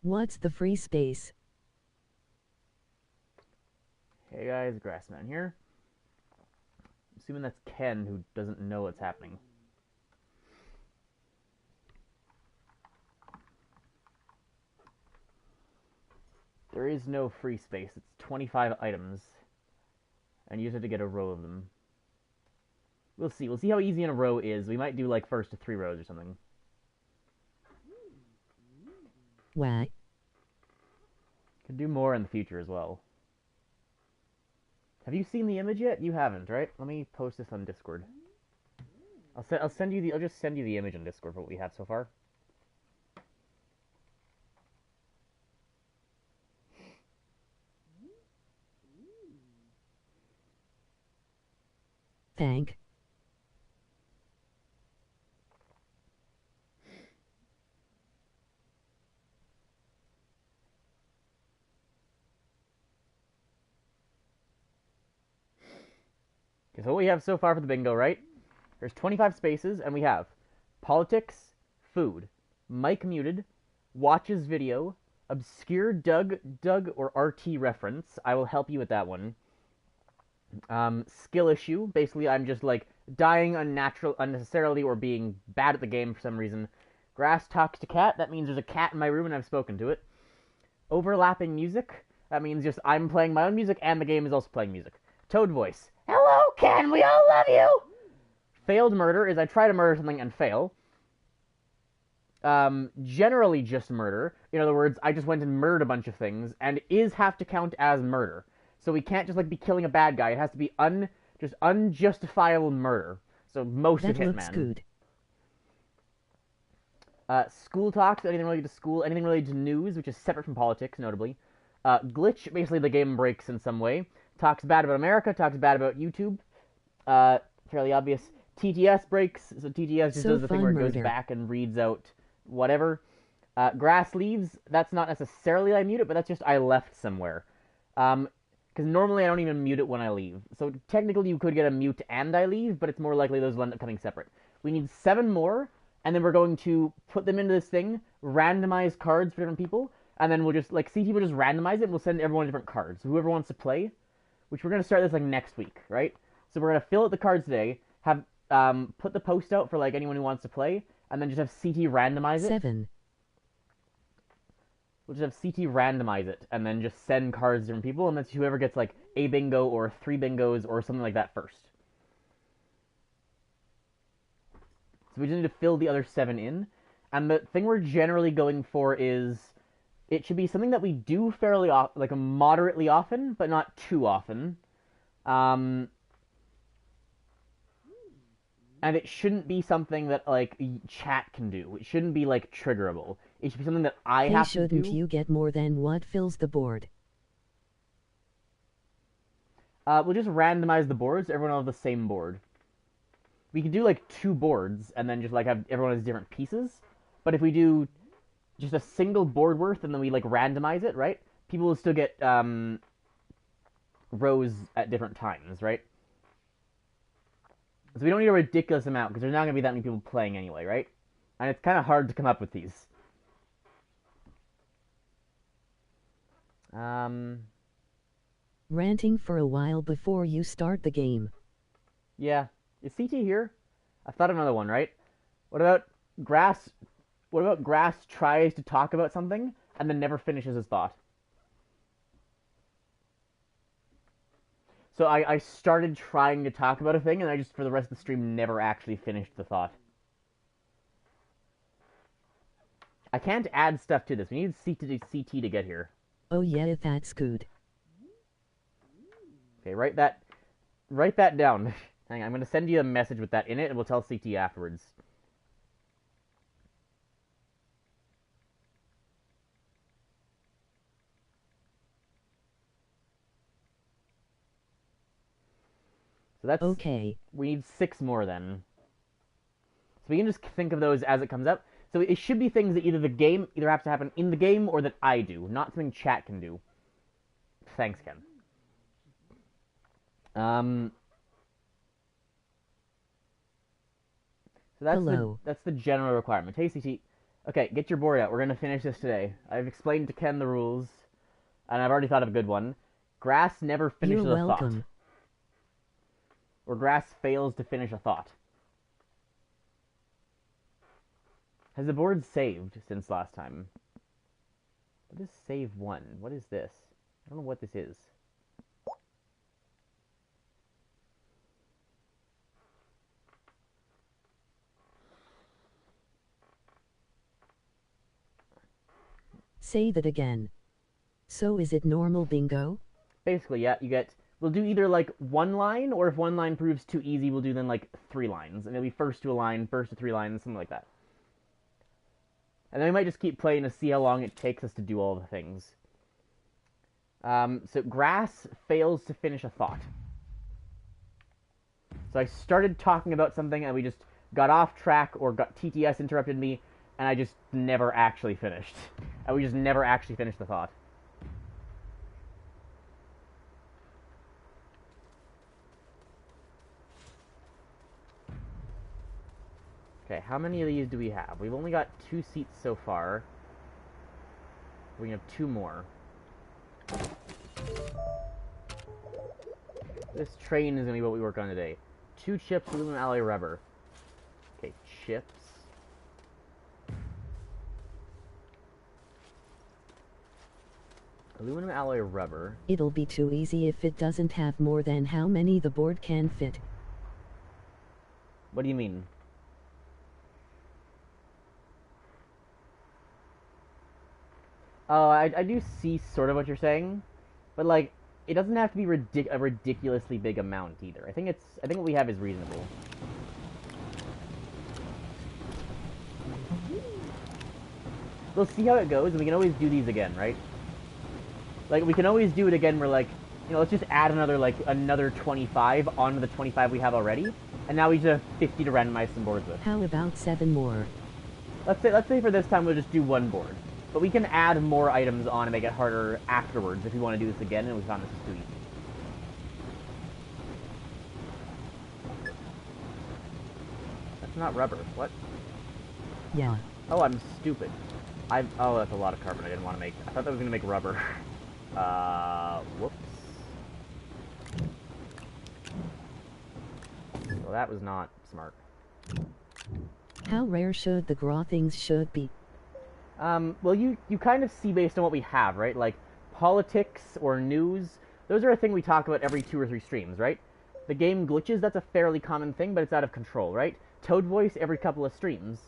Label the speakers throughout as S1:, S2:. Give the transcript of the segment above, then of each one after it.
S1: What's the free space?
S2: Hey guys, Grassman here. Assuming that's Ken who doesn't know what's happening. There is no free space. It's 25 items. And you just have to get a row of them. We'll see. We'll see how easy in a row is. We might do like first to 3 rows or something.
S1: Why?
S2: Could do more in the future as well. Have you seen the image yet? You haven't, right? Let me post this on Discord. I'll send you the. I'll just send you the image on Discord for what we have so far.
S1: Thank.
S2: Okay, so what we have so far for the bingo, right? There's 25 spaces, and we have politics, food, mic muted, watches video, obscure Doug or RT reference. I will help you with that one. Skill issue. Basically, I'm just like dying unnecessarily or being bad at the game for some reason. Grass talks to cat. That means there's a cat in my room and I've spoken to it. Overlapping music. That means just I'm playing my own music and the game is also playing music. Toad voice. Hello, Ken. We all love you. Failed murder is I try to murder something and fail. Generally just murder. In other words, I just went and murdered a bunch of things, and is have to count as murder. So we can't just like be killing a bad guy. It has to be just unjustifiable murder. So most of
S1: That looks
S2: Hitman.
S1: good.
S2: School talks, anything related to school, anything related to news, which is separate from politics, notably. Glitch, basically the game breaks in some way. Talks bad about America, talks bad about YouTube. Fairly obvious. TTS breaks, so TTS just
S1: So
S2: does the thing where it goes
S1: murder.
S2: back and reads out whatever. Grass leaves, that's not necessarily I mute it, but that's just I left somewhere. Because normally I don't even mute it when I leave. So technically you could get a mute and I leave, but it's more likely those will end up coming separate. We need 7 more, and then we're going to put them into this thing, randomize cards for different people, and then we'll just, like, CT will just randomize it, and we'll send everyone different cards. So whoever wants to play, which we're going to start this, like, next week, right? So we're going to fill out the cards today, have, put the post out for, like, anyone who wants to play, and then just have CT randomize it.
S1: 7.
S2: We'll just have CT randomize it, and then just send cards to different people, and that's whoever gets, like, a bingo or 3 bingos or something like that first. So we just need to fill the other 7 in. And the thing we're generally going for is it should be something that we do fairly like moderately often, but not too often. And it shouldn't be something that like chat can do. It shouldn't be like triggerable. It should be something that I
S1: Hey,
S2: have to
S1: shouldn't
S2: do.
S1: you get more than what fills the board?
S2: We'll just randomize the boards. Everyone will have the same board. We could do like 2 boards and then just like have everyone has different pieces. But if we do just a single board worth and then we like randomize it, right? People will still get rows at different times, right? So we don't need a ridiculous amount because there's not going to be that many people playing anyway, right? And it's kind of hard to come up with these.
S1: Ranting for a while before you start the game.
S2: Yeah. Is CT here? I thought of another one, right? What about Grass? What about Grass tries to talk about something and then never finishes his thought? So I started trying to talk about a thing, and I just, for the rest of the stream, never actually finished the thought. I can't add stuff to this. We need CT to get here.
S1: Oh yeah, that's good.
S2: Okay, write that down. Hang on, I'm going to send you a message with that in it, and we'll tell CT afterwards. So that's
S1: Okay.
S2: We need 6 more then. So we can just think of those as it comes up. So it should be things that either have to happen in the game or that I do, not something chat can do. Thanks, Ken. So
S1: Hello.
S2: that's the general requirement. Hey, CT. Okay, get your board out. We're gonna finish this today. I've explained to Ken the rules, and I've already thought of a good one. Grass never finishes
S1: You're
S2: a thought.
S1: welcome.
S2: Or grass fails to finish a thought. Has the board saved since last time? What is save 1? What is this? I don't know what this is.
S1: Say that again. So is it normal bingo?
S2: Basically, yeah, you get... We'll do either, like, 1 line, or if 1 line proves too easy, we'll do then, like, 3 lines. And it'll be first to a line, first to 3 lines, something like that. And then we might just keep playing to see how long it takes us to do all the things. So grass fails to finish a thought. So I started talking about something and we just got off track or got TTS interrupted me and I just never actually finished. And we just never actually finished the thought. Okay, how many of these do we have? We've only got 2 seats so far. We can have 2 more. This train is going to be what we work on today. 2 chips, aluminum alloy rubber. Okay, chips. Aluminum alloy rubber.
S1: It'll be too easy if it doesn't have more than how many the board can fit.
S2: What do you mean? Oh, I do see sort of what you're saying, but like, it doesn't have to be a ridiculously big amount either. I think what we have is reasonable. We'll see how it goes, and we can always do these again, right? Like, we can always do it again where, like, you know, let's just add another 25 onto the 25 we have already, and now we just have 50 to randomize some boards with.
S1: How about 7 more?
S2: Let's say for this time we'll just do 1 board. But we can add more items on and make it harder afterwards if we want to do this again and we found this is too easy. That's not rubber. What?
S1: Yeah.
S2: Oh, I'm stupid. Oh, that's a lot of carbon I didn't want to make. I thought that was going to make rubber. Whoops. Well, that was not smart.
S1: How rare should the things should be?
S2: Well, you kind of see based on what we have, right? Like, politics or news, those are a thing we talk about every 2 or 3 streams, right? The game glitches, that's a fairly common thing, but it's out of control, right? Toad voice every couple of streams.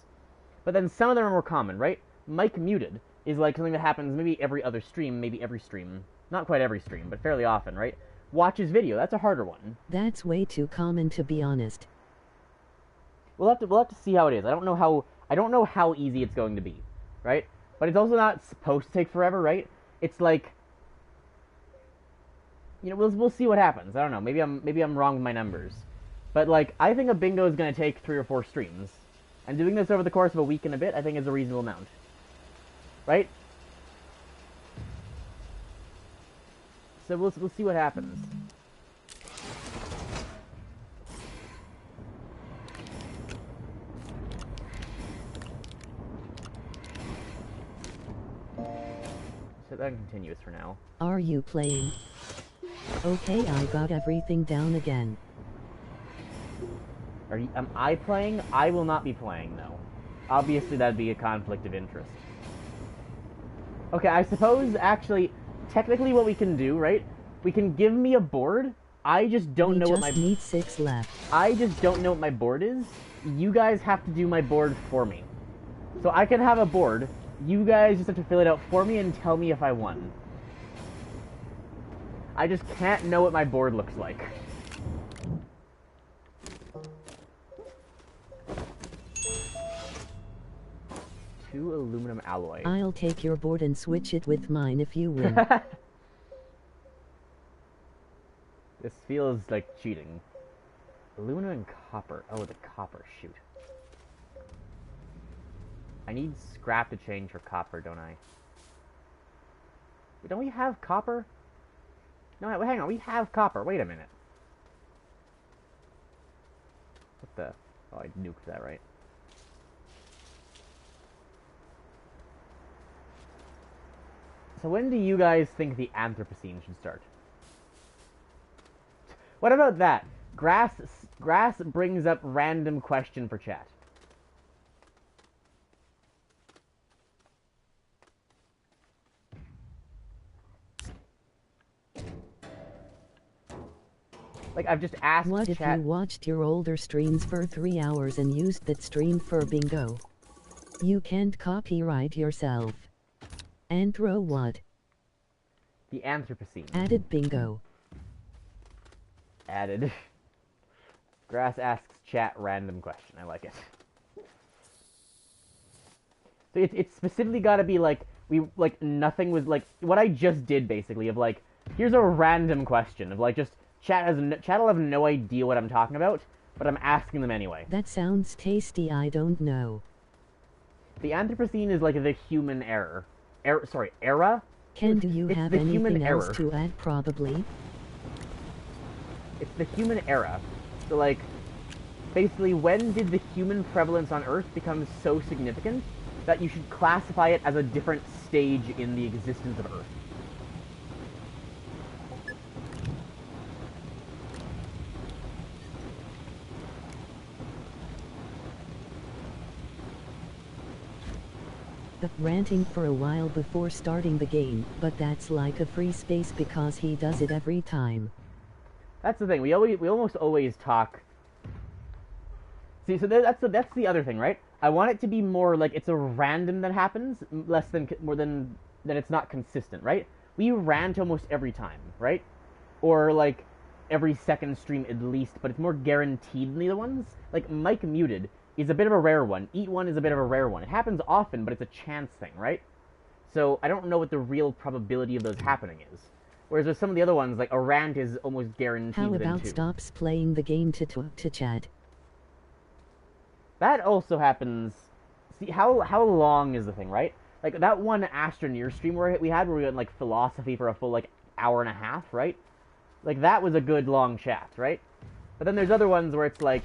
S2: But then some of them are more common, right? Mic muted is like something that happens maybe every other stream, maybe every stream. Not quite every stream, but fairly often, right? Watches video, that's a harder one.
S1: That's way too common to be honest.
S2: We'll have to see how it is. I don't know how easy it's going to be. Right? But it's also not supposed to take forever, right? It's like, you know, we'll see what happens. I don't know. Maybe I'm wrong with my numbers. But like, I think a bingo is going to take 3 or 4 streams. And doing this over the course of a week and a bit, I think is a reasonable amount. Right? So we'll see what happens. Set that continuous for now.
S1: Are you playing? Okay, I got everything down again.
S2: Am I playing? I will not be playing, though. Obviously, that'd be a conflict of interest. Okay, I suppose, actually, technically what we can do, right? We can give me a board. I just don't know what my...
S1: We just need 6 left.
S2: I just don't know what my board is. You guys have to do my board for me. So I can have a board. You guys just have to fill it out for me and tell me if I won. I just can't know what my board looks like. Two aluminum alloy.
S1: I'll take your board and switch it with mine if you win.
S2: This feels like cheating. Aluminum and copper. Oh, the copper, shoot. I need scrap to change for copper, don't I? Don't we have copper? No, hang on, we have copper. Wait a minute. What the... Oh, I nuked that, right? So when do you guys think the Anthropocene should start? What about that? Grass brings up random question for chat. Like, I've just asked
S1: What if
S2: chat...
S1: you watched your older streams for 3 hours and used that stream for bingo? You can't copyright yourself. Anthro what?
S2: The Anthropocene.
S1: Added bingo.
S2: Added. Grass asks chat random question. I like it. So it's specifically got to be like, nothing was like, what I just did basically, of like, here's a random question, of like, just, chat will have no idea what I'm talking about, but I'm asking them anyway.
S1: That sounds tasty, I don't know.
S2: The Anthropocene is like the human era. Era?
S1: Ken, do you have anything else to add? Probably.
S2: It's the human era. So, like, basically, when did the human prevalence on Earth become so significant that you should classify it as a different stage in the existence of Earth?
S1: Ranting for a while before starting the game, but that's like a free space because he does it every time.
S2: That's the thing. We almost always talk. See, so that's the other thing, right? I want it to be more like it's a random that happens, more than that it's not consistent, right? We rant almost every time, right? Or like every second stream at least, but it's more guaranteed than the other ones. Like Mike Muted is a bit of a rare one. Eat One is a bit of a rare one. It happens often, but it's a chance thing, right? So I don't know what the real probability of those happening is. Whereas with some of the other ones, like a rant is almost guaranteed.
S1: How about stops playing the game to chat?
S2: That also happens. See, how long is the thing, right? Like that one Astroneer stream where we had like philosophy for a full like hour and a half, right? Like that was a good long chat, right? But then there's other ones where it's like,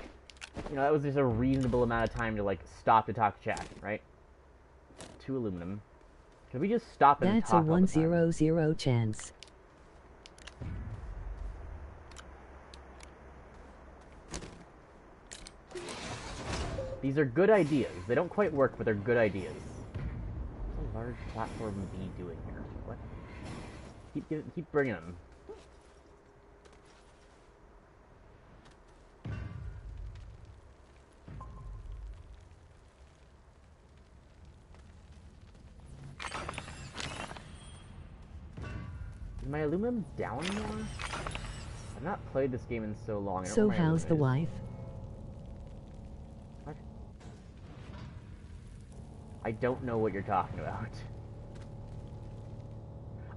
S2: you know, that was just a reasonable amount of time to like stop to talk chat, right? 2 aluminum. Could we just stop and
S1: That's
S2: talk?
S1: That's a 1-0-0 chance.
S2: These are good ideas. They don't quite work, but they're good ideas. What's a large platform B doing here? What? Keep bringing them. Is my aluminum down more? I've not played this game in so long.
S1: So how's the wife?
S2: What? I don't know what you're talking about.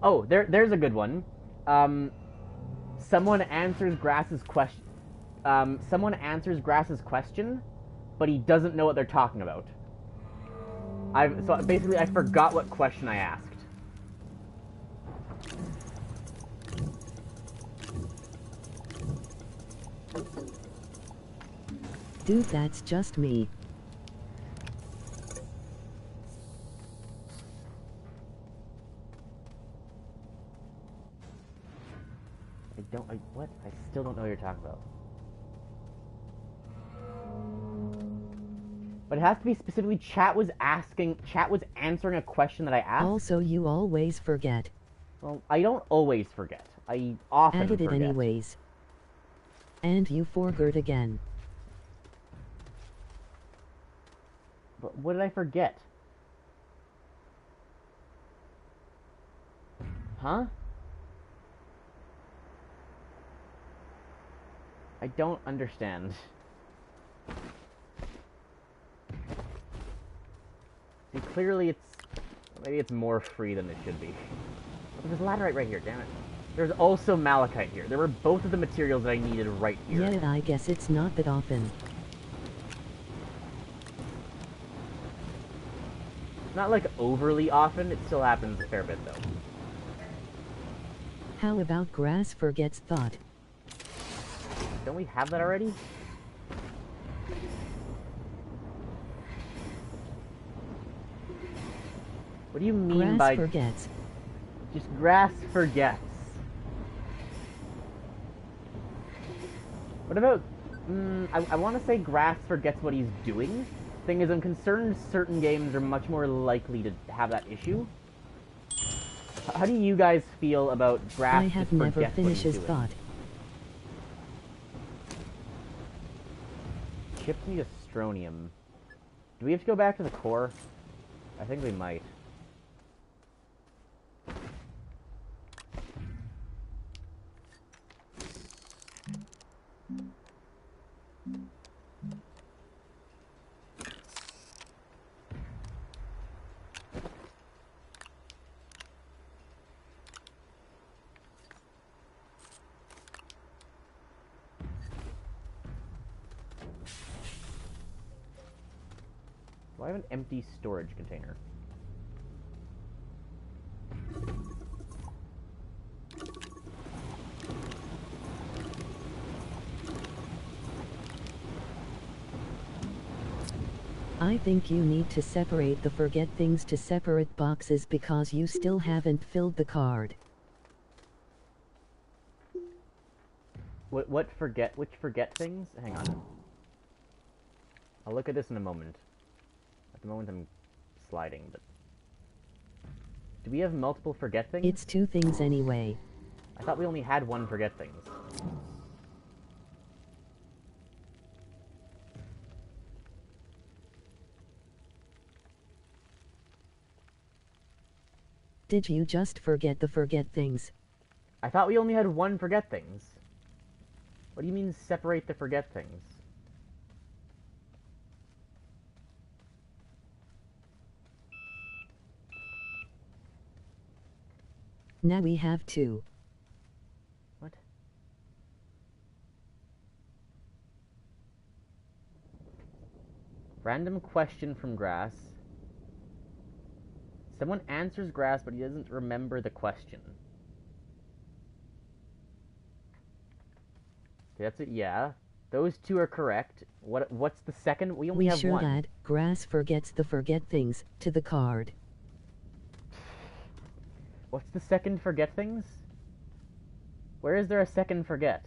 S2: Oh, there's a good one. Someone answers Grass's question. But he doesn't know what they're talking about. So basically, I forgot what question I asked.
S1: Dude, that's just me.
S2: What? I still don't know what you're talking about. But it has to be specifically chat was answering a question that I asked.
S1: Also, you always forget.
S2: Well, I don't always forget. I often
S1: forget.
S2: Added it
S1: anyways. And you forgot again.
S2: But what did I forget? Huh? I don't understand. See, clearly maybe it's more free than it should be. Oh, there's laterite right here, damn it. There's also malachite here. There were both of the materials that I needed right here.
S1: Yeah, I guess it's not that often.
S2: Not like overly often, it still happens a fair bit though.
S1: How about Grass forgets thought?
S2: Don't we have that already? What do you mean
S1: Grass
S2: by...
S1: forgets.
S2: Just grass forgets. What about... I want to say grass forgets what he's doing. Thing is, I'm concerned certain games are much more likely to have that issue. How do you guys feel about grass
S1: I have never finished his
S2: doing?
S1: thought.
S2: Chips need astronium. Do we have to go back to the core? I think we might. Do I have an empty storage container?
S1: I think you need to separate the forget things to separate boxes because you still haven't filled the card.
S2: Which forget things? Hang on. I'll look at this in a moment. At the moment I'm sliding, but... Do we have multiple forget things?
S1: It's 2 things anyway.
S2: I thought we only had 1 forget things.
S1: Did you just forget the forget things?
S2: I thought we only had 1 forget things. What do you mean separate the forget things?
S1: Now we have 2.
S2: What? Random question from Grass. Someone answers Grass, but he doesn't remember the question. Okay, that's it, yeah. Those 2 are correct. What's the second? We only have 1.
S1: We should add, Grass forgets the forget things, to the card.
S2: What's the second forget things? Where is there a second forget?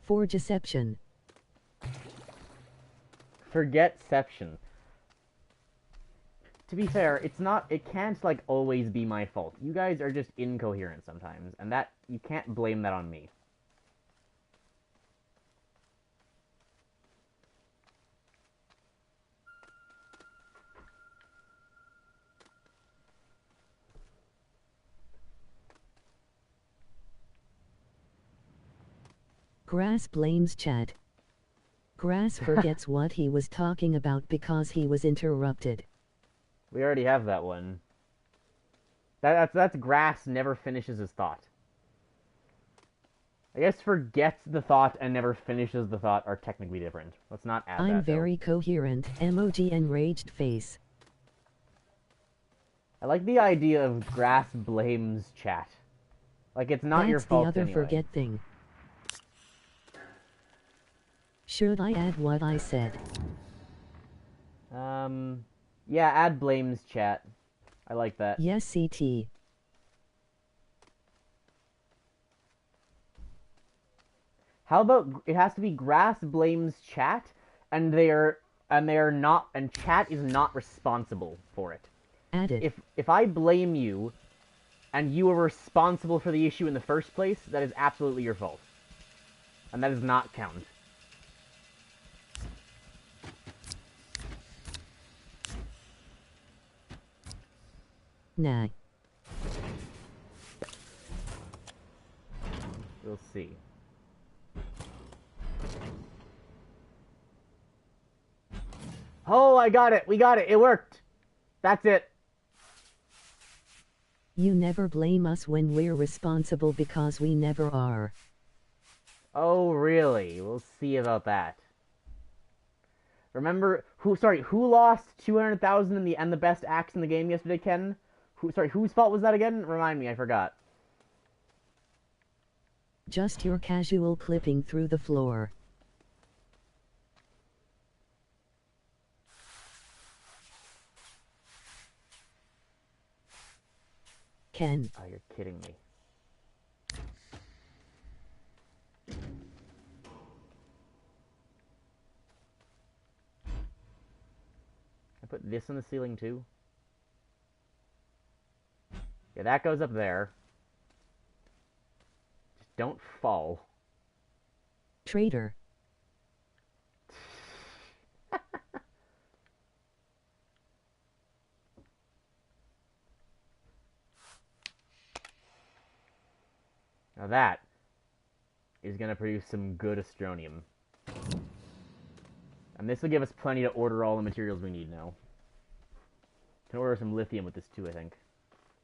S1: For deception.
S2: Forgetception. To be fair, it can't, like, always be my fault. You guys are just incoherent sometimes, and that, you can't blame that on me.
S1: Grass blames chat. Grass forgets what he was talking about because he was interrupted.
S2: We already have that one. That's Grass never finishes his thought. I guess forgets the thought and never finishes the thought are technically different. Let's not add that,
S1: I'm
S2: though.
S1: very coherent, emoji enraged face.
S2: I like the idea of Grass blames chat. Like, it's not your fault
S1: That's the other
S2: anyway.
S1: forget thing. Should I add what I said?
S2: Yeah, add blames chat. I like that.
S1: Yes, CT.
S2: How about it has to be Grass blames chat, and they are not, and chat is not responsible for it.
S1: Add it.
S2: If I blame you, and you were responsible for the issue in the first place, that is absolutely your fault, and that does not count.
S1: Nah.
S2: We'll see. Oh, I got it! We got it! It worked! That's it!
S1: You never blame us when we're responsible because we never are.
S2: Oh, really? We'll see about that. Remember, who lost 200,000 in the best axe in the game yesterday, Ken? Whose fault was that again? Remind me, I forgot.
S1: Just your casual clipping through the floor. Ken.
S2: Oh, you're kidding me. I put this on the ceiling too? Yeah, that goes up there. Just don't fall.
S1: Traitor.
S2: Now that is going to produce some good astronium. And this will give us plenty to order all the materials we need now. Can order some lithium with this too, I think.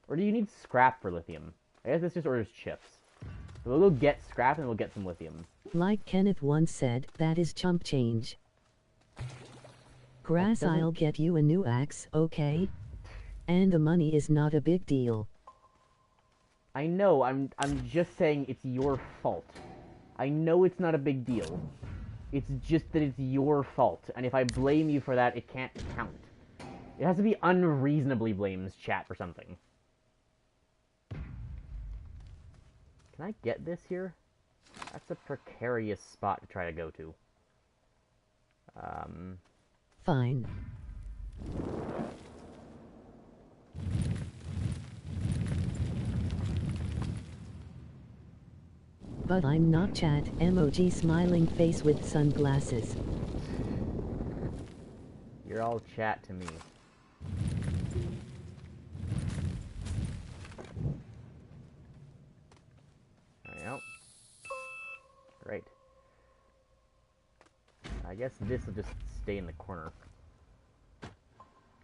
S2: Or do you need scrap for lithium? I guess this just orders chips. So we'll go get scrap and we'll get some lithium.
S1: Like Kenneth once said, that is chump change. Grass, I'll get you a new axe, okay? And the money is not a big deal.
S2: I know, I'm just saying it's your fault. I know it's not a big deal. It's just that it's your fault, and if I blame you for that, it can't count. It has to be unreasonably blames chat for something. Can I get this here? That's a precarious spot to try to go to.
S1: Fine. But I'm not chat, emoji smiling face with sunglasses.
S2: You're all chat to me. There we go. Great. I guess this will just stay in the corner.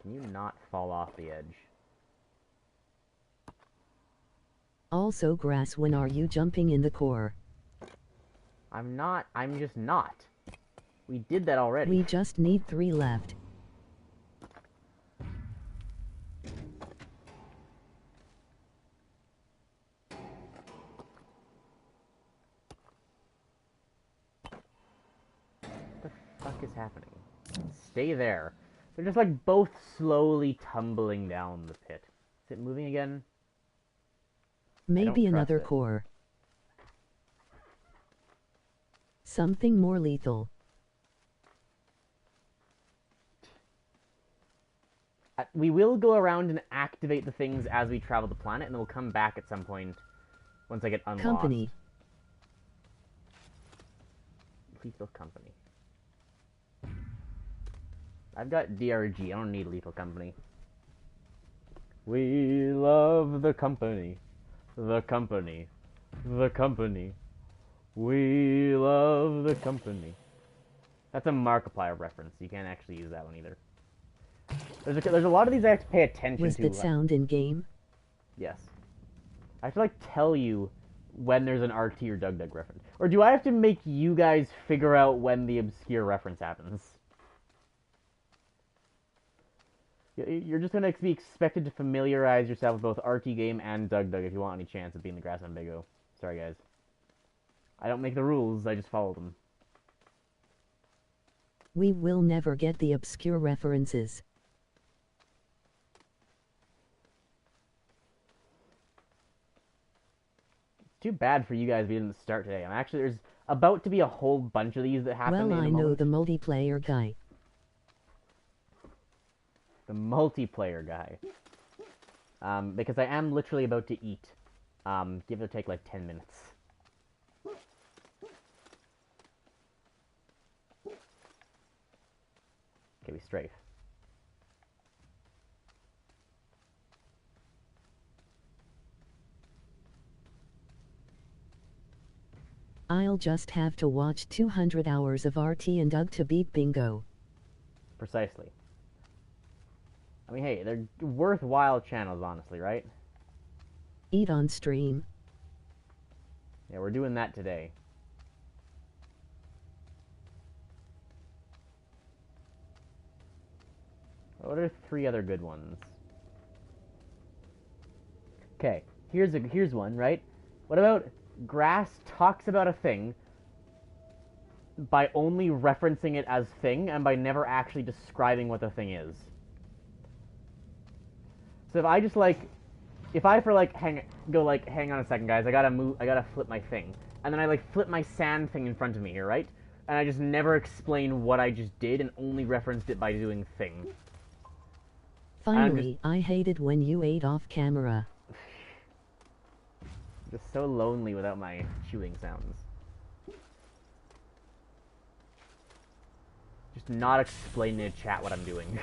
S2: Can you not fall off the edge?
S1: Also grass, when are you jumping in the core?
S2: I'm not. I'm just not. We did that already.
S1: We just need 3 left.
S2: What the fuck is happening? Stay there. They're just like both slowly tumbling down the pit. Is it moving again?
S1: Maybe another core. Something more lethal.
S2: We will go around and activate the things as we travel the planet, and then we'll come back at some point once I get unlocked.
S1: Company.
S2: Lethal company. I've got DRG. I don't need lethal company. We love the company. The company. The company. We love the company. That's a Markiplier reference. You can't actually use that one either. There's a lot of these I have to pay attention to.
S1: Was that sound in game?
S2: Yes. I have to, like, tell you when there's an RT or Doug Doug reference. Or do I have to make you guys figure out when the obscure reference happens? You're just going to be expected to familiarize yourself with both RT Game and Doug Doug if you want any chance of being the Grass on Bigo. Sorry, guys. I don't make the rules, I just follow them.
S1: We will never get the obscure references.
S2: Too bad for you guys we didn't start today. There's about to be a whole bunch of these that happen.
S1: Well, I know the multiplayer guy.
S2: The multiplayer guy. Because I am literally about to eat. Give or take like 10 minutes. Okay, we strafe.
S1: I'll just have to watch 200 hours of RT and Doug to beat Bingo.
S2: Precisely. I mean, hey, they're worthwhile channels, honestly, right?
S1: Eat on stream.
S2: Yeah, we're doing that today. What are 3 other good ones? Okay, here's one, right? What about Grass talks about a thing by only referencing it as thing and by never actually describing what the thing is? So if I just, like, if I for like hang on a second, guys, I gotta flip my thing, and then I like flip my sand thing in front of me here, right? And I just never explain what I just did and only referenced it by doing thing.
S1: Finally, I hated when you ate off camera.
S2: Just so lonely without my chewing sounds. Just not explaining in chat what I'm doing.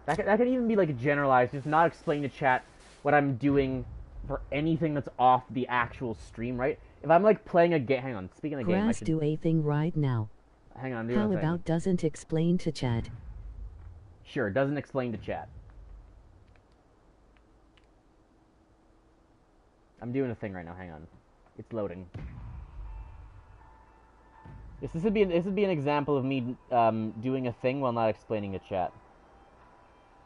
S2: That could even be like generalized, just not explain to chat what I'm doing for anything that's off the actual stream, right? If I'm like playing a game, hang on, speaking of the game, I should
S1: do a thing right now.
S2: Hang on, I'm doing a
S1: How
S2: thing.
S1: about doesn't explain to chat?
S2: Sure, doesn't explain to chat. I'm doing a thing right now, hang on. It's loading. This would be an example of me doing a thing while not explaining to chat.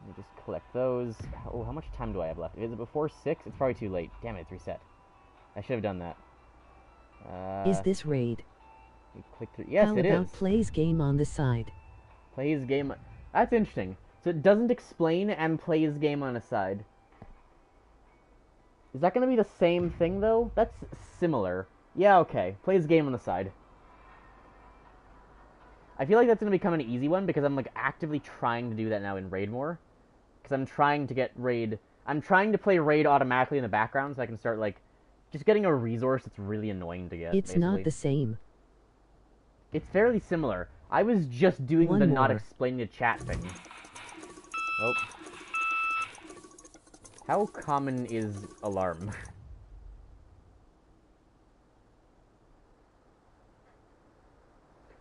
S2: Let me just collect those. Oh, how much time do I have left? Is it before 6? It's probably too late. Damn it, it's reset. I should have done that.
S1: Is this raid?
S2: Click through. Yes, it is.
S1: How about plays game on the side?
S2: Plays game. That's interesting. So it doesn't explain and plays game on the side. Is that going to be the same thing, though? That's similar. Yeah, okay. Plays game on the side. I feel like that's going to become an easy one because I'm like actively trying to do that now in Raid more. Because I'm trying to get Raid... I'm trying to play Raid automatically in the background so I can start like... just getting a resource that's really annoying to get.
S1: It's
S2: basically.
S1: not the same.
S2: It's fairly similar. I was just doing
S1: One
S2: the
S1: more.
S2: not explaining the chat thing. Oh. How common is alarm?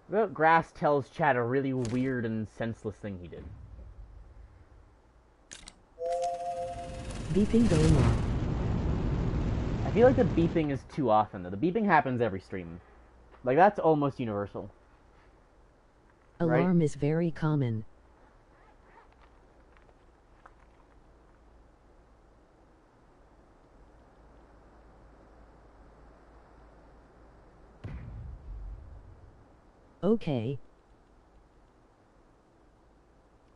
S2: Well, Grass tells chat a really weird and senseless thing he did.
S1: Beeping going off.
S2: I feel like the beeping is too often, though. The beeping happens every stream. Like, that's almost universal.
S1: Alarm
S2: right?
S1: is very common. Okay.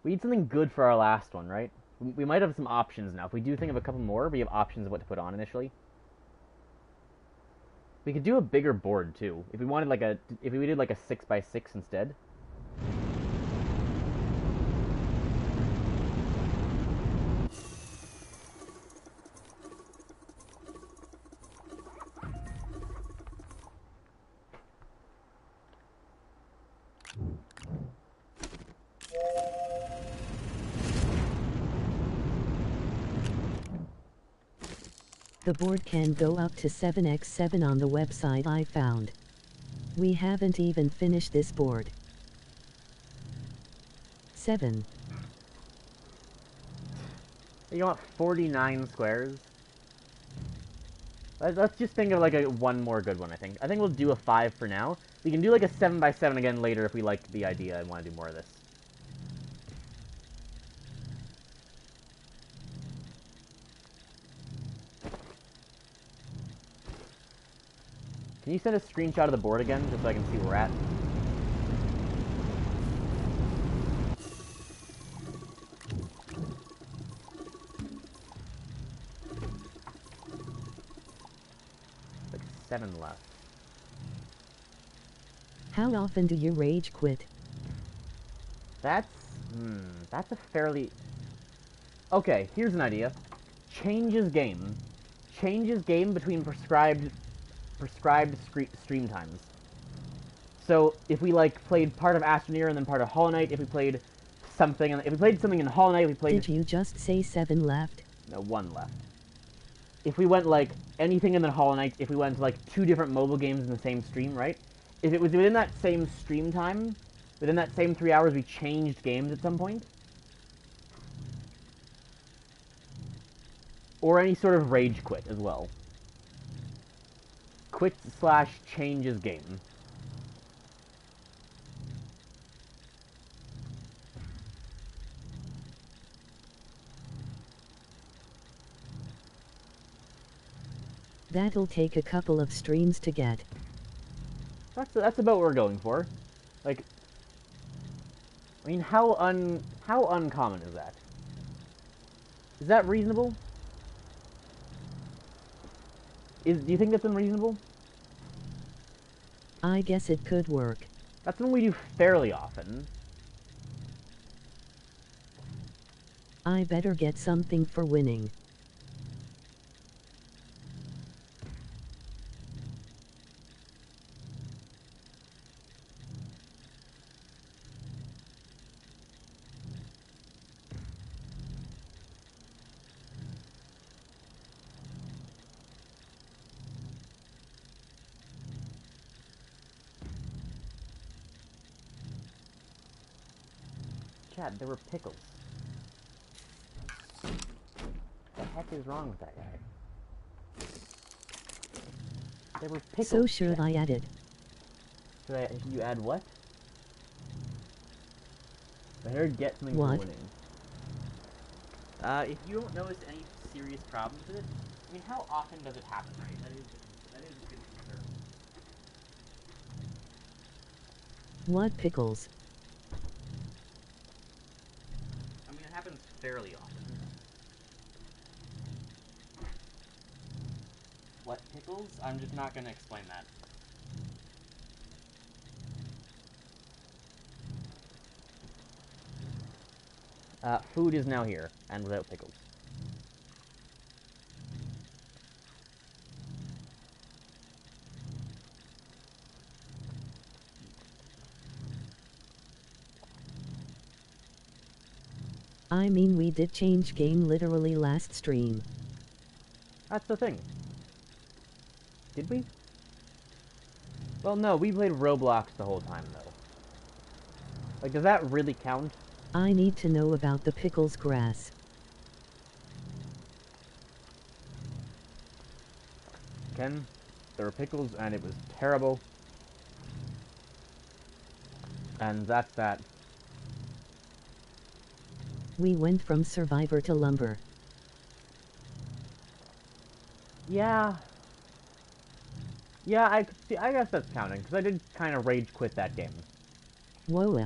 S2: We need something good for our last one, right? We might have some options now. If we do think of a couple more, we have options of what to put on initially. We could do a bigger board, too. If we wanted like if we did like a 6x6 instead.
S1: The board can go up to 7x7 on the website I found. We haven't even finished this board. 7.
S2: You want 49 squares? Let's just think of like one more good one, I think. I think we'll do a 5 for now. We can do like a 7x7 again later if we like the idea and want to do more of this. Can you send a screenshot of the board again, just so I can see where we're at? Like 7 left.
S1: How often do you rage quit?
S2: That's a fairly... Okay, here's an idea. Changes game. Changes game between prescribed stream times. So if we like played part of Astroneer and then part of Hollow Knight, if we played something in Hollow Knight, we played.
S1: Did you just say 7 left?
S2: No, 1 left. If we went like anything in the Hollow Knight, if we went to like 2 different mobile games in the same stream, right? If it was within that same stream time, within that same 3 hours, we changed games at some point. Or any sort of rage quit as well. Quit/changes game.
S1: That'll take a couple of streams to get.
S2: That's about what we're going for. Like, I mean, how uncommon is that? Is that reasonable? Do you think that's unreasonable?
S1: I guess it could work.
S2: That's something we do fairly often.
S1: I better get something for winning.
S2: Chad, there were pickles. What the heck is wrong with that guy? There were pickles.
S1: So should
S2: Chad.
S1: I add it?
S2: You add what? I heard get something
S1: What?
S2: for winning. If you don't notice any serious problems with it, I mean, how often does it happen, right? That is a good concern.
S1: What pickles?
S2: I mean, it happens fairly often. What pickles? I'm just not going to explain that. Food is now here, and without pickles.
S1: I mean, we did change game literally last stream.
S2: That's the thing. Did we? Well, no, we played Roblox the whole time, though. Like, does that really count?
S1: I need to know about the pickles grass.
S2: Ken, there were pickles, and it was terrible. And that's that.
S1: We went from Survivor to Lumber.
S2: Yeah. Yeah, I guess that's counting, because I did kind of rage quit that game.
S1: Whoa.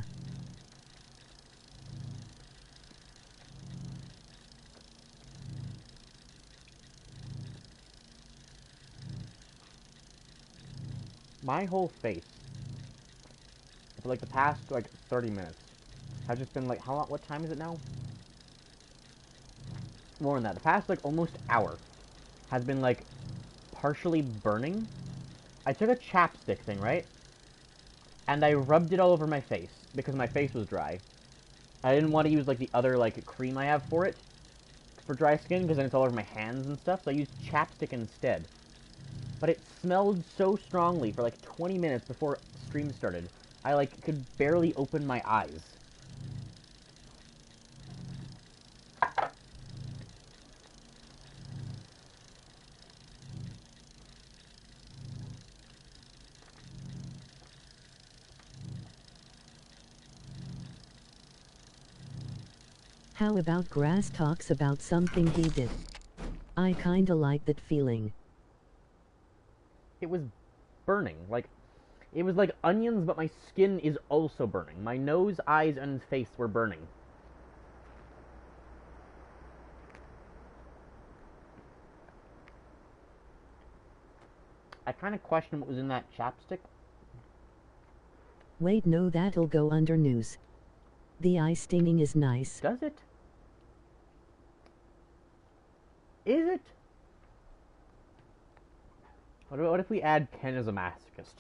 S2: My whole face, for like the past, like, 30 minutes, has just been like, what time is it now? More than that. The past, like, almost hour has been, like, partially burning. I took a chapstick thing, right? And I rubbed it all over my face, because my face was dry. I didn't want to use, like, the other, like, cream I have for it, for dry skin, because then it's all over my hands and stuff, so I used chapstick instead. But it smelled so strongly for, like, 20 minutes before stream started. I, like, could barely open my eyes.
S1: How about Grass talks about something he did? I kinda like that feeling.
S2: It was burning. Like, it was like onions, but my skin is also burning. My nose, eyes, and face were burning. I kind of question what was in that chapstick.
S1: Wait, no, that'll go under news. The eye stinging is nice.
S2: Does it? Is it? What if we add Ken as a masochist?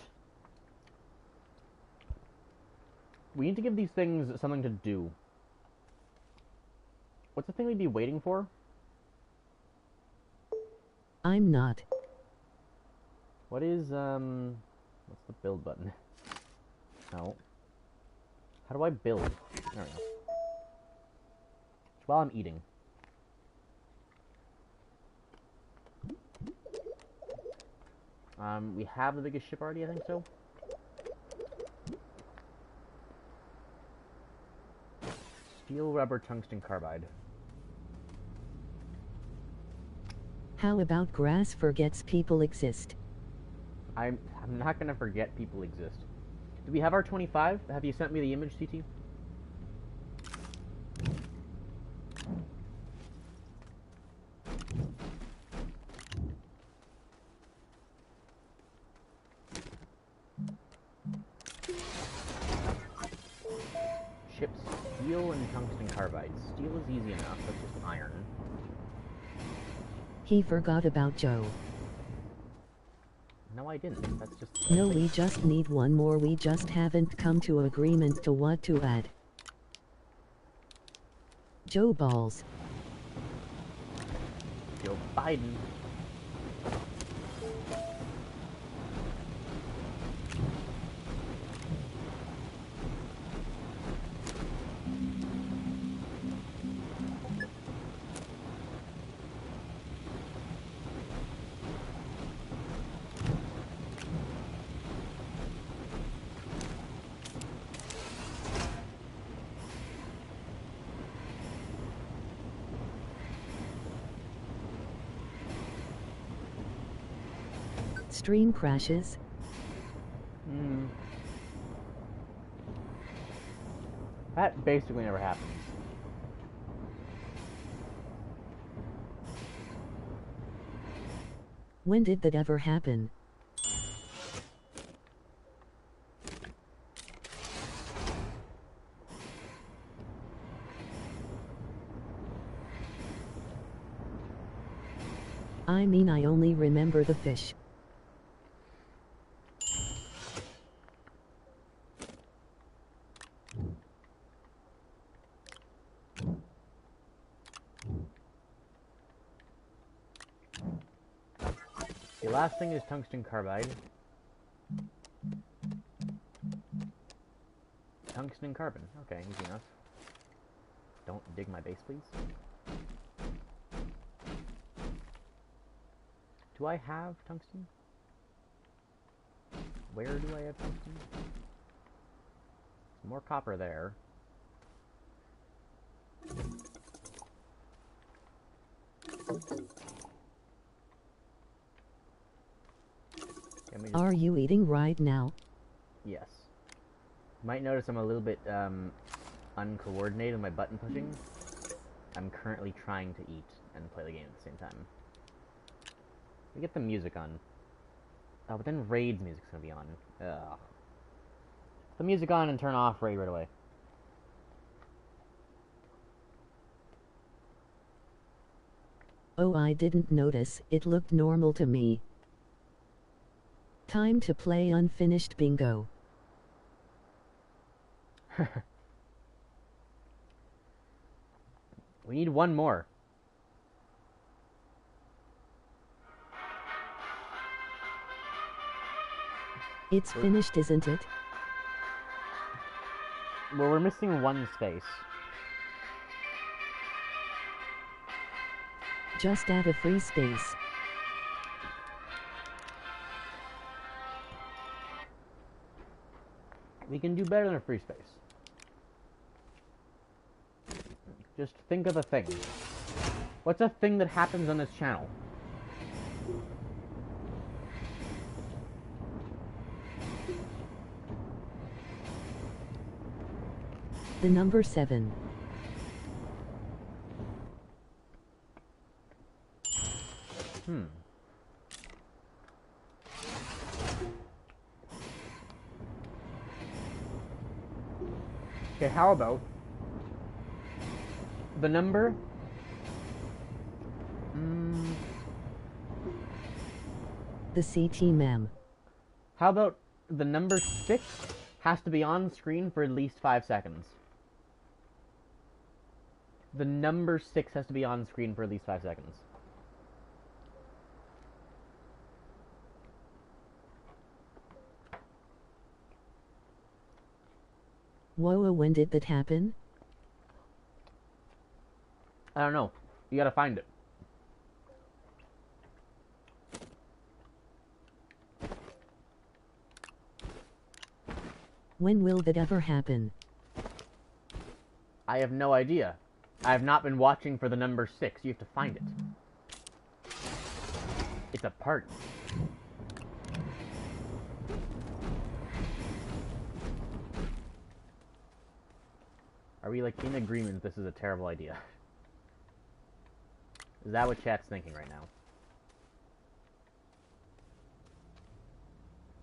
S2: We need to give these things something to do. What's the thing we'd be waiting for?
S1: I'm not.
S2: What is, what's the build button? No. How do I build? There we go. While I'm eating. We have the biggest ship already, I think so. Steel, rubber, tungsten carbide.
S1: How about Grass forgets people exist?
S2: I'm not gonna forget people exist. Do we have our 25? Have you sent me the image, CT? Steel and tungsten carbide. Steel is easy enough, that's just iron.
S1: He forgot about Joe.
S2: No, I didn't. That's just...
S1: No, we just need one more. We just haven't come to agreement to what to add. Joe balls.
S2: Joe Biden.
S1: Stream crashes.
S2: That basically never happens.
S1: When did that ever happen? I mean, I only remember the fish.
S2: The last thing is tungsten carbide. Tungsten carbon. Okay, easy enough. Don't dig my base, please. Do I have tungsten? Where do I have tungsten? More copper there.
S1: Are you eating right now?
S2: Yes. You might notice I'm a little bit uncoordinated with my button pushing. I'm currently trying to eat and play the game at the same time. Let me get the music on. Oh, but then Raid's music's gonna be on. Ugh. Put the music on and turn off Raid right away.
S1: Oh, I didn't notice. It looked normal to me. Time to play unfinished bingo.
S2: We need one more.
S1: It's finished, isn't it?
S2: Well, we're missing one space.
S1: Just add a free space.
S2: We can do better than a free space. Just think of a thing. What's a thing that happens on this channel?
S1: The number 7.
S2: Okay, how about the number?
S1: The CT ma'am.
S2: How about the number 6 has to be on screen for at least 5 seconds? The number 6 has to be on screen for at least 5 seconds.
S1: Whoa, when did that happen?
S2: I don't know. You gotta find it.
S1: When will that ever happen?
S2: I have no idea. I have not been watching for the number 6. You have to find it. It's a part. Are we, like, in agreement this is a terrible idea? Is that what chat's thinking right now?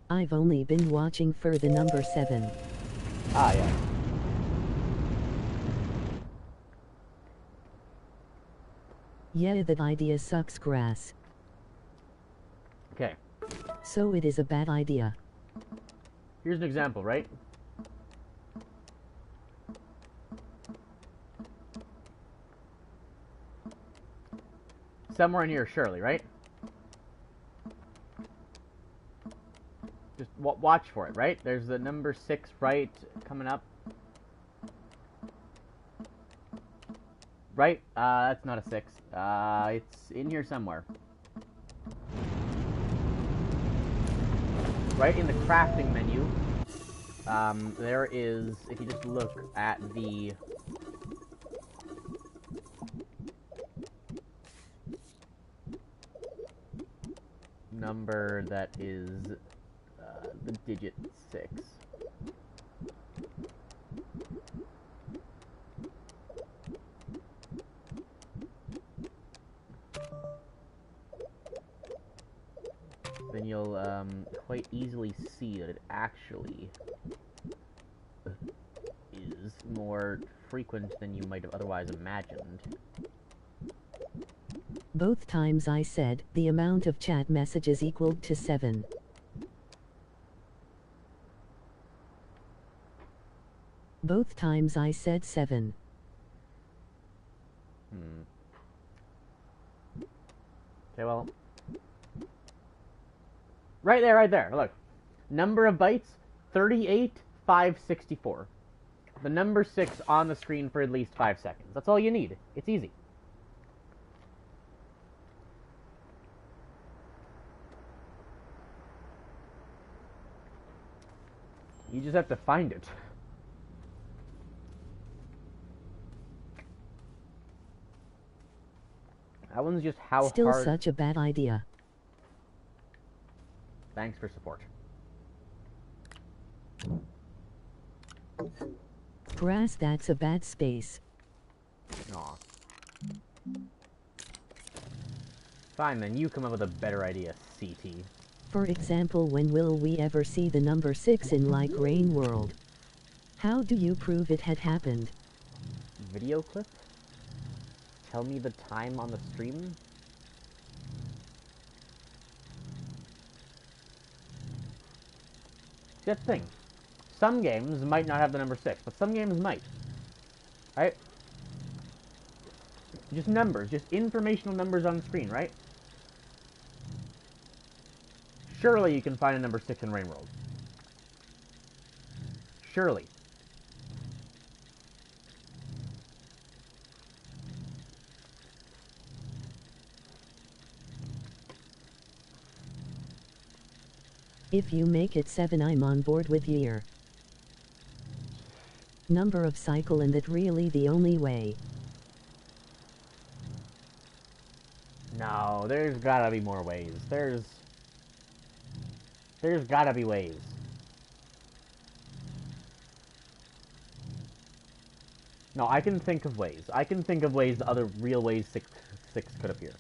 S1: I've only been watching for the number 7.
S2: Ah, yeah.
S1: Yeah, that idea sucks, Grass.
S2: Okay.
S1: So it is a bad idea.
S2: Here's an example, right? Somewhere in here, surely, right? Just watch for it, right? There's the number 6 right coming up. Right? That's not a 6. It's in here somewhere. Right in the crafting menu, there is, if you just look at the number that is the digit 6. Then you'll quite easily see that it actually is more frequent than you might have otherwise imagined.
S1: Both times I said the amount of chat messages equaled to 7. Both times I said 7.
S2: Okay, well. Right there, look. Number of bytes, 38,564. The number 6 on the screen for at least 5 seconds. That's all you need. It's easy. You just have to find it. That one's just how
S1: Still
S2: hard...
S1: such a bad idea.
S2: Thanks for support.
S1: Grass, that's a bad space.
S2: Aw. Fine, then you come up with a better idea, CT.
S1: For example, when will we ever see the number 6 in like Rain World? How do you prove it had happened?
S2: Video clip? Tell me the time on the stream? See, that's the thing. Some games might not have the number 6, but some games might. Right? Just numbers, just informational numbers on the screen, right? Surely you can find a number 6 in Rain World. Surely.
S1: If you make it 7, I'm on board with year. Number of cycle, and that really the only way.
S2: No, there's gotta be more ways. There's gotta be ways. No, I can think of ways. I can think of ways, other real ways 6 could appear.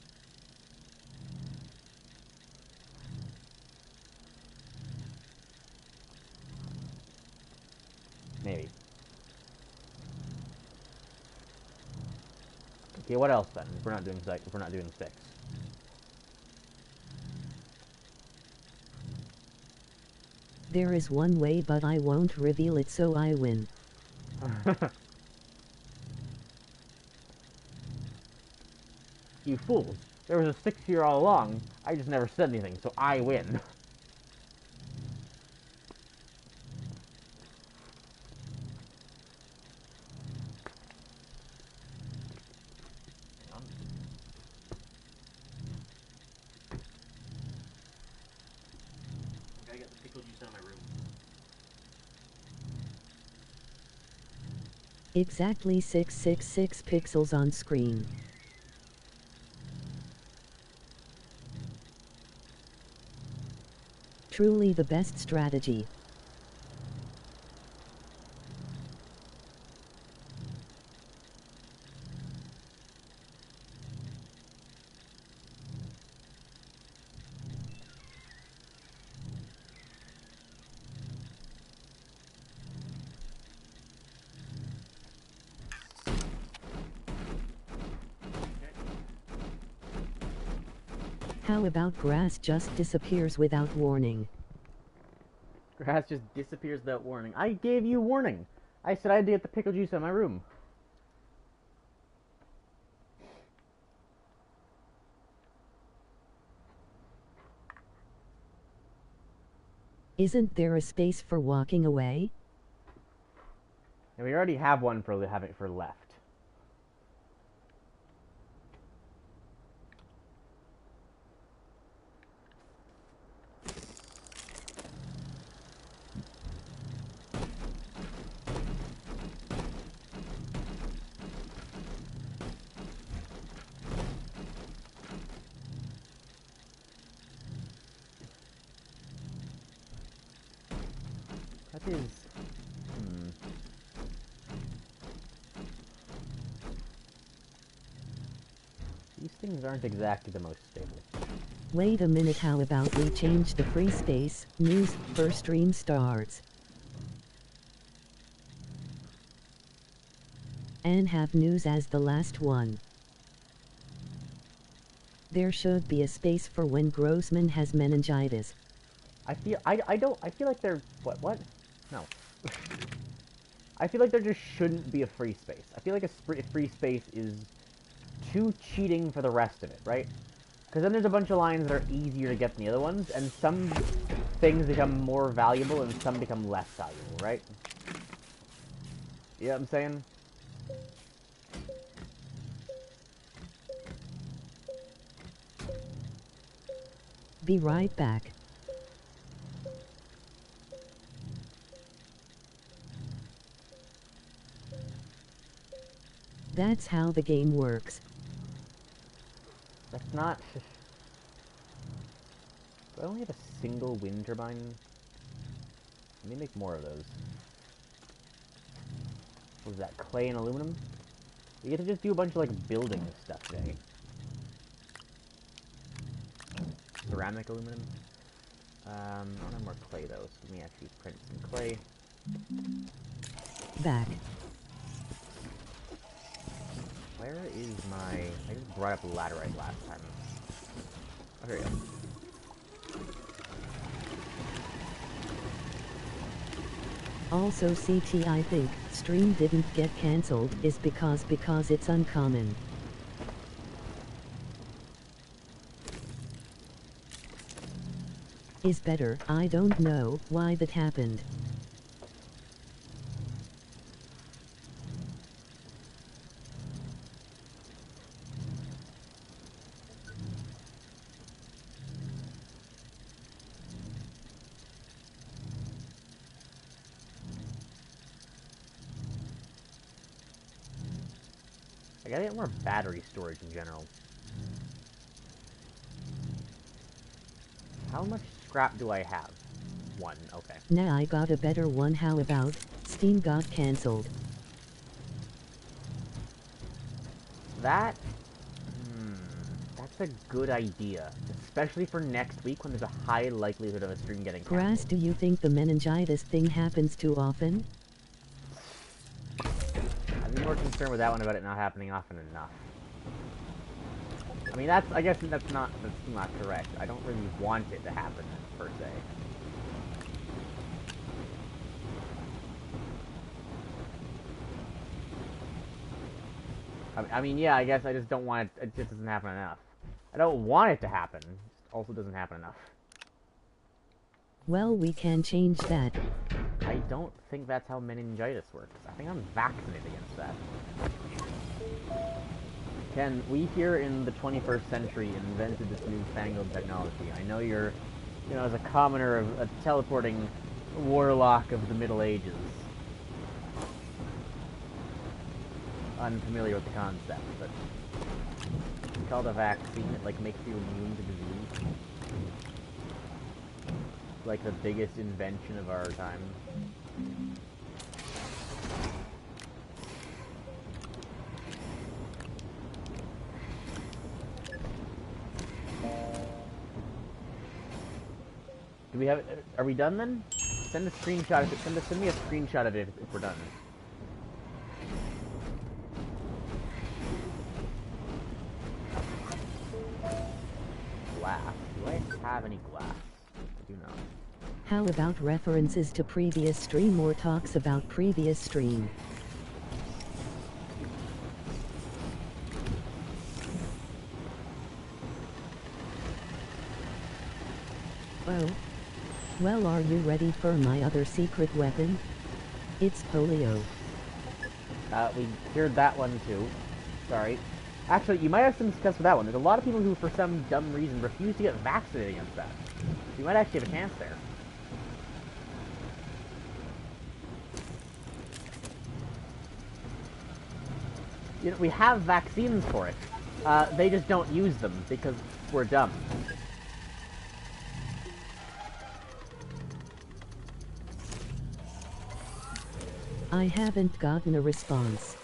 S2: Maybe. Okay, what else then? If we're not doing 6.
S1: There is one way, but I won't reveal it, so I win.
S2: You fools. There was a 6 here all along. I just never said anything, so I win. I gotta get the pickle juice out of my room.
S1: Exactly 666 pixels on screen. Truly the best strategy. How about grass just disappears without warning?
S2: Grass just disappears without warning. I gave you warning. I said I had to get the pickle juice out of my room.
S1: Isn't there a space for walking away?
S2: And we already have one for having for left. That is... These things aren't exactly the most stable.
S1: Wait a minute, how about we change the free space news for stream starts? And have news as the last one. There should be a space for when Grossman has meningitis.
S2: I feel like there what? No. I feel like there just shouldn't be a free space. I feel like a free space is too cheating for the rest of it, right? Because then there's a bunch of lines that are easier to get than the other ones, and some things become more valuable and some become less valuable, right? You know what I'm saying?
S1: Be right back. That's how the game works.
S2: That's not... Do I only have a single wind turbine? Let me make more of those. What was that, clay and aluminum? We get to just do a bunch of, like, building stuff today. Ceramic aluminum. I don't have more clay, though, so let me actually print some clay.
S1: Back.
S2: Where is my... I just brought up laterite last time. Oh, here we go.
S1: Also CT, I think stream didn't get cancelled is because it's uncommon. Is better. I don't know why that happened.
S2: I gotta get more battery storage in general. How much scrap do I have? One, okay.
S1: Now I got a better one. How about Steam got cancelled?
S2: That... that's a good idea. Especially for next week when there's a high likelihood of a stream getting canceled.
S1: Grass, do you think the meningitis thing happens too often?
S2: I'd be more concerned with that one about it not happening often enough. I mean, I guess that's not correct. I don't really want it to happen, per se. I mean, yeah, I guess I just don't want it, it just doesn't happen enough. I don't want it to happen, it just also doesn't happen enough.
S1: Well, we can change that.
S2: I don't think that's how meningitis works. I think I'm vaccinated against that. Ken, we here in the 21st century invented this newfangled technology. I know you're, you know, as a commoner of a teleporting warlock of the Middle Ages, unfamiliar with the concept, but it's called a vaccine. It, like, makes you immune to disease. Like the biggest invention of our time. Do we have? Are we done then? Send a screenshot of it. Send me a screenshot of it if we're done. glass. Do I have any glass? I do not.
S1: How about references to previous stream or talks about previous stream? Oh. Well, are you ready for my other secret weapon? It's polio.
S2: We cured that one too. Sorry. Actually, you might have some success with that one. There's a lot of people who, for some dumb reason, refuse to get vaccinated against that. So you might actually have a chance there. You know, we have vaccines for it. They just don't use them because we're dumb.
S1: I haven't gotten a response.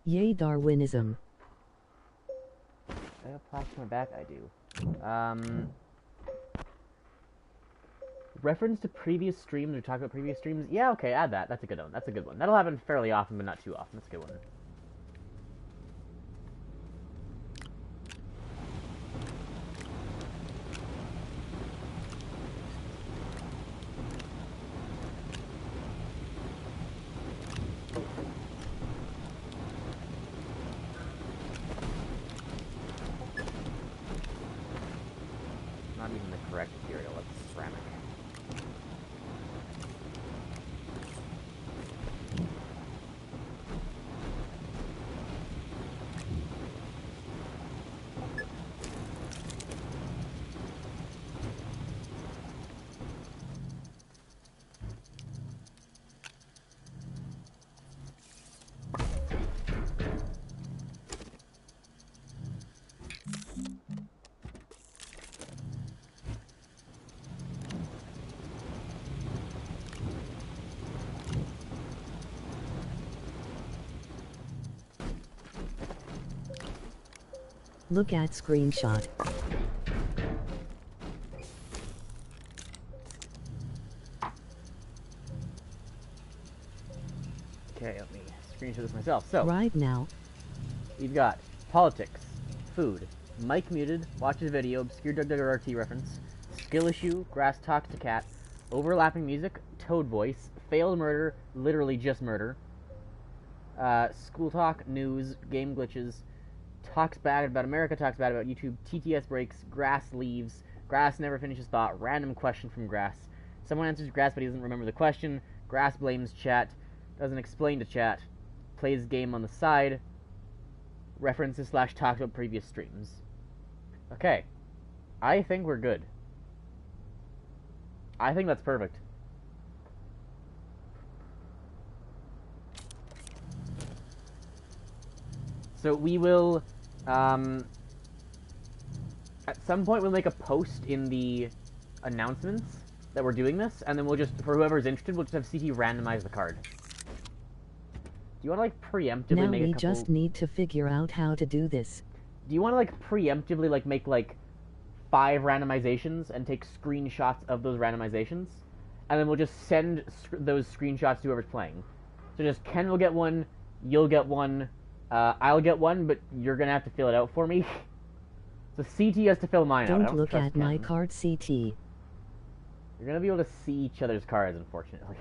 S1: Yay, Darwinism.
S2: I have plaster on my back? I do. Reference to previous streams or talk about previous streams? Yeah, okay, add that. That's a good one. That's a good one. That'll happen fairly often, but not too often. That's a good one. Not even the correct material. It's ceramic.
S1: Look at screenshot.
S2: Okay, let me screenshot this myself. So,
S1: Right now.
S2: we've got politics, food, mic muted, watches video, obscure RT reference, skill issue, grass talks to cat, overlapping music, toad voice, failed murder, literally just murder, school talk, news, game glitches, talks bad about America, talks bad about YouTube, TTS breaks, grass leaves, grass never finishes thought, random question from grass, someone answers grass but he doesn't remember the question, grass blames chat, doesn't explain to chat, plays game on the side, references / talks about previous streams. Okay. I think we're good. I think that's perfect. So we will, at some point we'll make a post in the announcements that we're doing this, and then we'll just, for whoever's interested, we'll just have CT randomize the card. Do you want to, like, preemptively
S1: Now
S2: make a
S1: we
S2: couple...
S1: just need to figure out how to do this.
S2: Do you want to, like, preemptively, like, make, like, 5 randomizations and take screenshots of those randomizations? And then we'll just send those screenshots to whoever's playing. So just, Ken will get one, you'll get one, I'll get one, but you're gonna have to fill it out for me. So CT has to fill mine out. I
S1: Don't
S2: don't
S1: look
S2: trust
S1: at
S2: Ken.
S1: my card, CT.
S2: You're gonna be able to see each other's cards, unfortunately.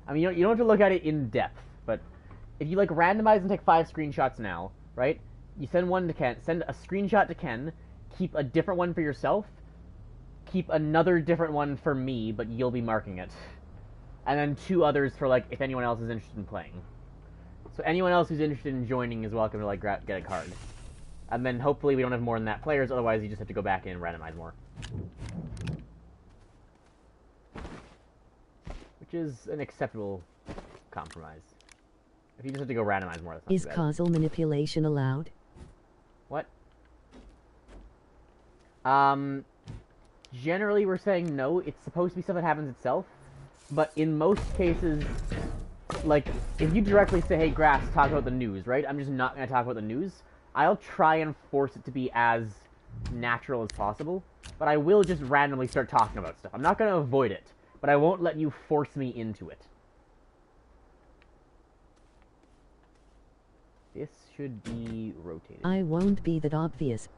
S2: I mean, you don't have to look at it in depth, but if you, like, randomize and take 5 screenshots now, right? You send one to Ken, send a screenshot to Ken, keep a different one for yourself, keep another different one for me, but you'll be marking it. And then 2 others for, like, if anyone else is interested in playing. So anyone else who's interested in joining is welcome to, like, get a card. And then hopefully we don't have more than that players, otherwise you just have to go back in and randomize more. Which is an acceptable compromise. If you just have to go randomize more, that's not
S1: Is
S2: too bad.
S1: causal manipulation allowed?
S2: What? Generally we're saying no. It's supposed to be stuff that happens itself. But in most cases, like, if you directly say, hey, Grass, talk about the news, right? I'm just not going to talk about the news. I'll try and force it to be as natural as possible. But I will just randomly start talking about stuff. I'm not going to avoid it. But I won't let you force me into it. This should be rotated.
S1: I won't be that obvious.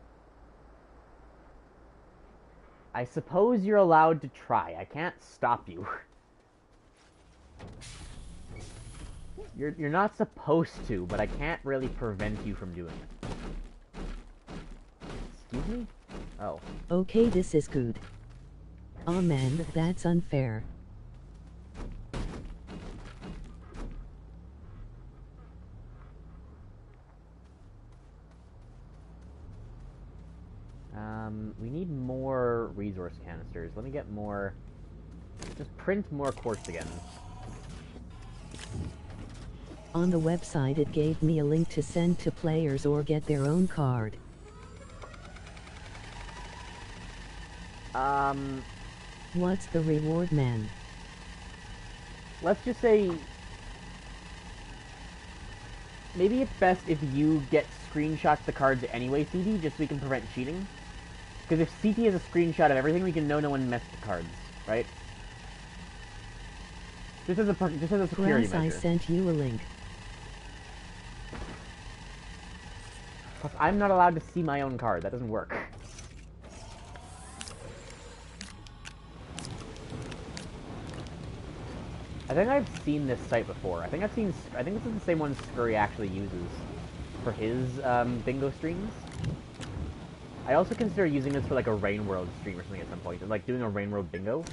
S2: I suppose you're allowed to try. I can't stop you. You're not supposed to, but I can't really prevent you from doing it. Excuse me? Oh.
S1: Okay, this is good. Oh man, that's unfair.
S2: We need more resource canisters. Let me get more... Just print more quartz again.
S1: On the website it gave me a link to send to players or get their own card. What's the reward, man?
S2: Let's just say... Maybe it's best if you get screenshots the cards anyway, CD, just so we can prevent cheating. Because if CT has a screenshot of everything, we can know no one messed the cards, right? Just as a security
S1: Grass,
S2: measure.
S1: I sent you a link.
S2: Plus, I'm not allowed to see my own card. That doesn't work. I think I've seen this site before. I think this is the same one Scurry actually uses for his bingo streams. I also consider using this for like a Rain World stream or something at some point, and like doing a Rain World bingo.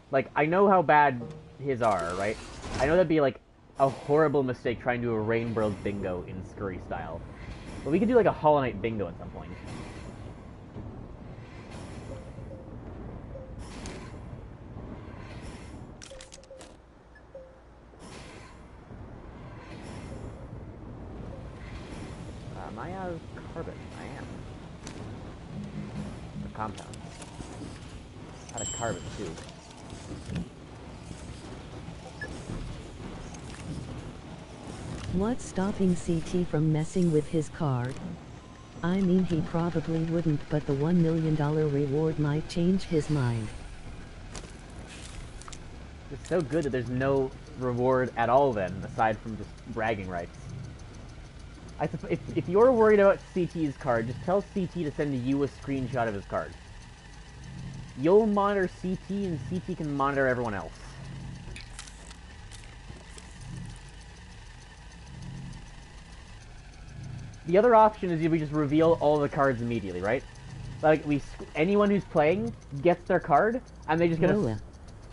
S2: Like, I know how bad his are, right? I know that'd be like a horrible mistake trying to do a Rain World bingo in Scurry style. But we could do like a Hollow Knight bingo at some point. Am I out of carbon? I am. The compound. Out of carbon, too.
S1: What's stopping CT from messing with his card? I mean, he probably wouldn't, but the $1 million reward might change his mind.
S2: It's so good that there's no reward at all then, aside from just bragging rights. If you're worried about CT's card, just tell CT to send you a screenshot of his card. You'll monitor CT, and CT can monitor everyone else. The other option is if we just reveal all the cards immediately, right? Like, anyone who's playing gets their card, and they just get a...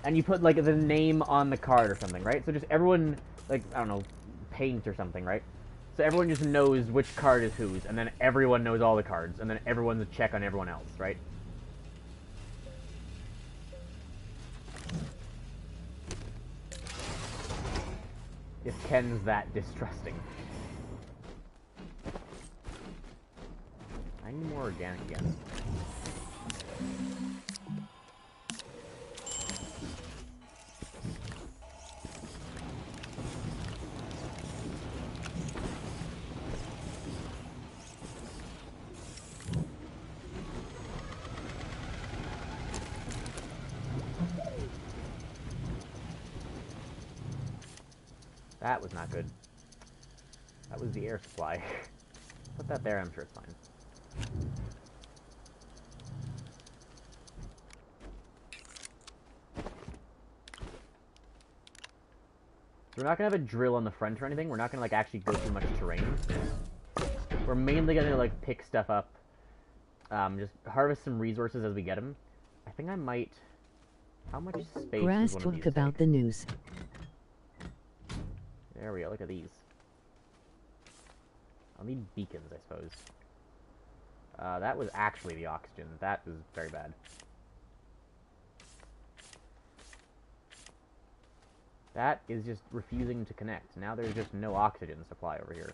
S2: And you put, like, the name on the card or something, right? So just everyone, like, I don't know, paint or something, right? So everyone just knows which card is whose, and then everyone knows all the cards, and then everyone's a check on everyone else, right? If Ken's that distrusting. I need more organic again. That was not good. That was the air supply. Put that there, I'm sure it's fine. So we're not gonna have a drill on the front or anything. We're not gonna like actually go through much terrain. We're mainly gonna like pick stuff up, just harvest some resources as we get them. I think I might. How much space?
S1: Grass talk about the news.
S2: There we go. Look at these. I'll need beacons, I suppose. That was actually the oxygen. That was very bad. That is just refusing to connect. Now there's just no oxygen supply over here.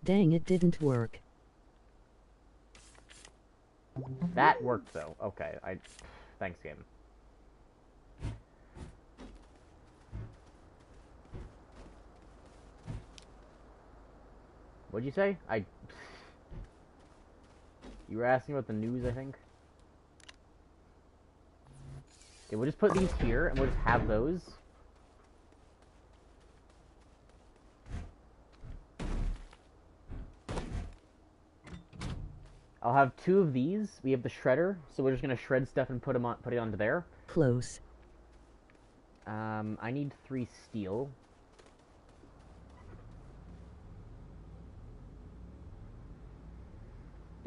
S1: Dang, it didn't work.
S2: That worked, though. Okay, thanks, game. What'd you say? You were asking about the news, I think? Okay, we'll just put these here, and we'll just have those. I'll have 2 of these. We have the shredder, so we're just gonna shred stuff and put it onto there.
S1: Close.
S2: I need 3 steel.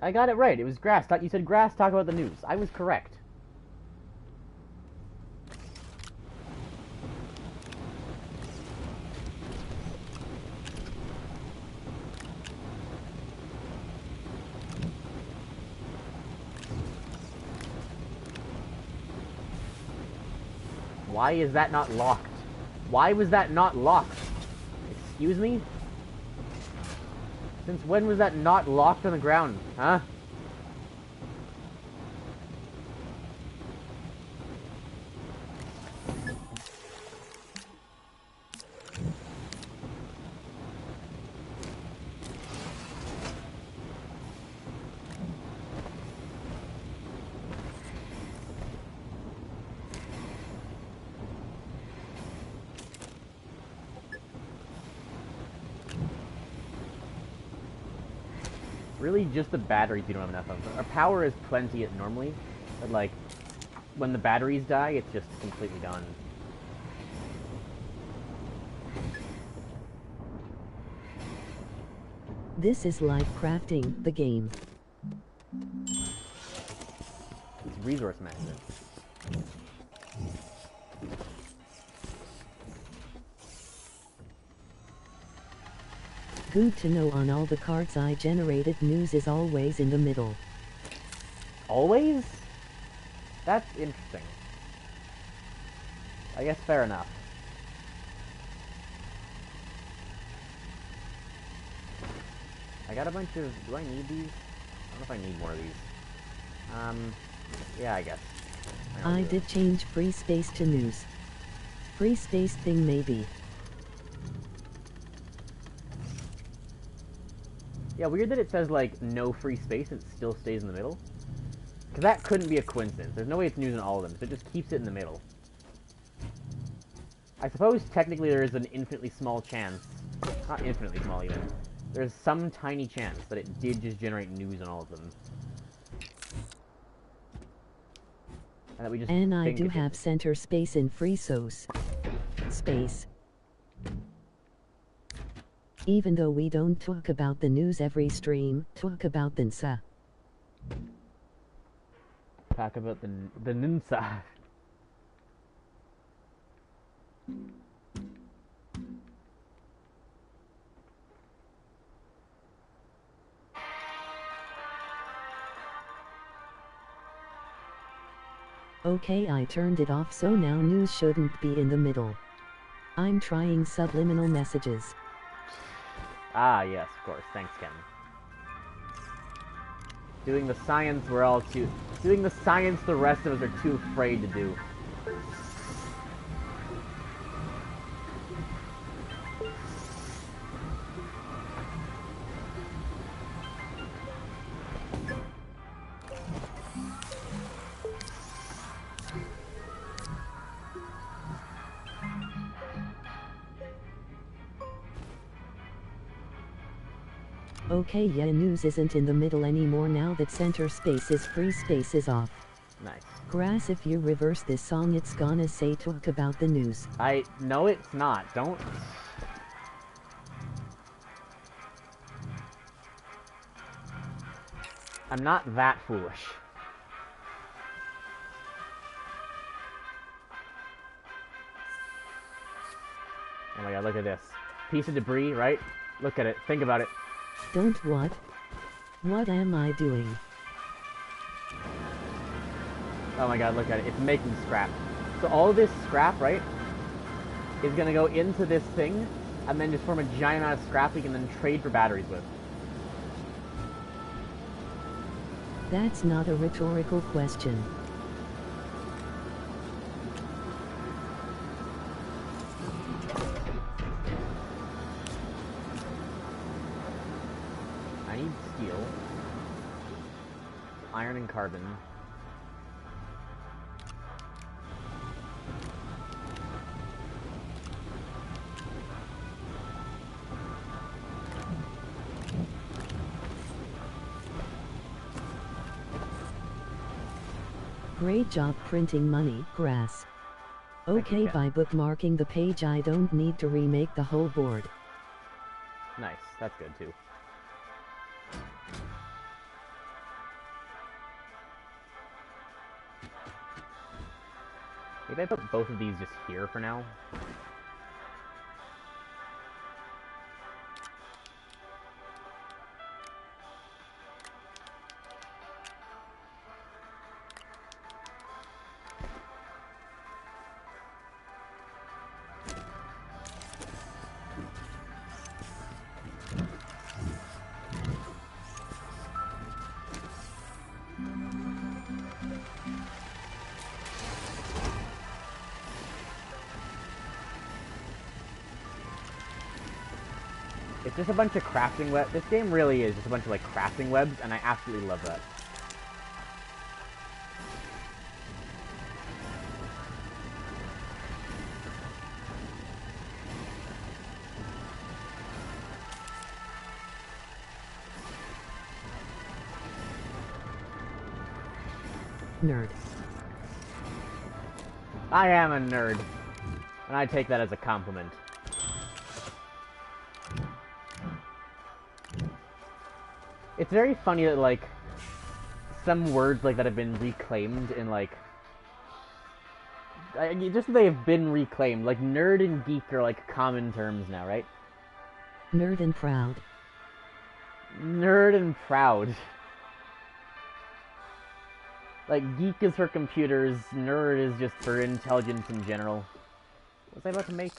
S2: I got it right. It was grass. You said grass, talk about the news. I was correct. Why is that not locked? Why was that not locked? Excuse me? Since when was that not locked on the ground? Huh? Really just the batteries we don't have enough of. Our power is plenty normally, but like, when the batteries die, it's just completely gone.
S1: This is life crafting, the game.
S2: It's resource management.
S1: Good to know on all the cards I generated, news is always in the middle.
S2: Always? That's interesting. I guess fair enough. I got a bunch of... Do I need these? I don't know if I need more of these. Yeah, I guess.
S1: I did change free space to news. Free space thing maybe.
S2: Yeah, weird that it says, like, no free space and it still stays in the middle. Because that couldn't be a coincidence. There's no way it's news in all of them, so it just keeps it in the middle. I suppose, technically, there is an infinitely small chance. Not infinitely small, even. There's some tiny chance that it did just generate news on all of them. And that we just
S1: And I
S2: think
S1: do
S2: it
S1: have
S2: did.
S1: center space in free space. Even though we don't talk about the news every stream, talk about the NSA.
S2: Talk about the Ninsa.
S1: Okay, I turned it off, so now news shouldn't be in the middle. I'm trying subliminal messages.
S2: Ah, yes, of course. Thanks, Ken. Doing the science we're all too... Doing the science the rest of us are too afraid to do.
S1: Okay, yeah, news isn't in the middle anymore now that center space is free, space is off.
S2: Nice.
S1: Grass, if you reverse this song, it's gonna say talk about the news.
S2: No, it's not. Don't... I'm not that foolish. Oh my god, look at this. Piece of debris, right? Look at it. Think about it.
S1: Don't what? What am I doing?
S2: Oh my god, look at it. It's making scrap. So all of this scrap, right, is gonna go into this thing, and then just form a giant amount of scrap we can then trade for batteries with.
S1: That's not a rhetorical question.
S2: I need steel, iron and carbon.
S1: Great job printing money, grass. Okay, by bookmarking the page I don't need to remake the whole board.
S2: Nice, that's good too. Maybe I put both of these just here for now. It's just a bunch of crafting web. This game really is just a bunch of like crafting webs, and I absolutely love that.
S1: Nerd.
S2: I am a nerd, and I take that as a compliment. It's very funny that, like, some words like that have been reclaimed in, like... just they have been reclaimed. Like, nerd and geek are, like, common terms now, right?
S1: Nerd and proud.
S2: Nerd and proud. Like, geek is for computers, nerd is just for intelligence in general. What was I about to make?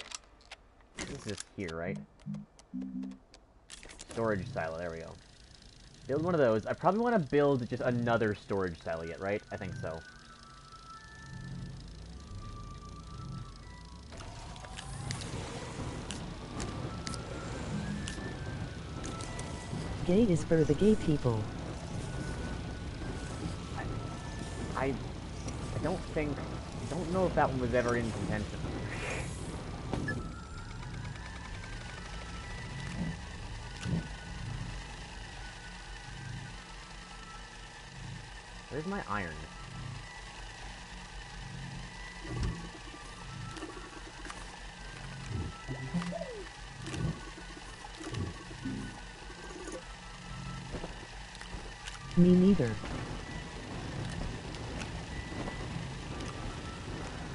S2: This is here, right? Storage silo, there we go. Build one of those. I probably want to build just another storage silo yet, right? I think so.
S1: Gate is for the gay people.
S2: I don't know if that one was ever in contention. Where's my iron?
S1: Me neither.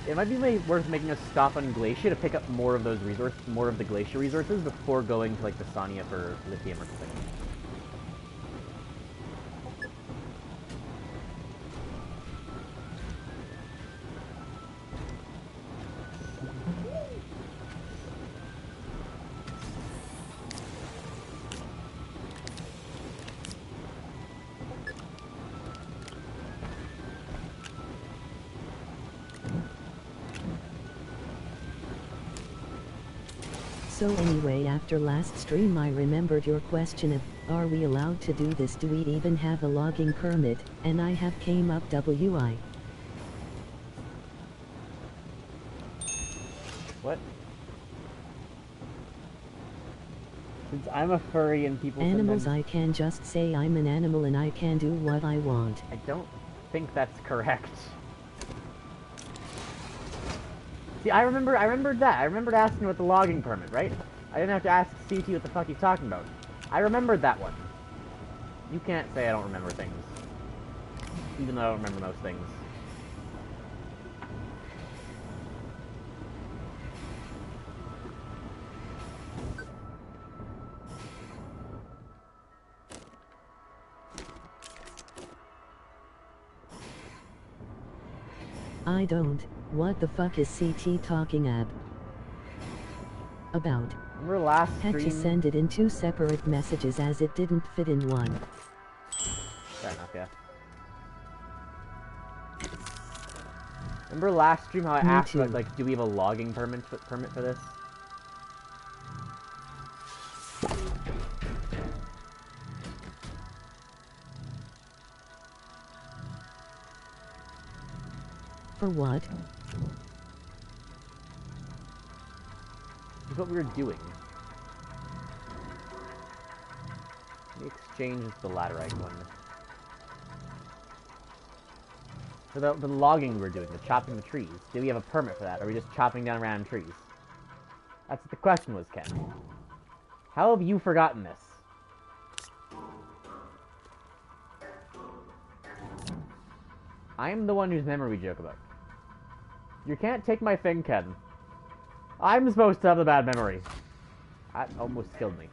S2: It might be worth making a stop on Glacia to pick up more of those more of the Glacia resources before going to like the Sonia for lithium or something.
S1: So anyway, after last stream I remembered your question of, are we allowed to do this, do we even have a logging permit, and I have came up WI.
S2: What? Since I'm a furry and people
S1: Animals,
S2: sometimes...
S1: I can just say I'm an animal and I can do what I want.
S2: I don't think that's correct. See, I remembered that. I remembered asking about the logging permit, right? I didn't have to ask CT what the fuck he's talking about. I remembered that one. You can't say I don't remember things. Even though I don't remember most things.
S1: I don't. What the fuck is CT talking about?
S2: Remember last
S1: Had
S2: stream?
S1: to send it in 2 separate messages as it didn't fit in one.
S2: Fair enough, yeah. Remember last stream how I asked about, like, do we have a logging permit for this?
S1: For what?
S2: That's what we were doing. We exchanged the laterite one. For the logging we were doing, the chopping the trees. Do we have a permit for that? Or are we just chopping down random trees? That's what the question was, Ken. How have you forgotten this? I'm the one whose memory we joke about. You can't take my thing, Ken. I'm supposed to have the bad memory. That almost killed me.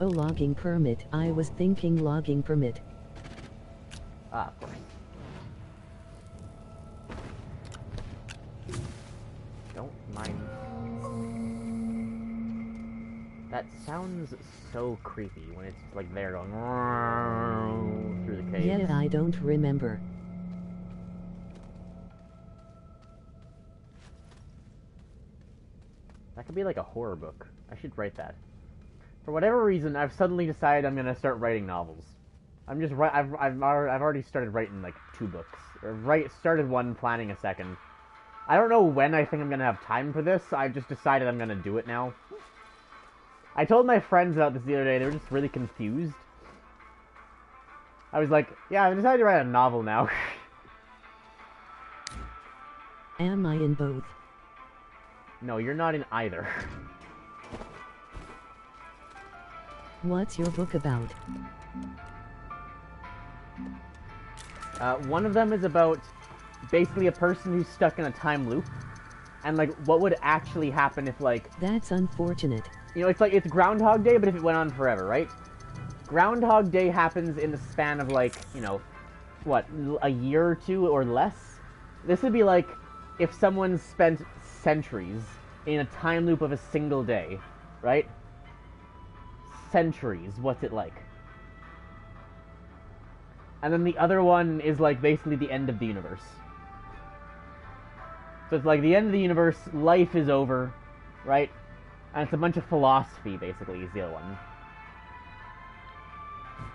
S1: Oh, logging permit. I was thinking logging permit.
S2: Ah, of course. Don't mind. That sounds so creepy when it's like they're going through the caves.
S1: Yeah, I don't remember.
S2: That could be like a horror book. I should write that. For whatever reason, I've suddenly decided I'm gonna start writing novels. I've already started writing like 2 books. Or started one, planning a second. I don't know when I think I'm gonna have time for this. I've just decided I'm gonna do it now. I told my friends about this the other day. They were just really confused. I was like, yeah, I've decided to write a novel now.
S1: Am I in both?
S2: No, you're not in either.
S1: What's your book about?
S2: One of them is about basically a person who's stuck in a time loop, and like what would actually happen if like
S1: That's unfortunate.
S2: you know it's Groundhog Day, but if it went on forever, right? Groundhog Day happens in the span of like what a year or 2 or less. This would be like if someone spent centuries in a time loop of a single day, right? Centuries. What's it like? And then the other one is like basically the end of the universe. So it's like the end of the universe, life is over, right? And it's a bunch of philosophy, basically, is the other one.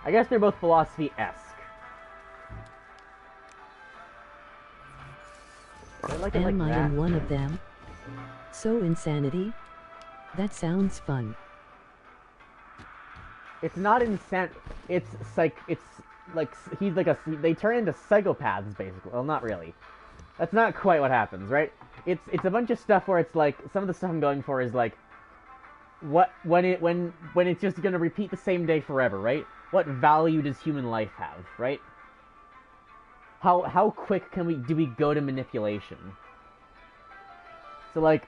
S2: I guess they're both philosophy-esque.
S1: Am I in one of them? So insanity? That sounds fun.
S2: It's not insane. It's like he's like they turn into psychopaths basically. Well, not really. That's not quite what happens, right? It's a bunch of stuff where it's like some of the stuff I'm going for is like when it's just gonna repeat the same day forever, right? What value does human life have, right? How quick do we go to manipulation? So like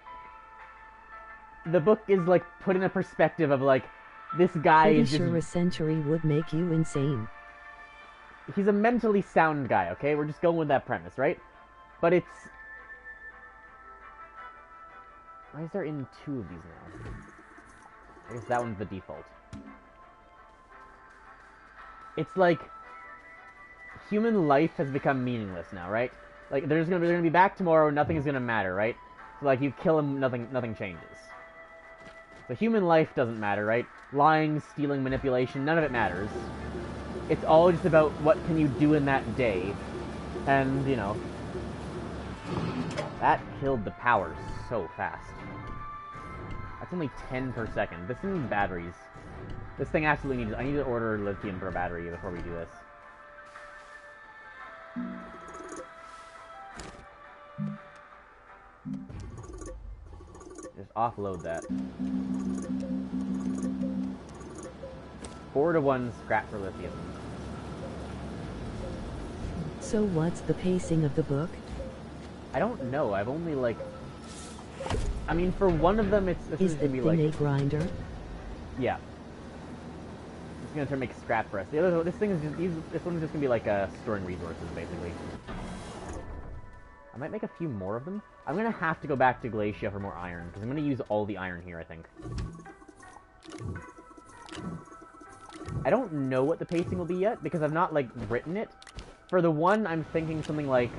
S2: the book is like put in a perspective of like this guy
S1: Pretty
S2: is just,
S1: sure a century would make you insane.
S2: he's a mentally sound guy, okay? We're just going with that premise, right? But it's why is there in 2 of these now? I guess that one's the default. It's like human life has become meaningless now, right? Like they're gonna be back tomorrow, nothing is gonna matter, right? So like you kill him, nothing changes. So human life doesn't matter, right? Lying, stealing, manipulation, none of it matters. It's all just about what can you do in that day. And, you know, that killed the power so fast. That's only 10 per second. This thing needs batteries. This thing absolutely needs... I need to order lithium for a battery before we do this. Just offload that. 4-to-1 scrap for lithium.
S1: So what's the pacing of the book?
S2: I don't know. I've only like... I mean, for one of them, this
S1: Is
S2: is
S1: the
S2: gonna be
S1: thing
S2: like...
S1: a grinder?
S2: Yeah. It's gonna make scrap for us. The other, this thing is just... This one's just gonna be like storing resources, basically. I might make a few more of them. I'm gonna have to go back to Glacia for more iron, because I'm gonna use all the iron here, I think. I don't know what the pacing will be yet, because I've not, like, written it. For the one, I'm thinking something like...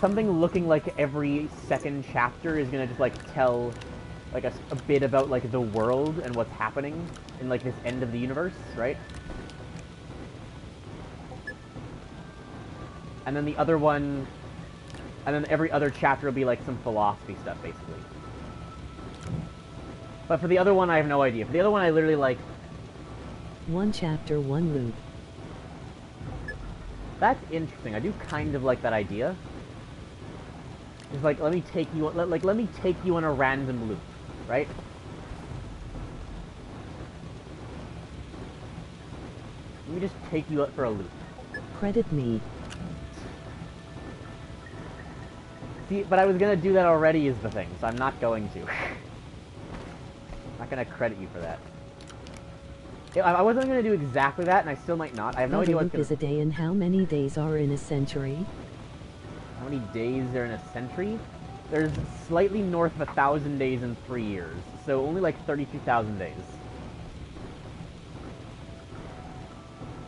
S2: Something looking like every second chapter is gonna just, like, tell, like, a bit about, like, the world and what's happening in, like, this end of the universe, right? And then the other one... And then every other chapter will be, like, some philosophy stuff, basically. But for the other one, I have no idea. For the other one, I literally, like...
S1: One chapter, one loop.
S2: That's interesting. I do kind of like that idea. It's like, let me take you... let me take you on a random loop, right? Let me just take you out for a loop.
S1: Credit me.
S2: See, but I was gonna do that already is the thing, so I'm not going to. I'm not gonna credit you for that. I wasn't gonna do exactly that, and I still might not. I have no idea what
S1: is a day, and how many days are in a century?
S2: How many days are in a century? There's slightly north of 1,000 days in 3 years, so only like 32,000 days.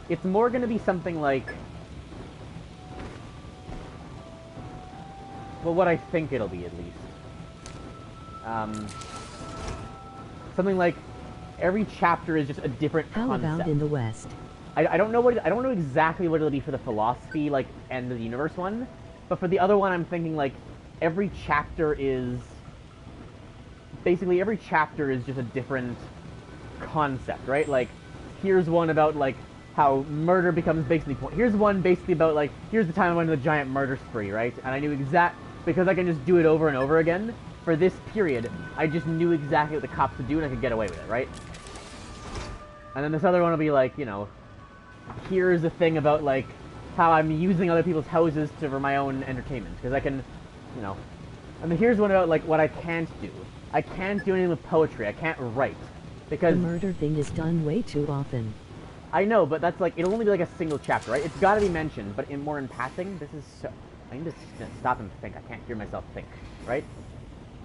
S2: It's more gonna be something like... well, what I think it'll be, at least. Something like every chapter is just a different concept.
S1: How about in the West?
S2: I don't know what I don't know exactly what it'll be for the philosophy, like, end of the universe one, but for the other one, I'm thinking like every chapter is basically every chapter is just a different concept, right? Like, here's one about like how murder becomes basically here's one basically about like here's the time I went on the giant murder spree, right? And I knew because I can just do it over and over again. For this period, I just knew exactly what the cops would do and I could get away with it, right? And then this other one will be like, you know, here's a thing about, like, how I'm using other people's houses for my own entertainment. Because I can, you know... And then here's one about, like, what I can't do. I can't do anything with poetry. I can't write. Because...
S1: the murder thing is done way too often.
S2: I know, but that's, like, it'll only be, like, a single chapter, right? It's gotta be mentioned, but more in passing, this is so... I need to stop and think. I can't hear myself think, right?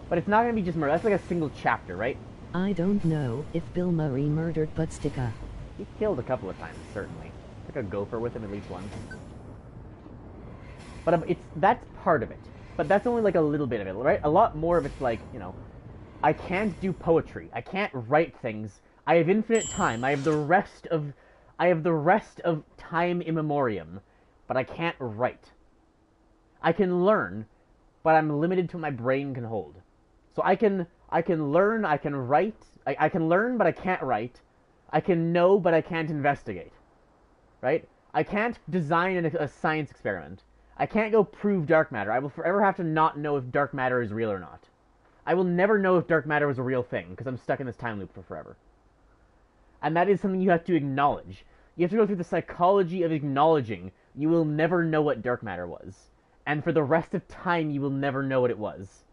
S2: But it's not gonna be just murder. That's, like, a single chapter, right?
S1: I don't know if Bill Murray murdered Butsticka.
S2: He killed a couple of times, certainly. Took a gopher with him at least once. But that's part of it. But that's only like a little bit of it, right? A lot more of it's like, you know, I can't do poetry. I can't write things. I have infinite time. I have the rest of time immemorium, but I can't write. I can learn, but I'm limited to what my brain can hold. So I can learn, I can write. I can learn, but I can't write. I can know, but I can't investigate. Right? I can't design a science experiment. I can't go prove dark matter. I will forever have to not know if dark matter is real or not. I will never know if dark matter was a real thing, because I'm stuck in this time loop for forever. And that is something you have to acknowledge. You have to go through the psychology of acknowledging you will never know what dark matter was. And for the rest of time, you will never know what it was.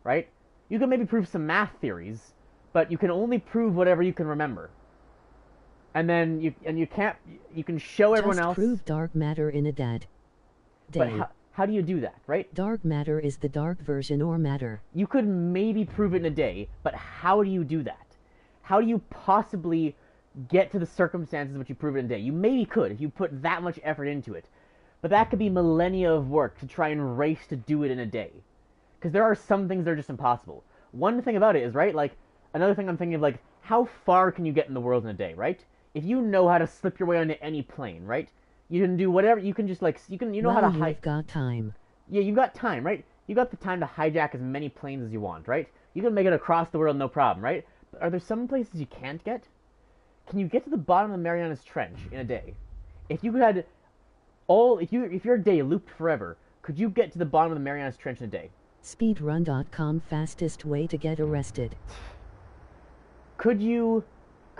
S2: Right? You can maybe prove some math theories, but you can only prove whatever you can remember. And then you can show everyone else.
S1: Just prove dark matter in a day.
S2: But how do you do that, right?
S1: Dark matter is the dark version or matter.
S2: You could maybe prove it in a day, but how do you do that? How do you possibly get to the circumstances in which you prove it in a day? You maybe could if you put that much effort into it. But that could be millennia of work to try and race to do it in a day. Because there are some things that are just impossible. One thing about it is, right, like, another thing I'm thinking of, like, how far can you get in the world in a day, right? If you know how to slip your way onto any plane, right? You can do whatever, you can just, like, you know how to
S1: you've got time.
S2: Yeah, you've got time, right? You got the time to hijack as many planes as you want, right? You can make it across the world no problem, right? But are there some places you can't get? Can you get to the bottom of the Marianas Trench in a day? If you had if your day looped forever, could you get to the bottom of the Marianas Trench in a day?
S1: Speedrun.com fastest way to get arrested.
S2: Could you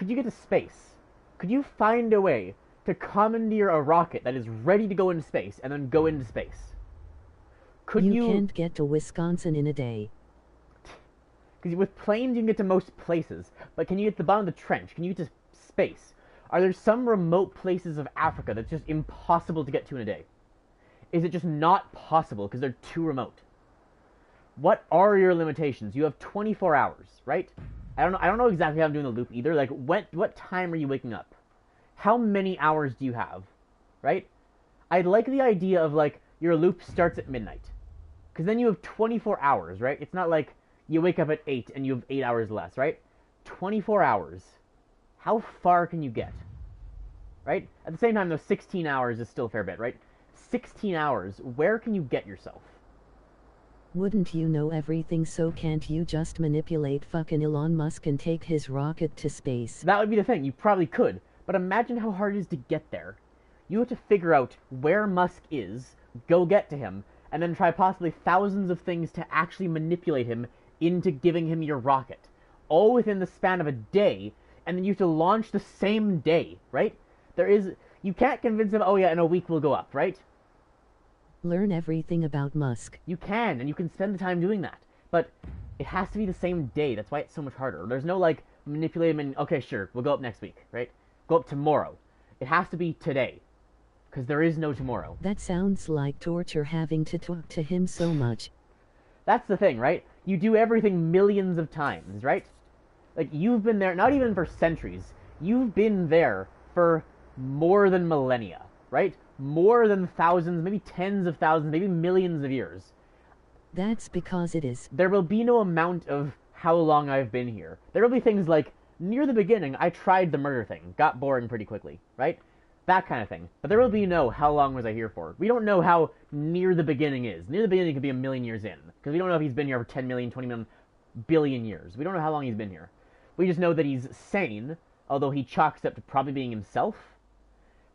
S2: get to space? Could you find a way to commandeer a rocket that is ready to go into space and then go into space?
S1: You can't get to Wisconsin in a day.
S2: Because with planes you can get to most places, but can you get to the bottom of the trench? Can you get to space? Are there some remote places of Africa that's just impossible to get to in a day? Is it just not possible because they're too remote? What are your limitations? You have 24 hours, right? I don't know exactly how I'm doing the loop either. Like, what time are you waking up? How many hours do you have? Right? I like the idea of, like, your loop starts at midnight. Because then you have 24 hours, right? It's not like you wake up at 8 and you have 8 hours less, right? 24 hours. How far can you get? Right? At the same time, though, 16 hours is still a fair bit, right? 16 hours, where can you get yourself?
S1: Wouldn't you know everything, so can't you just manipulate fucking Elon Musk and take his rocket to space?
S2: That would be the thing. You probably could. But imagine how hard it is to get there. You have to figure out where Musk is, go get to him, and then try possibly thousands of things to actually manipulate him into giving him your rocket. All within the span of a day, and then you have to launch the same day, right? You can't convince him, oh yeah, in a week we'll go up, right?
S1: Learn everything about Musk.
S2: You can, and you can spend the time doing that. But it has to be the same day. That's why it's so much harder. There's no, like, manipulate him and, okay, sure, we'll go up next week, right? Go up tomorrow. It has to be today. Because there is no tomorrow.
S1: That sounds like torture, having to talk to him so much.
S2: That's the thing, right? You do everything millions of times, right? Like, you've been there, not even for centuries. You've been there for more than millennia, right? More than thousands, maybe tens of thousands, maybe millions of years.
S1: That's because it is.
S2: There will be no amount of how long I've been here. There will be things like, near the beginning, I tried the murder thing. Got boring pretty quickly, right? That kind of thing. But there will be no, how long was I here for? We don't know how near the beginning is. Near the beginning could be a million years in. Because we don't know if he's been here for 10 million, 20 million, billion years. We don't know how long he's been here. We just know that he's sane, although he chalks up to probably being himself.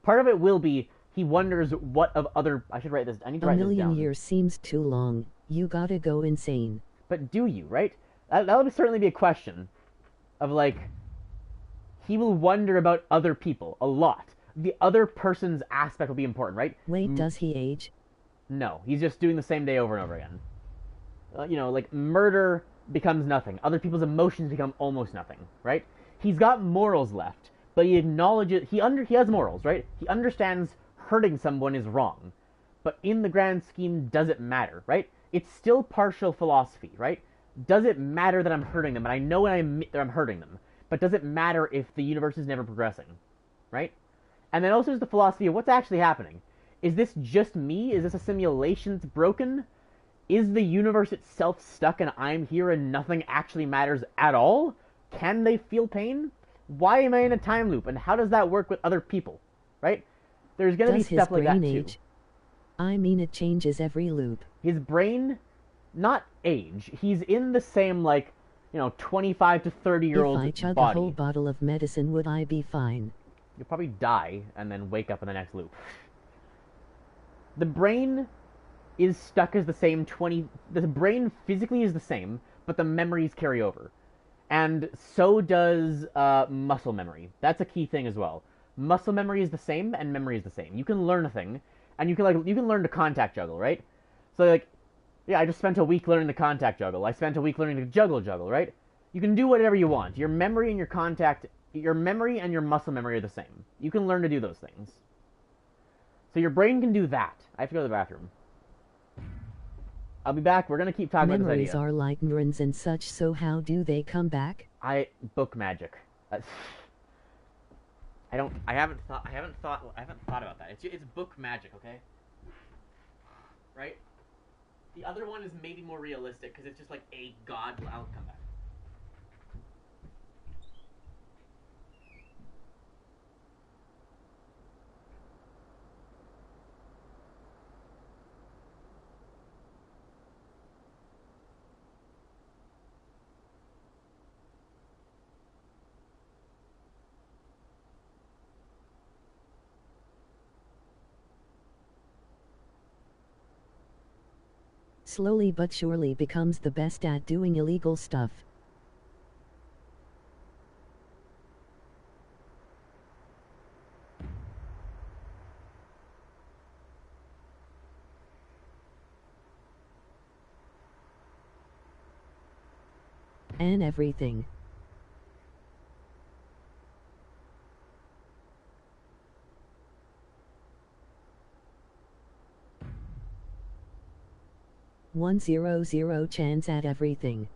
S2: Part of it will be, he wonders what of other... I should write this... I need to write this down.
S1: A million years seems too long. You gotta go insane.
S2: But do you, right? That would certainly be a question. Of, like... He will wonder about other people a lot. The other person's aspect will be important, right?
S1: Wait, does he age?
S2: No, he's just doing the same day over and over again. Like, murder becomes nothing. Other people's emotions become almost nothing, right? He's got morals left, but he acknowledges... He has morals, right? He understands hurting someone is wrong. But in the grand scheme, does it matter, right? It's still partial philosophy, right? Does it matter that I'm hurting them? And I know that I'm hurting them. But does it matter if the universe is never progressing, right? And then also there's the philosophy of what's actually happening. Is this just me? Is this a simulation that's broken? Is the universe itself stuck and I'm here and nothing actually matters at all? Can they feel pain? Why am I in a time loop? And how does that work with other people? Right? There's going to be stuff like that too.
S1: Age? I mean, it changes every loop.
S2: His brain, not age. He's in the same, like, 25 to 30-year-old body.
S1: If I chug a whole bottle of medicine, would I be fine?
S2: You'll probably die and then wake up in the next loop. The brain is stuck as the same The brain physically is the same, but the memories carry over. And so does muscle memory. That's a key thing as well. Muscle memory is the same, and memory is the same. You can learn a thing, and you can learn to contact juggle, right? So, like, yeah, I just spent a week learning to contact juggle. I spent a week learning to juggle, right? You can do whatever you want. Your memory and your memory and your muscle memory are the same. You can learn to do those things. So your brain can do that. I have to go to the bathroom. I'll be back. We're gonna keep talking about this idea.
S1: Memories are like neurons and such, so how do they come back?
S2: Book magic. I haven't thought about that. It's book magic, okay? Right? The other one is maybe more realistic because it's just like a god. I'll come back.
S1: Slowly but surely becomes the best at doing illegal stuff. And everything. $100 chance at everything.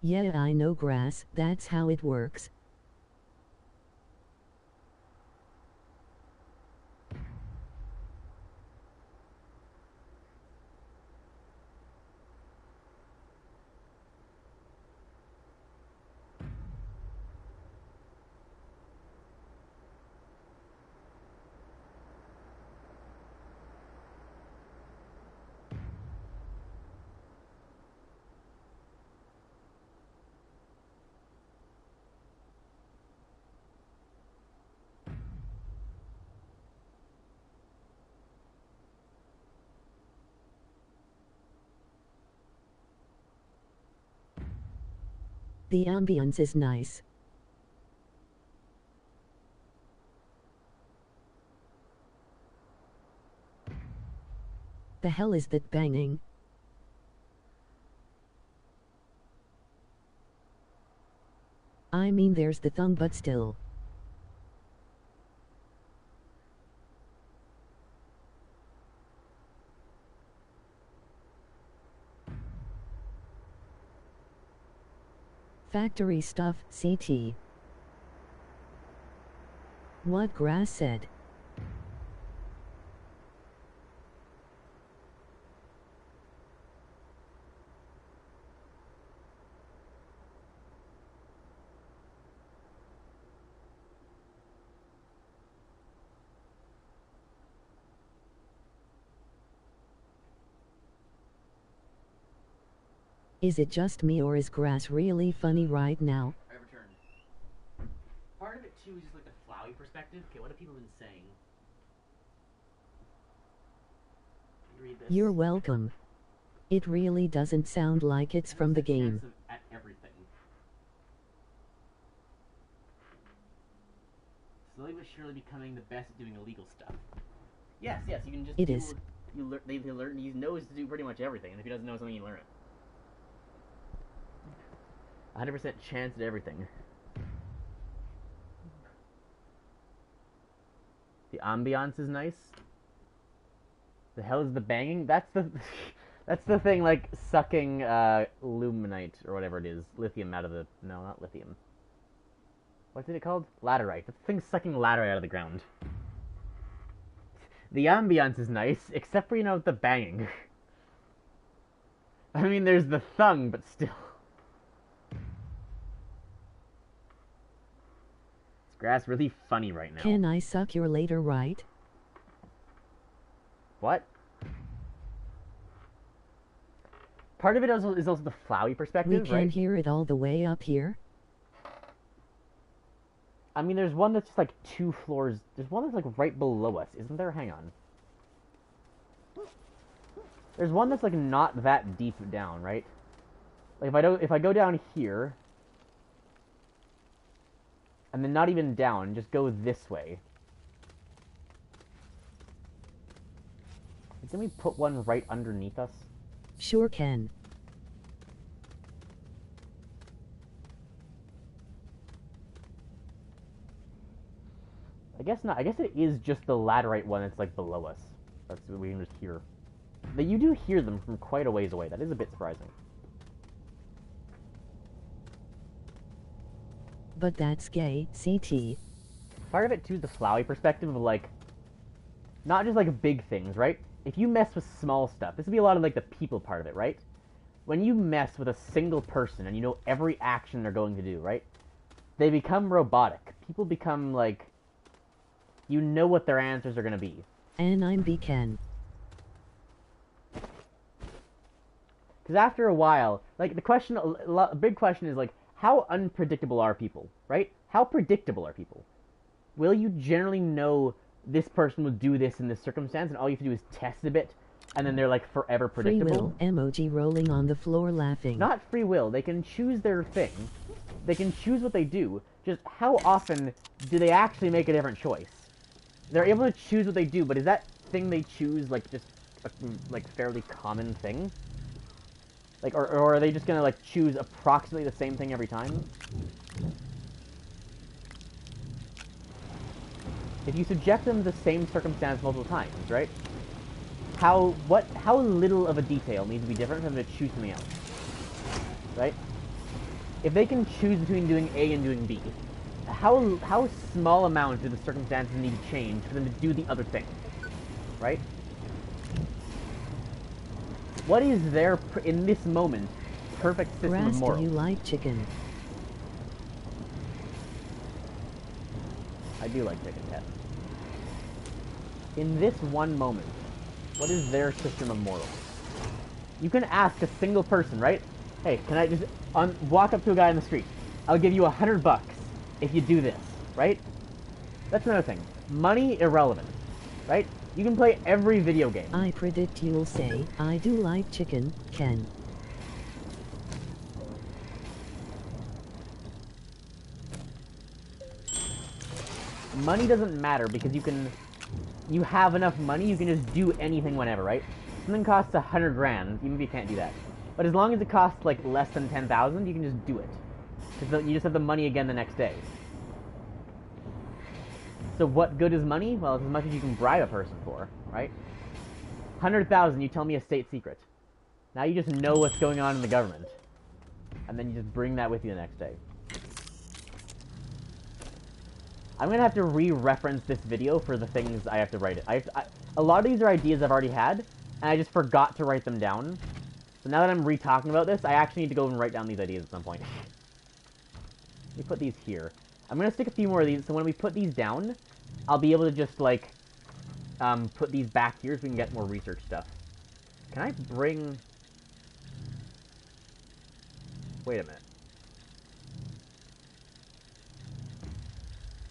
S1: Yeah, I know grass, that's how it works. The ambience is nice. The hell is that banging? I mean there's the thumb but still. Factory stuff, CT. What grass said. Is it just me or is grass really funny right now?
S2: I returned. Part of it too is just like the flowy perspective. Okay, what have people been saying? Read this.
S1: You're welcome. It really doesn't sound like it's from the game.
S2: At everything. Slowly but surely becoming the best at doing illegal stuff. Yes, you can just.
S1: It is.
S2: He knows to do pretty much everything, and if he doesn't know something, you learn it. 100% chance at everything. The ambiance is nice. The hell is the banging? That's the that's the thing, like sucking luminite or whatever it is, lithium out of the not lithium. What's it called? Laterite. The thing sucking laterite out of the ground. The ambiance is nice, except for the banging. I mean, there's the thung, but still. Grass really funny right now.
S1: Can I suck your later right?
S2: What? Part of it is also the flowy perspective,
S1: We can
S2: right?
S1: hear it all the way up here.
S2: I mean, there's one that's just like 2 floors. There's one that's like right below us, isn't there? Hang on. There's one that's like not that deep down, right? Like if I go down here. And then not even down, just go this way. Can we put one right underneath us?
S1: Sure can.
S2: I guess not. I guess it is just the laterite one that's like below us. That's what we can just hear. But you do hear them from quite a ways away. That is a bit surprising.
S1: But that's gay, CT.
S2: Part of it too is the flowy perspective of like, not just like big things, right? If you mess with small stuff, this would be a lot of like the people part of it, right? When you mess with a single person and you know every action they're going to do, right? They become robotic. People become like, you know what their answers are going to be.
S1: And I'm Ken.
S2: Because after a while, like the question, a big question is like, how unpredictable are people, right? How predictable are people? Will you generally know this person will do this in this circumstance, and all you have to do is test a bit, and then they're like forever predictable?
S1: Free will, emoji rolling on the floor laughing.
S2: Not free will. They can choose their thing. They can choose what they do. Just how often do they actually make a different choice? They're able to choose what they do, but is that thing they choose like just a like fairly common thing? Like, or are they just gonna like choose approximately the same thing every time? If you subject them to the same circumstance multiple times, right? How little of a detail needs to be different for them to choose something else, right? if they can choose between doing A and doing B, how small amount do the circumstances need to change for them to do the other thing, right? What is their, in this moment, perfect system of
S1: Grass,
S2: morals?
S1: do you like chicken?
S2: I do like chicken, yes. In this one moment, what is their system of morals? You can ask a single person, right? Hey, can I just walk up to a guy in the street? I'll give you $100 if you do this, right? That's another thing. Money, irrelevant, right? You can play every video game.
S1: I predict you'll say, I do like chicken, Ken.
S2: Money doesn't matter because you have enough money, you can just do anything whenever, right? Something costs 100 grand, you maybe can't do that. But as long as it costs like less than 10,000, you can just do it. Because you just have the money again the next day. So what good is money? Well, it's as much as you can bribe a person for, right? 100,000, you tell me a state secret. Now you just know what's going on in the government. And then you just bring that with you the next day. I'm gonna have to re-reference this video for the things I have to write. A lot of these are ideas I've already had, and I just forgot to write them down. So now that I'm re-talking about this, I actually need to go and write down these ideas at some point. Let me put these here. I'm gonna stick a few more of these, so when we put these down, I'll be able to just, like, put these back here so we can get more research stuff. Can I bring... Wait a minute.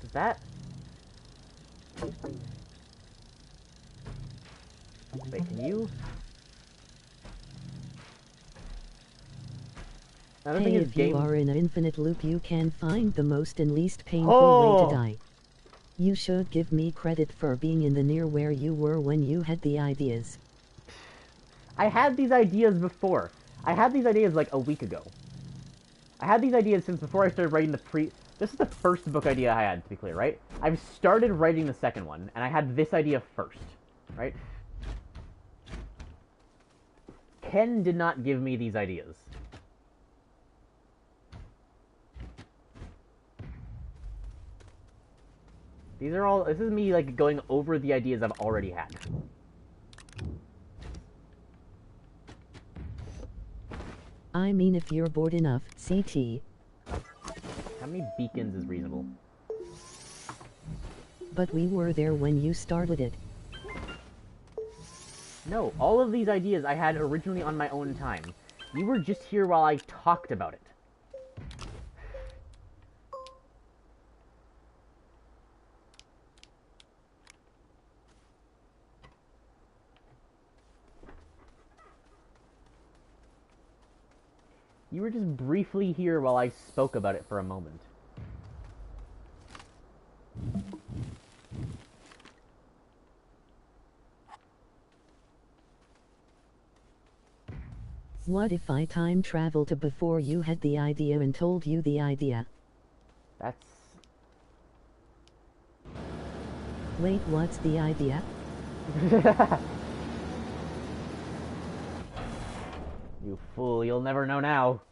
S2: Is that... Wait, can you...
S1: Hey, if you are in an infinite loop, you can find the most and least painful way to die. You should give me credit for being in the near where you were when you had the ideas.
S2: I had these ideas before. I had these ideas like a week ago. I had these ideas since before I started writing the This is the first book idea I had, to be clear, right? I've started writing the second one, and I had this idea first, right? Ken did not give me these ideas. These are all... This is me, like, going over the ideas I've already had.
S1: I mean, if you're bored enough, CT.
S2: How many beacons is reasonable?
S1: But we were there when you started it.
S2: No, all of these ideas I had originally on my own time. You were just here while I talked about it. You were just briefly here while I spoke about it for a moment.
S1: What if I time travel to before you had the idea and told you the idea?
S2: That's...
S1: Wait, what's the idea?
S2: You fool, you'll never know now.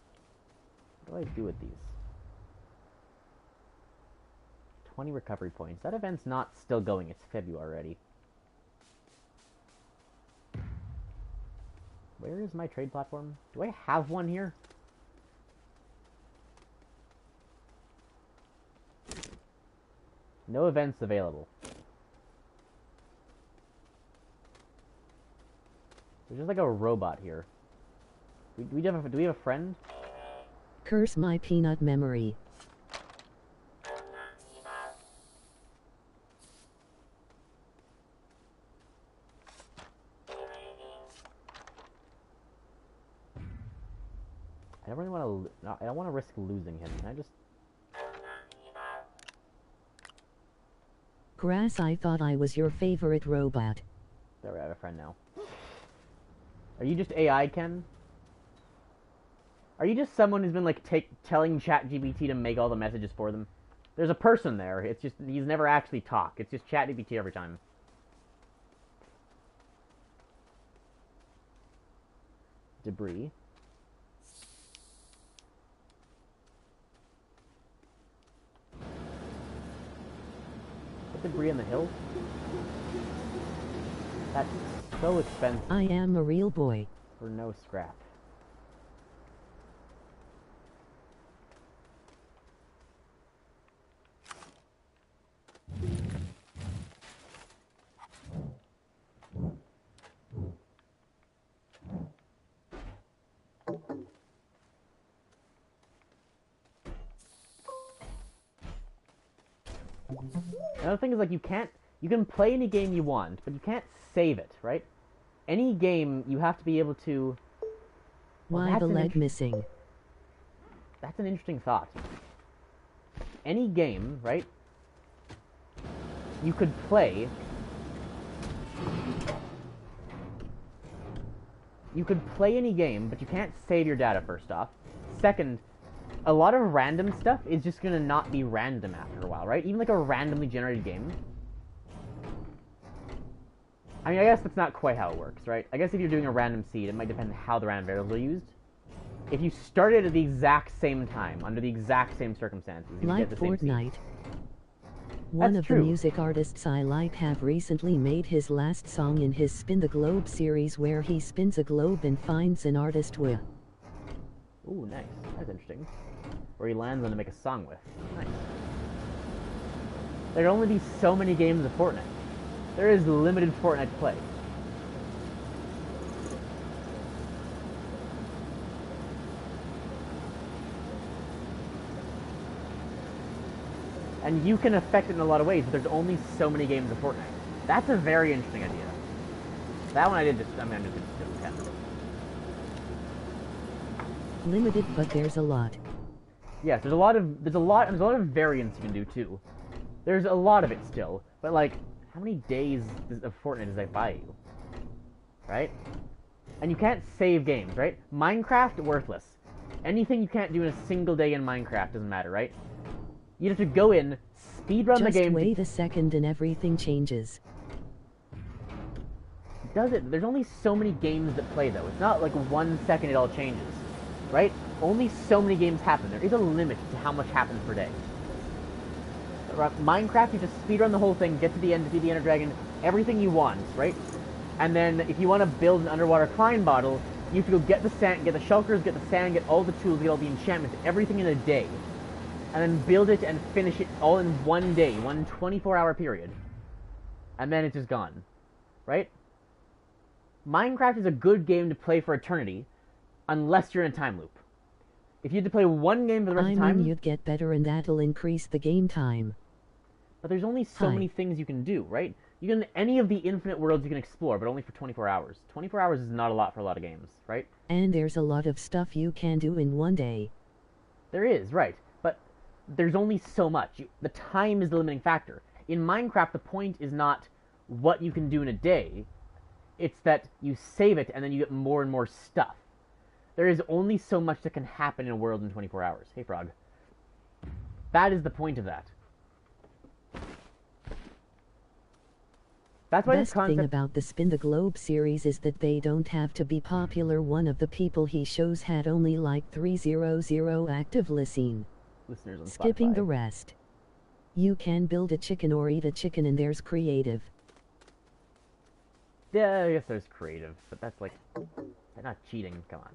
S2: What do I do with these? 20 recovery points. That event's not still going. It's February already. Where is my trade platform? Do I have one here? No events available. There's just like a robot here. Do we have a friend?
S1: Curse my peanut memory.
S2: I don't really want to. I don't want to risk losing him. Can I just?
S1: Grass, I thought I was your favorite robot.
S2: There, we have a friend now. Are you just AI, Ken? Are you just someone who's been like telling ChatGPT to make all the messages for them? There's a person there. It's just he's never actually talked. It's just ChatGPT every time. Debris. free on the hill? That's so expensive.
S1: I am a real boy.
S2: For no scrap. Another thing is, like, you can play any game you want, but you can't save it, right? Any game, you have to be able to... Well,
S1: Why the leg missing?
S2: That's an interesting thought. Any game, right? You could play... You could play any game, but you can't save your data, first off. Second, a lot of random stuff is just gonna not be random after a while, right? Even like a randomly generated game. I mean, I guess that's not quite how it works, right? I guess if you're doing a random seed, it might depend on how the random variables are used. If you started at the exact same time, under the exact same circumstances, you
S1: like
S2: get the same
S1: Fortnite.
S2: seed.
S1: One
S2: That's
S1: of
S2: true.
S1: the music artists I like have recently made his last song in his Spin the Globe series where he spins a globe and finds an artist with.
S2: Ooh, nice. That's interesting. Where he lands on to make a song with. Nice. There can only be so many games of Fortnite. There is limited Fortnite play. And you can affect it in a lot of ways, but there's only so many games of Fortnite. That's a very interesting idea. That one I did just, I mean, I'm just going to test it.
S1: Limited, but there's a lot.
S2: Yes, there's a lot of variants you can do too. There's a lot of it still, but like, how many days of Fortnite does that buy you? Right? And you can't save games, right? Minecraft, worthless. Anything you can't do in a single day in Minecraft doesn't matter, right? You have to go in, speedrun the game.
S1: Just wait a second and everything changes.
S2: Does it? There's only so many games that play though. It's not like 1 second it all changes, right? Only so many games happen. There is a limit to how much happens per day. Minecraft, you just speedrun the whole thing, get to the end, defeat the Ender Dragon, everything you want, right? And then if you want to build an underwater Klein bottle, you have to go get the sand, get the shulkers, get the sand, get all the tools, get all the enchantments, everything in a day. And then build it and finish it all in one day, one 24-hour period. And then it's just gone. Right? Minecraft is a good game to play for eternity, unless you're in a time loop. If you had to play one game for the rest of the time...
S1: you'd get better and that'll increase the game time.
S2: But there's only so many things you can do, right? You can any of the infinite worlds you can explore, but only for 24 hours. 24 hours is not a lot for a lot of games, right?
S1: And there's a lot of stuff you can do in one day.
S2: There is, right. But there's only so much. The time is the limiting factor. In Minecraft, the point is not what you can do in a day. It's that you save it, and then you get more and more stuff. There is only so much that can happen in a world in 24 hours. Hey, Frog. That is the point of that. That's why this concept...
S1: Best thing about the Spin the Globe series is that they don't have to be popular. One of the people he shows had only like 300 active listeners
S2: on
S1: skipping
S2: Spotify.
S1: the rest. You can build a chicken or eat a chicken and there's creative.
S2: Yeah, I guess there's creative, but that's like... They're not cheating, come on.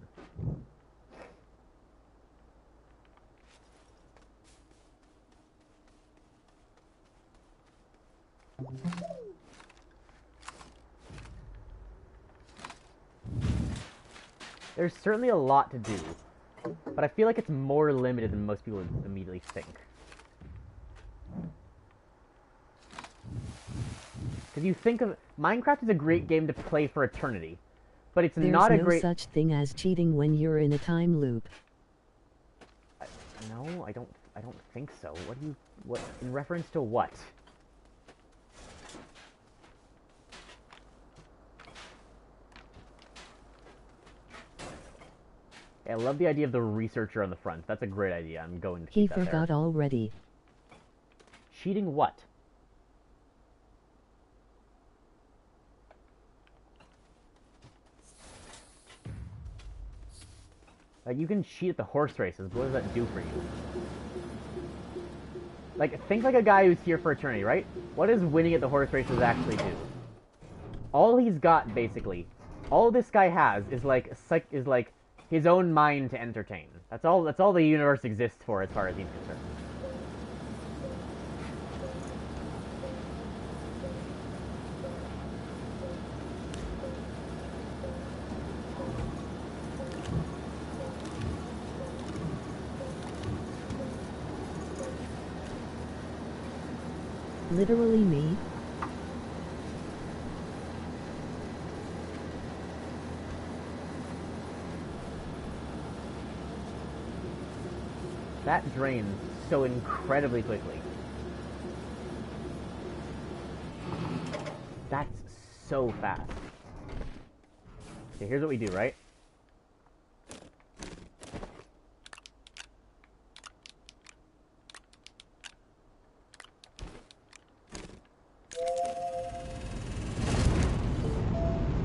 S2: There's certainly a lot to do, but I feel like it's more limited than most people would immediately think. Because you think of... Minecraft is a great game to play for eternity, but it's not a great...
S1: There's no such thing as cheating when you're in a time loop.
S2: No, I don't think so. What, in reference to what? I love the idea of the researcher on the front. That's a great idea. I'm going to keep that there.
S1: He forgot already.
S2: Cheating what? Like, you can cheat at the horse races, but what does that do for you? Like, think like a guy who's here for eternity, right? What does winning at the horse races actually do? All he's got, basically, all this guy has is like his own mind to entertain. That's all the universe exists for as far as he's concerned.
S1: Literally me?
S2: That drains so incredibly quickly. That's so fast. Okay, here's what we do, right?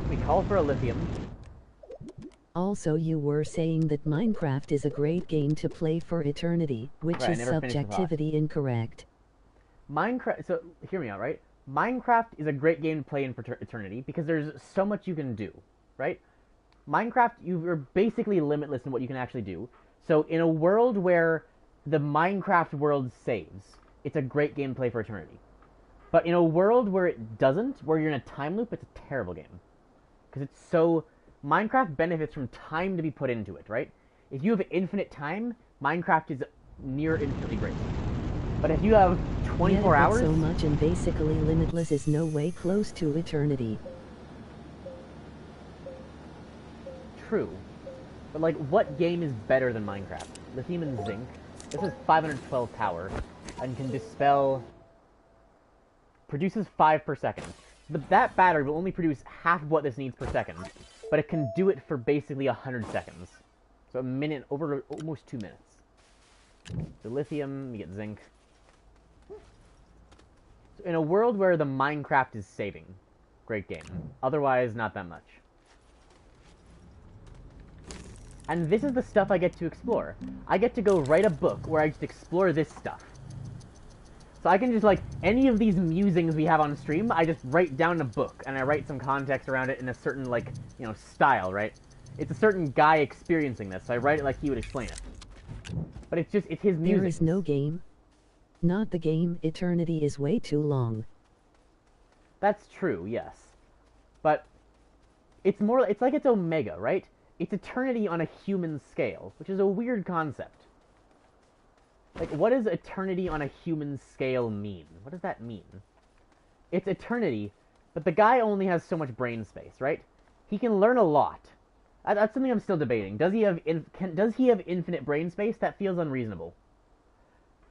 S2: We call for a lithium.
S1: Also, you were saying that Minecraft is a great game to play for eternity, which
S2: Right, I
S1: is
S2: never finished the thought.
S1: subjectivity incorrect.
S2: Minecraft, so hear me out, right? Minecraft is a great game to play in eternity because there's so much you can do, right? Minecraft, you're basically limitless in what you can actually do. So in a world where the Minecraft world saves, it's a great game to play for eternity. But in a world where it doesn't, where you're in a time loop, it's a terrible game. Because it's so... Minecraft benefits from time to be put into it, right? If you have infinite time, Minecraft is near infinitely great. But if you have 24 hours...
S1: so much and basically limitless is no way close to eternity.
S2: True. But, like, what game is better than Minecraft? Lithium and zinc. This is 512 power, and can dispel... Produces 5 per second. But that battery will only produce half of what this needs per second. But it can do it for basically 100 seconds. So a minute, over almost 2 minutes. So lithium, you get zinc. So in a world where the Minecraft is saving, great game. Otherwise, not that much. And this is the stuff I get to explore. I get to go write a book where I just explore this stuff. So I can just, like, any of these musings we have on stream, I just write down a book, and I write some context around it in a certain, like, you know, style, right? It's a certain guy experiencing this, so I write it like he would explain it. But it's just, it's his music.
S1: There is no game. Not the game, eternity is way too long.
S2: That's true, yes. But it's more, it's like it's Omega, right? It's eternity on a human scale, which is a weird concept. Like, what does eternity on a human scale mean? What does that mean? It's eternity, but the guy only has so much brain space, right? He can learn a lot. That's something I'm still debating. Does he have infinite brain space? That feels unreasonable.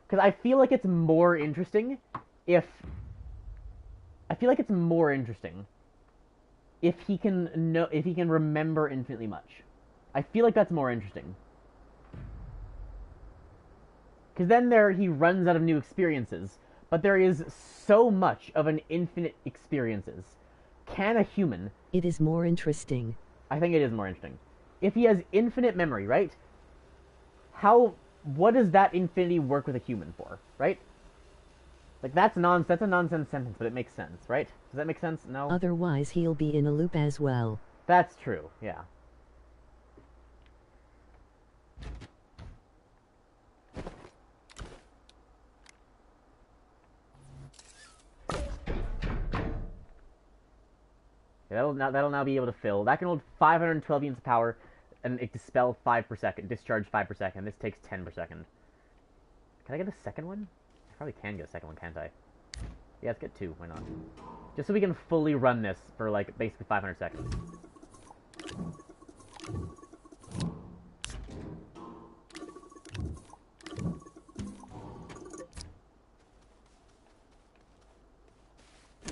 S2: Because I feel like it's more interesting if... I feel like it's more interesting if he can remember infinitely much. I feel like that's more interesting. Because then he runs out of new experiences. But there is so much of an infinite experiences. Can a human...
S1: It is more interesting.
S2: I think it is more interesting. If he has infinite memory, right? What does that infinity work with a human for, right? Like, that's a nonsense sentence, but it makes sense, right? Does that make sense? No?
S1: Otherwise he'll be in a loop as well.
S2: That's true, yeah. That'll now be able to fill. That can hold 512 units of power, and it dispel 5 per second, discharge 5 per second. This takes 10 per second. Can I get a second one? I probably can get a second one, can't I? Yeah, let's get 2. Why not? Just so we can fully run this for, like, basically 500 seconds.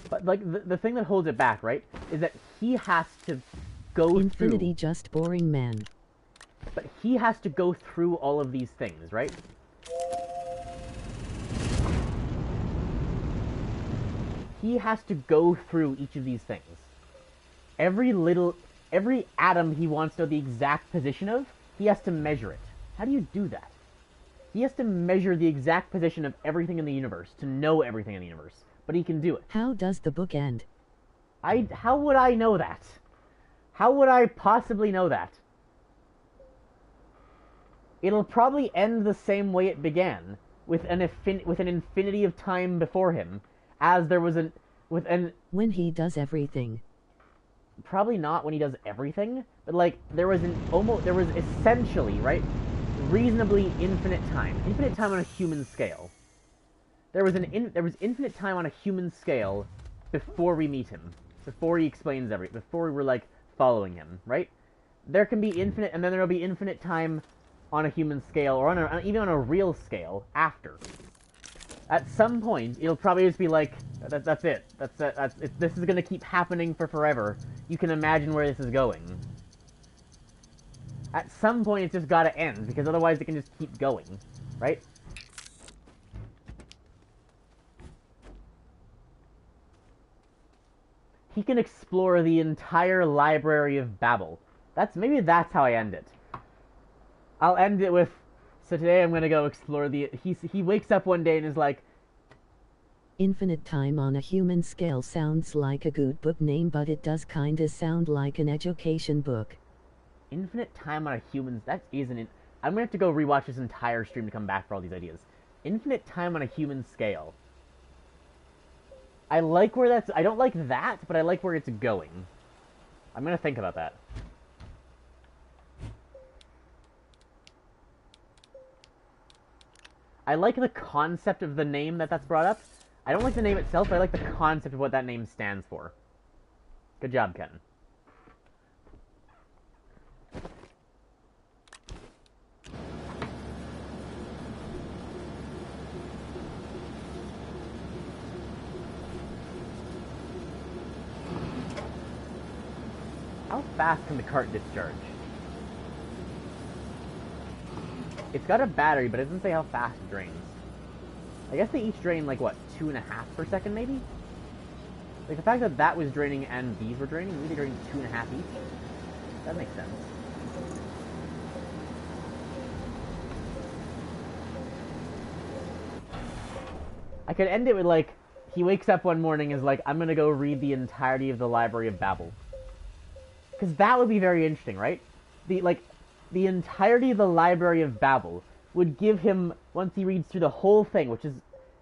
S2: But, like, the thing that holds it back, right, is that he has to go
S1: Infinity just boring man.
S2: But he has to go through all of these things, right? He has to go through each of these things. Every atom he wants to know the exact position of, he has to measure it. How do you do that? He has to measure the exact position of everything in the universe to know everything in the universe. But he can do it.
S1: How does the book end?
S2: How would I know that? How would I possibly know that? It'll probably end the same way it began, with an infinity of time before him, as there was
S1: when he does everything.
S2: Probably not when he does everything, but like there was essentially, right, reasonably infinite time on a human scale. There was infinite time on a human scale before we meet him, before he explains before we're like following him, right? There can be infinite, and then there will be infinite time on a human scale, or even on a real scale after. At some point, it'll probably just be like, that's it. This is gonna keep happening for forever. You can imagine where this is going. At some point, it's just gotta end, because otherwise it can just keep going, right? He can explore the entire library of Babel. Maybe that's how I end it. I'll end it with, so today I'm gonna go explore he wakes up one day and is like,
S1: Infinite time on a human scale sounds like a good book name, but it does kinda sound like an education book.
S2: Infinite time on a human, that isn't it. I'm gonna have to go rewatch this entire stream to come back for all these ideas. Infinite time on a human scale. I like where I don't like that, but I like where it's going. I'm gonna think about that. I like the concept of the name that's brought up. I don't like the name itself, but I like the concept of what that name stands for. Good job, Ken. How fast can the cart discharge? It's got a battery, but it doesn't say how fast it drains. I guess they each drain, like, what, 2.5 per second, maybe? Like, the fact that that was draining and these were draining, maybe they drain 2.5 each? That makes sense. I could end it with, like, he wakes up one morning and is like, I'm gonna go read the entirety of the Library of Babel. Because that would be very interesting, right? The entirety of the Library of Babel would give him, once he reads through the whole thing, which is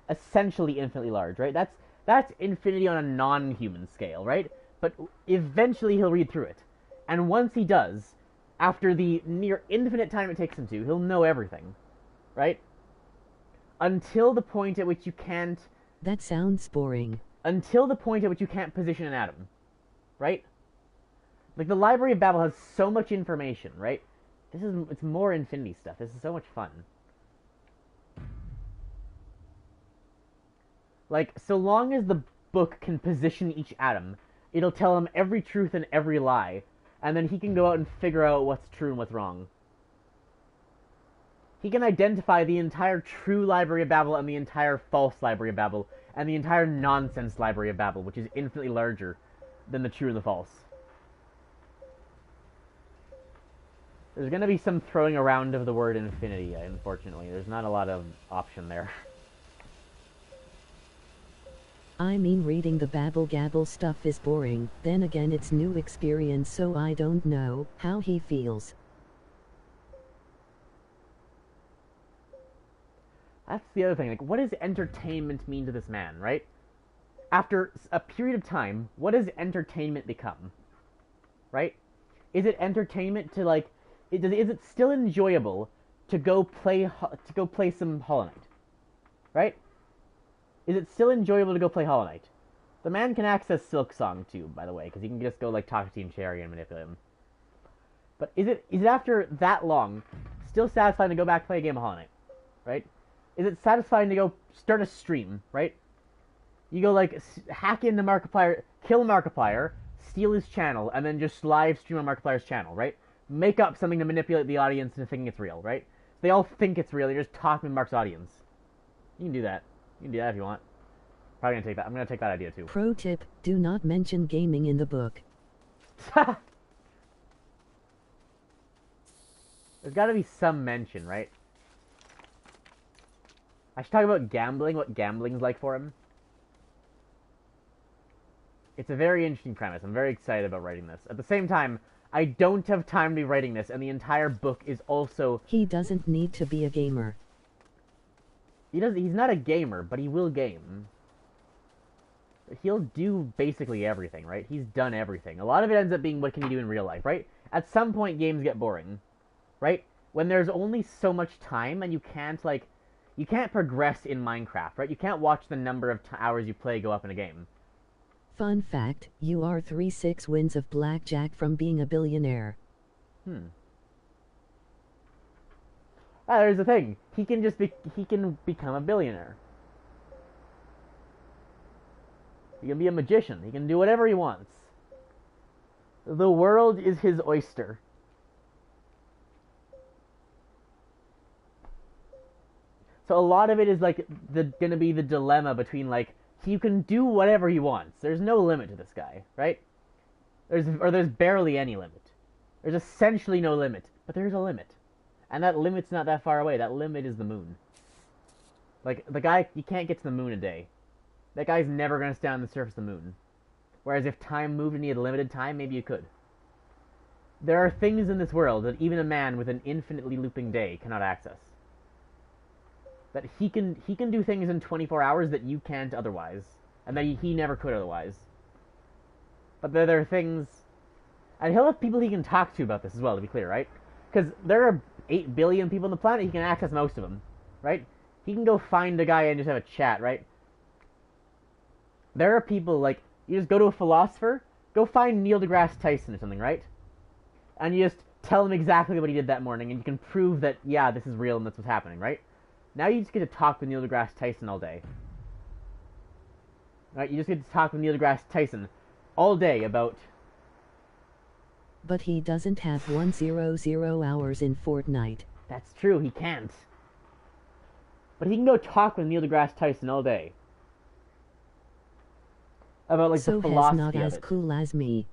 S2: essentially infinitely large, right? That's infinity on a non-human scale, right? But eventually he'll read through it. And once he does, after the near infinite time it takes him to, he'll know everything, right? Until the point at which you can't...
S1: That sounds boring.
S2: Until the point at which you can't position an atom, right? Like, the Library of Babel has so much information, right? It's more infinity stuff. This is so much fun. Like, so long as the book can position each atom, it'll tell him every truth and every lie, and then he can go out and figure out what's true and what's wrong. He can identify the entire true Library of Babel and the entire false Library of Babel, and the entire nonsense Library of Babel, which is infinitely larger than the true and the false. There's going to be some throwing around of the word infinity, unfortunately. There's not a lot of option there.
S1: I mean, reading the babble gabble stuff is boring. Then again, it's new experience, so I don't know how he feels.
S2: That's the other thing. Like, what does entertainment mean to this man, right? After a period of time, what does entertainment become? Right? Is it entertainment to, like... Is it still enjoyable to go play some Hollow Knight? Right? Is it still enjoyable to go play Hollow Knight? The man can access Silk Song too, by the way, because he can just go like talk to Team Cherry and manipulate him. But is it after that long still satisfying to go back and play a game of Hollow Knight? Right? Is it satisfying to go start a stream? Right? You go like hack into Markiplier, kill Markiplier, steal his channel, and then just live stream on Markiplier's channel, right? Make up something to manipulate the audience into thinking it's real, right? They all think it's real. You're just talking to Mark's audience. You can do that. You can do that if you want. Probably gonna take that. I'm gonna take that idea too.
S1: Pro tip: do not mention gaming in the book.
S2: There's got to be some mention, right? I should talk about gambling, what gambling's like for him. It's a very interesting premise. I'm very excited about writing this. At the same time, I don't have time to be writing this, and the entire book is also...
S1: He doesn't need to be a gamer.
S2: He's not a gamer, but he will game. He'll do basically everything, right? He's done everything. A lot of it ends up being what can you do in real life, right? At some point, games get boring, right? When there's only so much time and you can't, like... You can't progress in Minecraft, right? You can't watch the number of hours you play go up in a game.
S1: Fun fact, you are 3-6 wins of blackjack from being a billionaire.
S2: There's the thing. He can become a billionaire. He can be a magician. He can do whatever he wants. The world is his oyster. So a lot of it is like gonna be the dilemma between like he can do whatever he wants. There's no limit to this guy, right? There's barely any limit. There's essentially no limit, but there's a limit, and that limit's not that far away. That limit is the moon. Like the guy, you can't get to the moon a day. That guy's never gonna stand on the surface of the moon. Whereas if time moved and he had limited time, maybe you could. There are things in this world that even a man with an infinitely looping day cannot access. That he can do things in 24 hours that you can't otherwise, and that he never could otherwise. But there are things, and he'll have people he can talk to about this as well, to be clear, right? Because there are 8 billion people on the planet, he can access most of them, right? He can go find a guy and just have a chat, right? There are people, like, you just go to a philosopher, go find Neil deGrasse Tyson or something, right? And you just tell him exactly what he did that morning, and you can prove that, yeah, this is real and that's what's happening, right? Now you just get to talk with Neil deGrasse Tyson all day. Right? You just get to talk with Neil deGrasse Tyson all day about...
S1: But he doesn't have 100 hours in Fortnite.
S2: That's true, he can't. But he can go talk with Neil deGrasse Tyson all day. About, like, the philosophy
S1: not
S2: of
S1: as
S2: it.
S1: cool as me.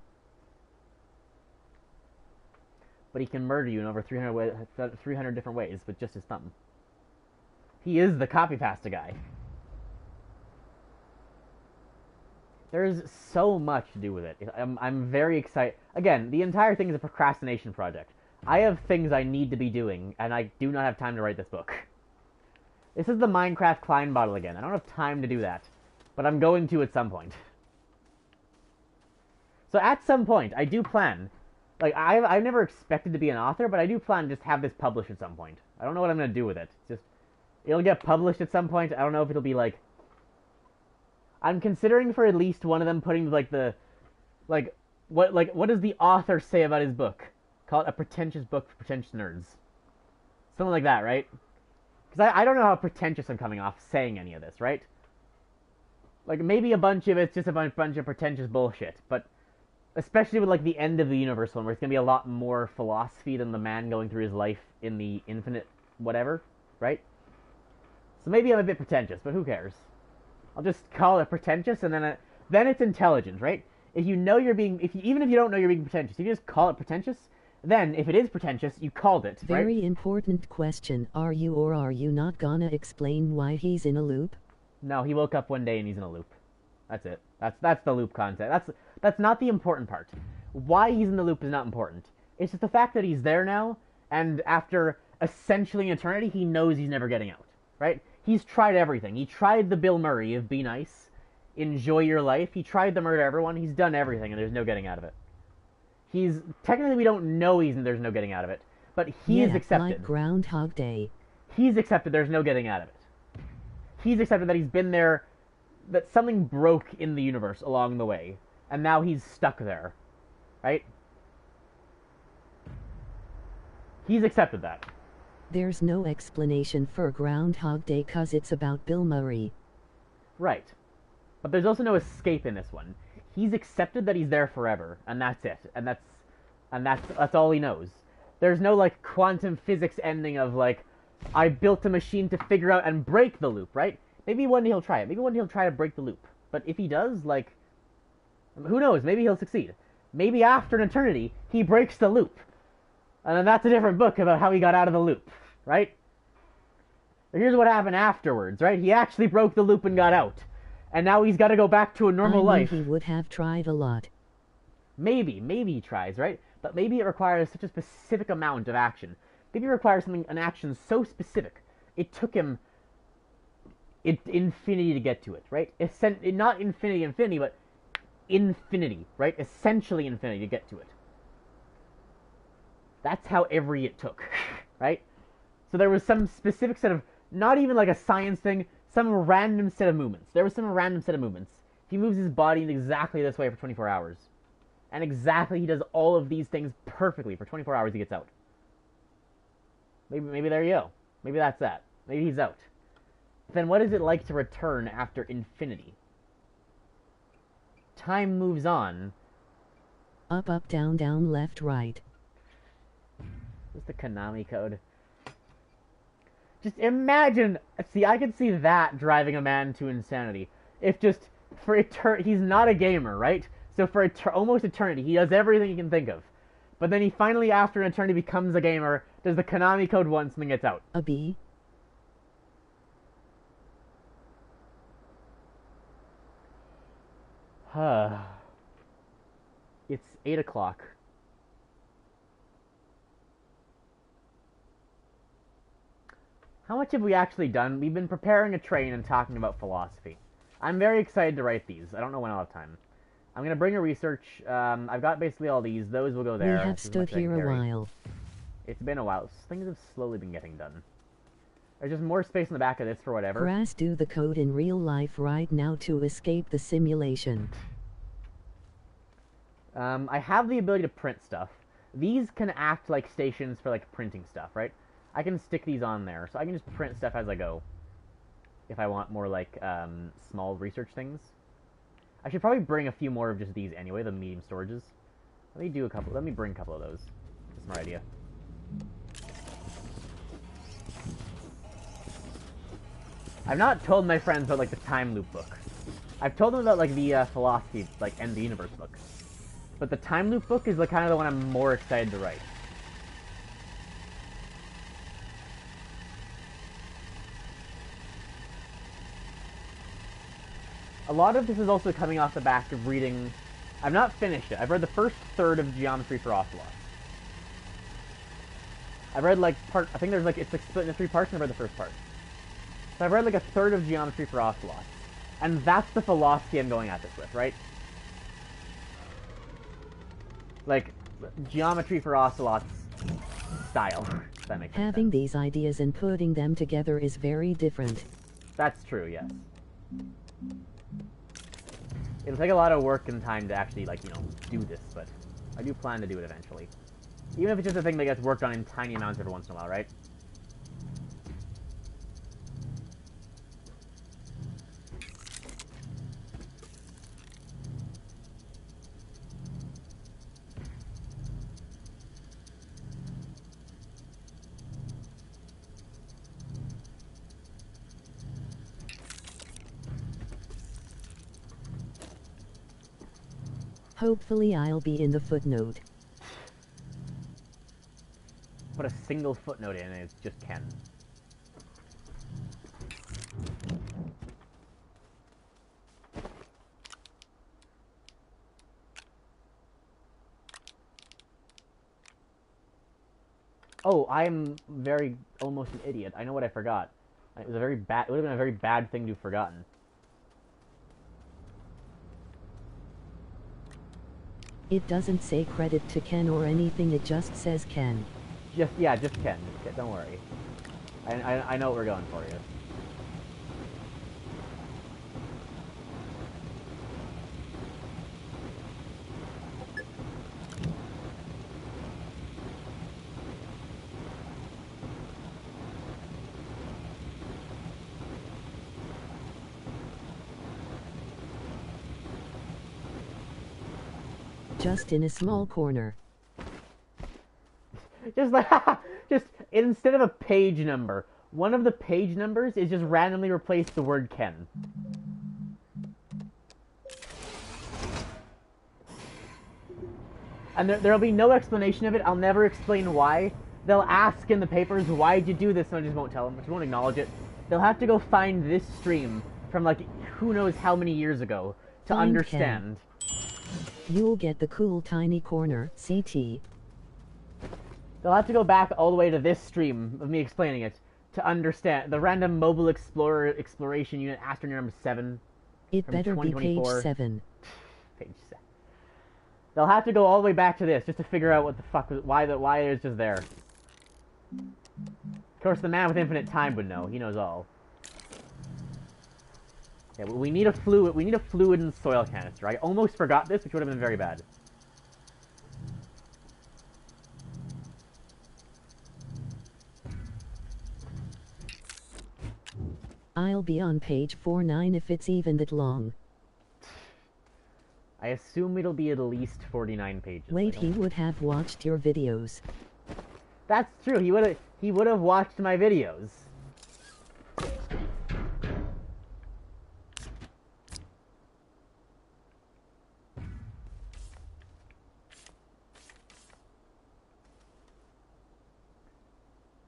S2: But he can murder you in over 300 different ways with just his thumb. He is the copy pasta guy. There's so much to do with it. I'm very excited. Again, the entire thing is a procrastination project. I have things I need to be doing, and I do not have time to write this book. This is the Minecraft Klein bottle again. I don't have time to do that. But I'm going to at some point. So at some point, I do plan. Like, I've never expected to be an author, but I do plan to just have this published at some point. I don't know what I'm going to do with it. Just... It'll get published at some point. I don't know if it'll be like... I'm considering for at least one of them putting like the... What does the author say about his book? Call it a pretentious book for pretentious nerds. Something like that, right? Because I don't know how pretentious I'm coming off saying any of this, right? Like, maybe a bunch of it's just a bunch of pretentious bullshit, but... Especially with, like, the end of the universe one, where it's going to be a lot more philosophy than the man going through his life in the infinite whatever, right? So maybe I'm a bit pretentious, but who cares? I'll just call it pretentious, and then it's intelligent, right? If you know you're being... even if you don't know you're being pretentious, if you just call it pretentious, then, if it is pretentious, you called it, right?
S1: Very important question. Are you or are you not gonna explain why he's in a loop?
S2: No, he woke up one day and he's in a loop. That's it. That's the loop concept. That's not the important part. Why he's in the loop is not important. It's just the fact that he's there now, and after essentially an eternity, he knows he's never getting out, right? He's tried everything. He tried the Bill Murray of be nice, enjoy your life. He tried the murder everyone. He's done everything, and there's no getting out of it. Technically, we don't know there's no getting out of it, but he is accepted.
S1: Like Groundhog Day.
S2: He's accepted there's no getting out of it. He's accepted that he's been there, that something broke in the universe along the way, and now he's stuck there, right? He's accepted that.
S1: There's no explanation for Groundhog Day 'cause it's about Bill Murray.
S2: Right. But there's also no escape in this one. He's accepted that he's there forever, and that's it. And that's all he knows. There's no, like, quantum physics ending of, like, I built a machine to figure out and break the loop, right? Maybe one day he'll try it. Maybe one day he'll try to break the loop. But if he does, like, who knows? Maybe he'll succeed. Maybe after an eternity, he breaks the loop. And then that's a different book about how he got out of the loop, right? Here's what happened afterwards, right? He actually broke the loop and got out. And now he's got to go back to a normal life.
S1: He would have tried a lot.
S2: Maybe he tries, right? But maybe it requires such a specific amount of action. Maybe it requires an action so specific, it took him infinity to get to it, right? Not infinity, but infinity, right? Essentially infinity to get to it. That's how every it took, right? So there was some specific set of, not even like a science thing, some random set of movements. There was some random set of movements. He moves his body in exactly this way for 24 hours. And exactly he does all of these things perfectly for 24 hours he gets out. Maybe there you go. Maybe that's that. Maybe he's out. Then what is it like to return after infinity? Time moves on.
S1: Up, up, down, down, left, right.
S2: What's the Konami code? Just imagine. See, I could see that driving a man to insanity. If just for he's not a gamer, right? So for almost eternity, he does everything he can think of. But then he finally, after an eternity, becomes a gamer, does the Konami code once, and then gets out.
S1: A B.
S2: It's 8 o'clock. How much have we actually done? We've been preparing a train and talking about philosophy. I'm very excited to write these. I don't know when I'll have time. I'm going to bring a research. I've got basically all these. Those will go there.
S1: We have stood here a while.
S2: It's been a while. Things have slowly been getting done. There's just more space in the back of this for whatever.
S1: Grass, do the code in real life right now to escape the simulation.
S2: I have the ability to print stuff. These can act like stations for like printing stuff, right? I can stick these on there, so I can just print stuff as I go. If I want more like small research things. I should probably bring a few more of just these anyway, the medium storages. Let me bring a couple of those. That's a smart idea. I've not told my friends about like the time loop book. I've told them about like the philosophy, like end the universe book. But the time loop book is like kind of the one I'm more excited to write. A lot of this is also coming off the back of reading. I've not finished it. I've read the first third of Geometry for Ocelots. I've read like part. I think there's like it's like split into 3 parts, and I've read the first part. So I've read like a third of Geometry for Ocelots, and that's the philosophy I'm going at this with, right? Like Geometry for Ocelots style. If that makes sense.
S1: Having these ideas and putting them together is very different.
S2: That's true. Yes. It'll take a lot of work and time to actually, like, do this, but I do plan to do it eventually. Even if it's just a thing that gets worked on in tiny amounts every once in a while, right?
S1: Hopefully I'll be in the footnote.
S2: Put a single footnote in and it's just Ken. Oh, I'm almost an idiot. I know what I forgot. It was it would have been a very bad thing to have forgotten.
S1: It doesn't say credit to Ken or anything, it just says Ken.
S2: Just Ken. Don't worry. I know what we're going for here.
S1: Just in a small corner.
S2: Just instead of a page number, one of the page numbers is just randomly replace the word Ken. And there'll be no explanation of it. I'll never explain why. they'll ask in the papers, why'd you do this? And I just won't tell them. I just won't acknowledge it. They'll have to go find this stream from, like, who knows how many years ago to understand.
S1: You'll get the cool tiny corner, CT.
S2: They'll have to go back all the way to this stream of me explaining it to understand the random mobile exploration unit Astroneer number 7.
S1: It better be page 7.
S2: Page 7. They'll have to go all the way back to this just to figure out what the fuck was, why it's just there. Of course, the man with infinite time would know. He knows all. Yeah, we need a fluid. We need a fluid and soil canister. I almost forgot this, which would have been very bad.
S1: I'll be on page 49 if it's even that long.
S2: I assume it'll be at least 49 pages.
S1: Wait, he would have watched your videos.
S2: That's true. He would have watched my videos.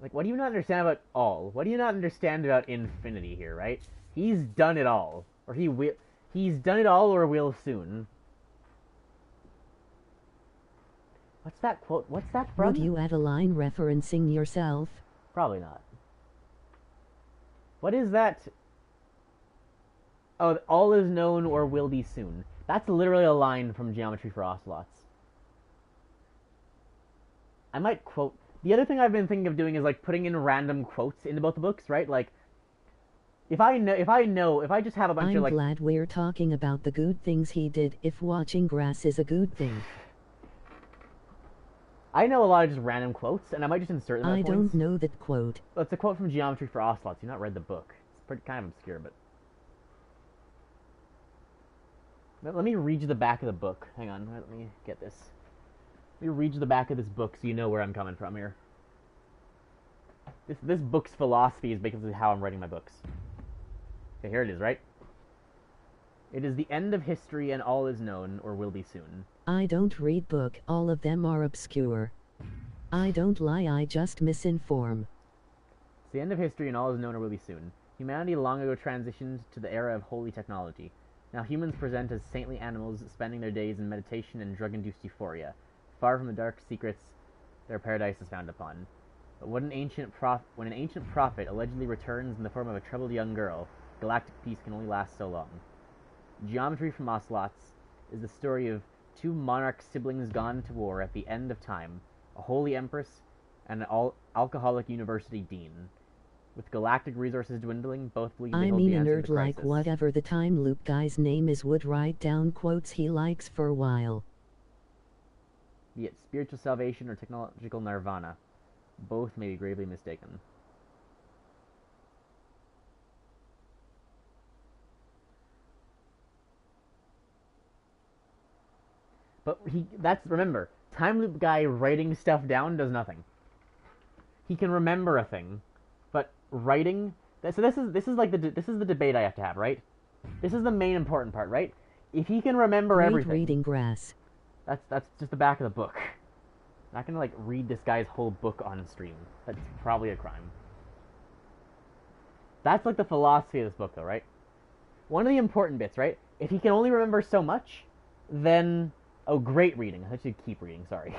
S2: Like, what do you not understand about all? What do you not understand about infinity here, right? He's done it all. Or he's done it all or will soon. What's that quote? What's that from?
S1: Would you add a line referencing yourself?
S2: Probably not. What is that? Oh, all is known or will be soon. That's literally a line from Geometry for Ocelots. I might quote... The other thing I've been thinking of doing is, like, putting in random quotes into both the books, right? Like, if I just have a bunch of, like...
S1: I'm glad we're talking about the good things he did, if watching grass is a good thing.
S2: I know a lot of just random quotes, and I might just insert them.
S1: I don't know that quote.
S2: Well, it's a quote from Geometry for Ocelots. You've not read the book. It's pretty kind of obscure, but... Let me read you the back of the book. Hang on, let me get this. Let me read you the back of this book so you know where I'm coming from here. This book's philosophy is basically how I'm writing my books. Okay, here it is, right? It is the end of history and all is known, or will be soon.
S1: I don't read book, all of them are obscure. I don't lie, I just misinform.
S2: It's the end of history and all is known or will be soon. Humanity long ago transitioned to the era of holy technology. Now humans present as saintly animals, spending their days in meditation and drug-induced euphoria. Far from the dark secrets their paradise is found upon. But when an ancient prophet allegedly returns in the form of a troubled young girl, galactic peace can only last so long. Geometry from Ocelots is the story of two monarch siblings gone to war at the end of time, a holy empress and an alcoholic university dean. With galactic resources dwindling, both believe they hold the answer to the crisis.
S1: Like whatever the time loop guy's name is would write down quotes he likes for a while.
S2: Be it spiritual salvation or technological nirvana, both may be gravely mistaken. But remember, time loop guy writing stuff down does nothing. He can remember a thing, but writing, so this is the debate I have to have, right? This is the main important part, right? If he can remember everything.
S1: Reading grass.
S2: That's just the back of the book. I'm not gonna, like, read this guy's whole book on stream. That's probably a crime. That's, like, the philosophy of this book, though, right? One of the important bits, right? If he can only remember so much, then... Oh, great reading. I should keep reading, sorry.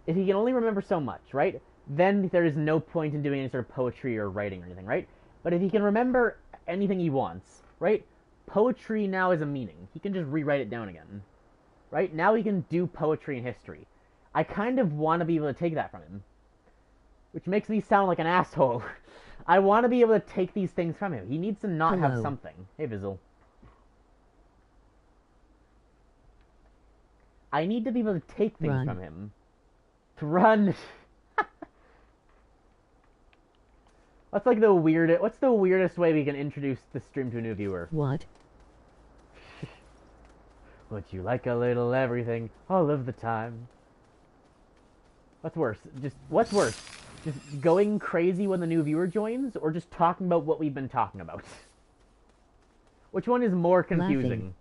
S2: If he can only remember so much, right? Then there is no point in doing any sort of poetry or writing or anything, right? But if he can remember anything he wants, right? Poetry now is a meaning. He can just rewrite it down again. Right? Now he can do poetry and history. I kind of want to be able to take that from him. Which makes me sound like an asshole. I want to be able to take these things from him. He needs to not have something. Hey, Vizzle. I need to be able to take things from him. To run. What's the weirdest way we can introduce the stream to a new viewer?
S1: What?
S2: Would you like a little everything all of the time? What's worse? Just going crazy when the new viewer joins, or just talking about what we've been talking about? Which one is more confusing?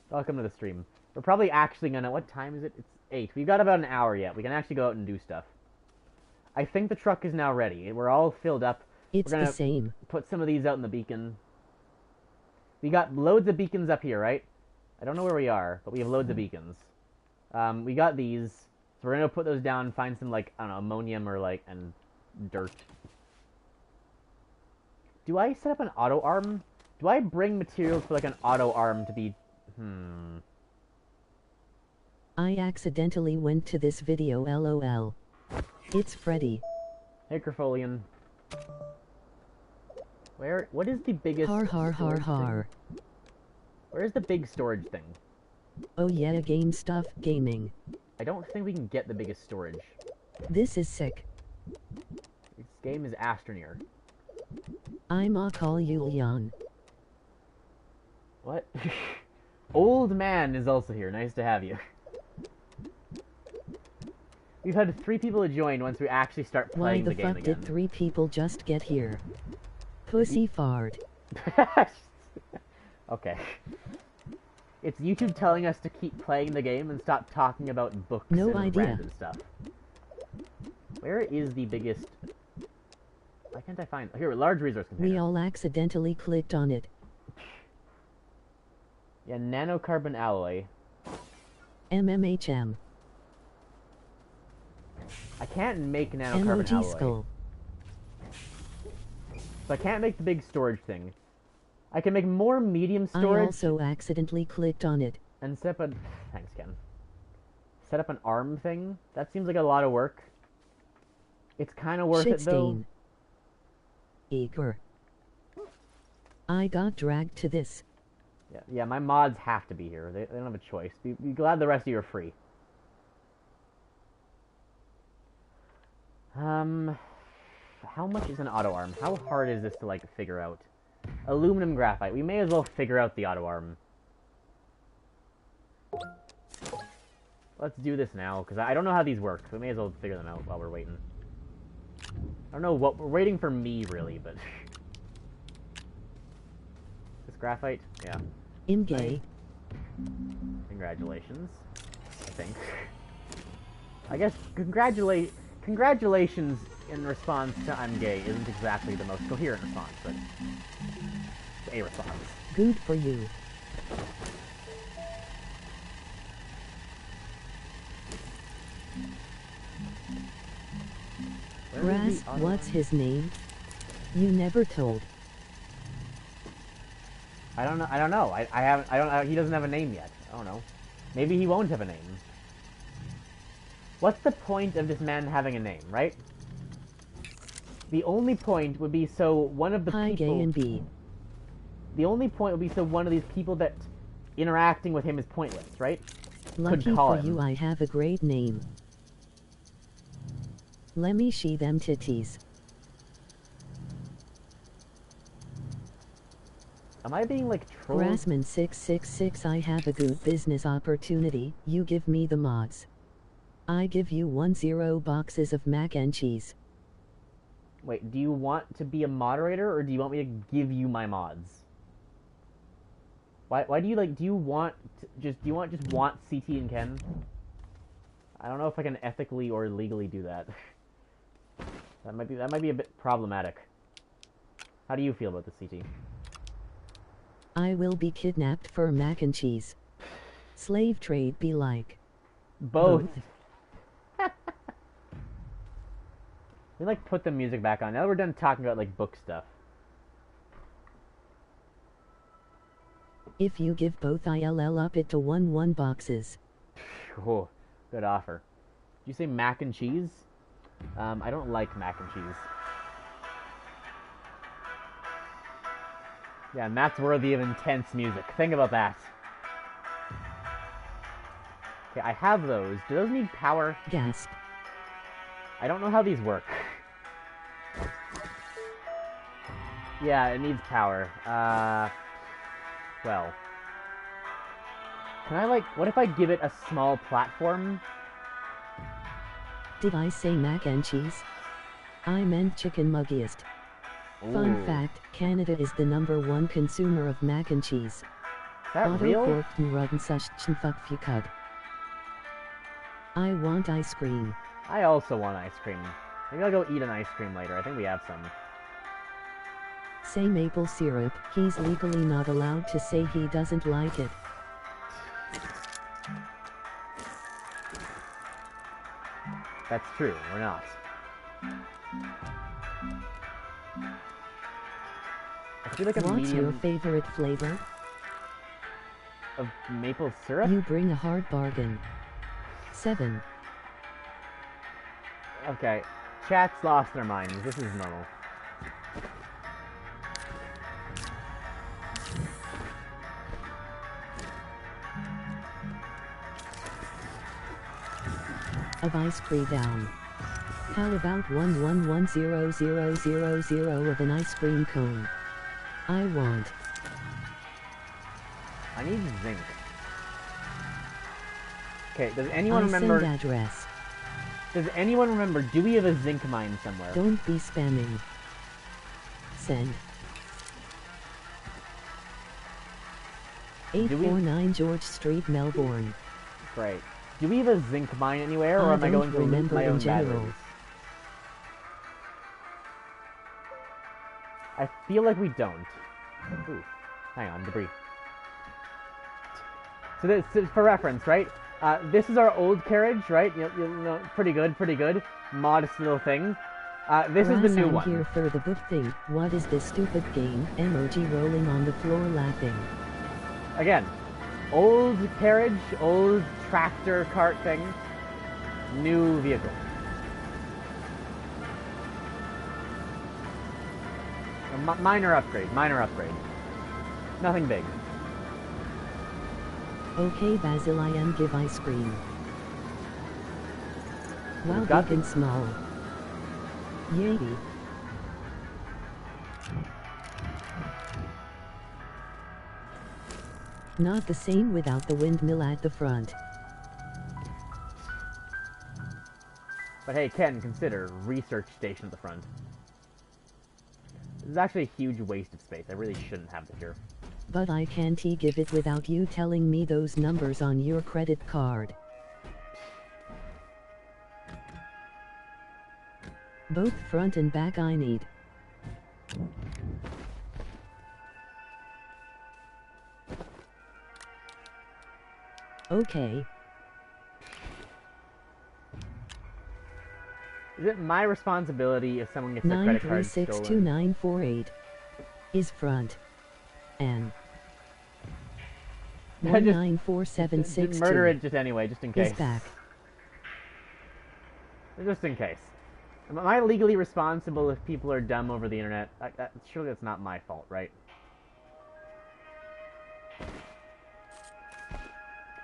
S2: Welcome to the stream. We're probably actually gonna... What time is it? It's 8. We've got about an hour yet. We can actually go out and do stuff. I think the truck is now ready. We're all filled up.
S1: It's
S2: We're gonna
S1: the same.
S2: put some of these out in the beacon. We got loads of beacons up here, right? I don't know where we are, but we have loads of beacons. We got these. So we're gonna put those down, find some, like, I don't know, ammonium or, like, and dirt. Do I set up an auto arm? Do I bring materials for, like, an auto arm to be...
S1: I accidentally went to this video, lol. It's Freddy.
S2: Hey, Kerfolian. What is the biggest...
S1: Har har har har.
S2: Where's the big storage thing?
S1: Oh yeah, game stuff, gaming.
S2: I don't think we can get the biggest storage.
S1: This is sick.
S2: This game is Astroneer.
S1: I'ma call you Leon.
S2: What? Old Man is also here. Nice to have you. We've had 3 people join once we actually start playing the game again.
S1: Why the fuck did 3 people just get here? Pussy fart.
S2: Okay. It's YouTube telling us to keep playing the game and stop talking about books and random stuff. Where is the biggest... Why can't I find... Here, large resource container.
S1: We all accidentally clicked on it.
S2: Yeah, nanocarbon alloy.
S1: MMHM.
S2: I can't make nanocarbon alloy.
S1: Skull.
S2: So I can't make the big storage thing. I can make more medium storage.
S1: I also accidentally clicked on it.
S2: And set up a... Thanks, Ken. Set up an arm thing? That seems like a lot of work. It's kind of worth it, though.
S1: Eager. I got dragged to this.
S2: Yeah, my mods have to be here. They don't have a choice. Be glad the rest of you are free. How much is an auto arm? How hard is this to, like, figure out? Aluminum graphite. We may as well figure out the auto arm. Let's do this now, because I don't know how these work. So we may as well figure them out while we're waiting. I don't know what... We're waiting for me, really, but... This graphite? Yeah.
S1: I'm gay.
S2: Congratulations. I think. I guess congratulations in response to I'm gay isn't exactly the most coherent response, but it's a response.
S1: Good for you. Grass, what's his name? You never told.
S2: I don't know. I haven't. He doesn't have a name yet. I don't know. Maybe he won't have a name. What's the point of this man having a name, right? The only point would be so one of the people...
S1: Gay and B.
S2: The only point would be so one of these people that interacting with him is pointless, right?
S1: Lucky for you, I have a great name. Let me see them titties.
S2: Am I being, like, trolled?
S1: Grassman666, I have a good business opportunity. You give me the mods. I give you 10 boxes of mac and cheese.
S2: Wait, do you want to be a moderator, or do you want me to give you my mods? Why do you, like, do you want just want CT and Ken? I don't know if I can ethically or legally do that. That might be a bit problematic. How do you feel about the CT?
S1: I will be kidnapped for mac and cheese. Slave trade be like.
S2: Both. We, like, put the music back on. Now that we're done talking about, like, book stuff.
S1: If you give both, I'll up it to 1 boxes.
S2: Oh, good offer. Did you say mac and cheese? I don't like mac and cheese. Yeah, and that's worthy of intense music. Think about that. Okay, I have those. Do those need power?
S1: Gasp.
S2: I don't know how these work. Yeah, it needs power. Well. Can I, like, what if I give it a small platform?
S1: Did I say mac and cheese? I meant chicken muggiest. Fun fact, Canada is the #1 consumer of mac and cheese.
S2: that real?
S1: I want ice cream.
S2: I also want ice cream. Maybe I'll go eat an ice cream later. I think we have some.
S1: Say maple syrup. He's legally not allowed to say he doesn't like it.
S2: That's true, we're not. I feel like a
S1: What's your
S2: medium
S1: favorite flavor?
S2: of maple syrup?
S1: You bring a hard bargain. 7.
S2: Okay, chat's lost their minds. This is normal.
S1: Of ice cream down. How about 1110000 of an ice cream cone? I want.
S2: I need zinc. Okay, does anyone remember...
S1: Send address.
S2: Does anyone remember, do we have a zinc mine somewhere?
S1: Don't be spamming. Send. 849 George Street, Melbourne.
S2: Great. Do we have a zinc mine anywhere, or am I going to lose my own batteries? I feel like we don't. Ooh, hang on, debris. So this is for reference, right? This is our old carriage, right? You know, pretty good, pretty good. Modest little thing. This is the new one.
S1: I'm here for the book thing. What is this stupid game? Emoji rolling on the floor laughing.
S2: Again, old carriage, old tractor cart thing, new vehicle. Minor upgrade, minor upgrade. Nothing big.
S1: Okay, Basil, I am give ice cream. Wow,
S2: got
S1: big and small. Yay. Not the same without the windmill at the front.
S2: But hey, Ken, consider research station at the front. This is actually a huge waste of space. I really shouldn't have it here.
S1: But I can't give it without you telling me those numbers on your credit card. Both front and back I need. Okay.
S2: Is it my responsibility if someone gets their credit card stolen?
S1: 9362948 is front. And
S2: Just
S1: 194762
S2: murder it just anyway, just in case.
S1: is back.
S2: Just in case. Am I legally responsible if people are dumb over the internet? Surely that's not my fault, right?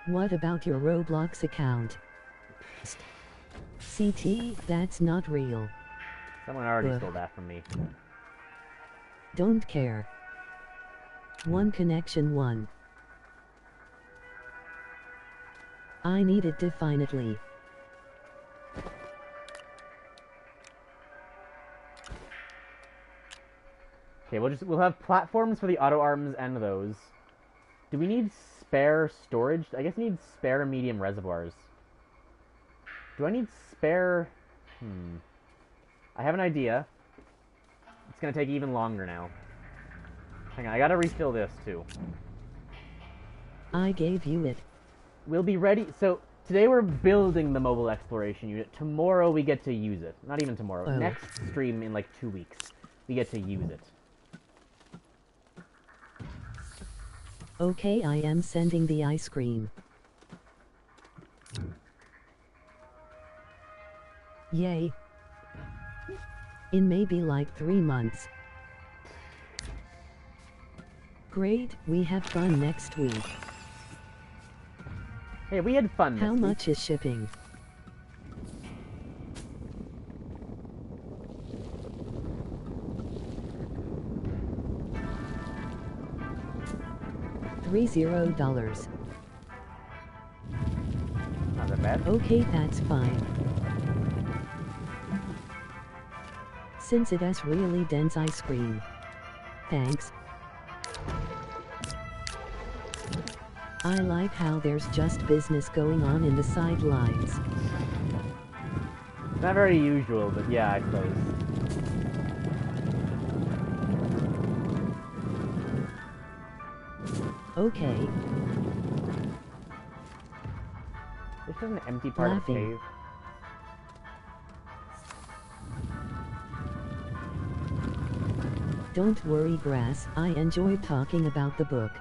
S1: What about your Roblox account? CT, that's not real.
S2: Someone already stole that from me.
S1: Don't care. One connection 1. I need it definitely.
S2: Okay, we'll have platforms for the auto arms and those. Do we need spare storage? I guess we need spare medium reservoirs. Do I need spare... I have an idea. It's gonna take even longer now. Hang on, I gotta refill this too.
S1: I gave you it.
S2: We'll be ready. So, today we're building the mobile exploration unit. Tomorrow we get to use it. Not even tomorrow.
S1: Oh.
S2: Next stream in like 2 weeks. We get to use it.
S1: Okay, I am sending the ice cream. Yay. In maybe like 3 months. Great, we have fun next week.
S2: Hey, we had fun this
S1: How
S2: week.
S1: much is shipping? $30.
S2: Not that bad.
S1: Okay, that's fine. Since it has really dense ice cream. Thanks. I like how there's just business going on in the sidelines.
S2: Not very usual, but yeah, I suppose.
S1: Okay.
S2: This is an empty part of the cave.
S1: Don't worry, Grass. I enjoyed talking about the book.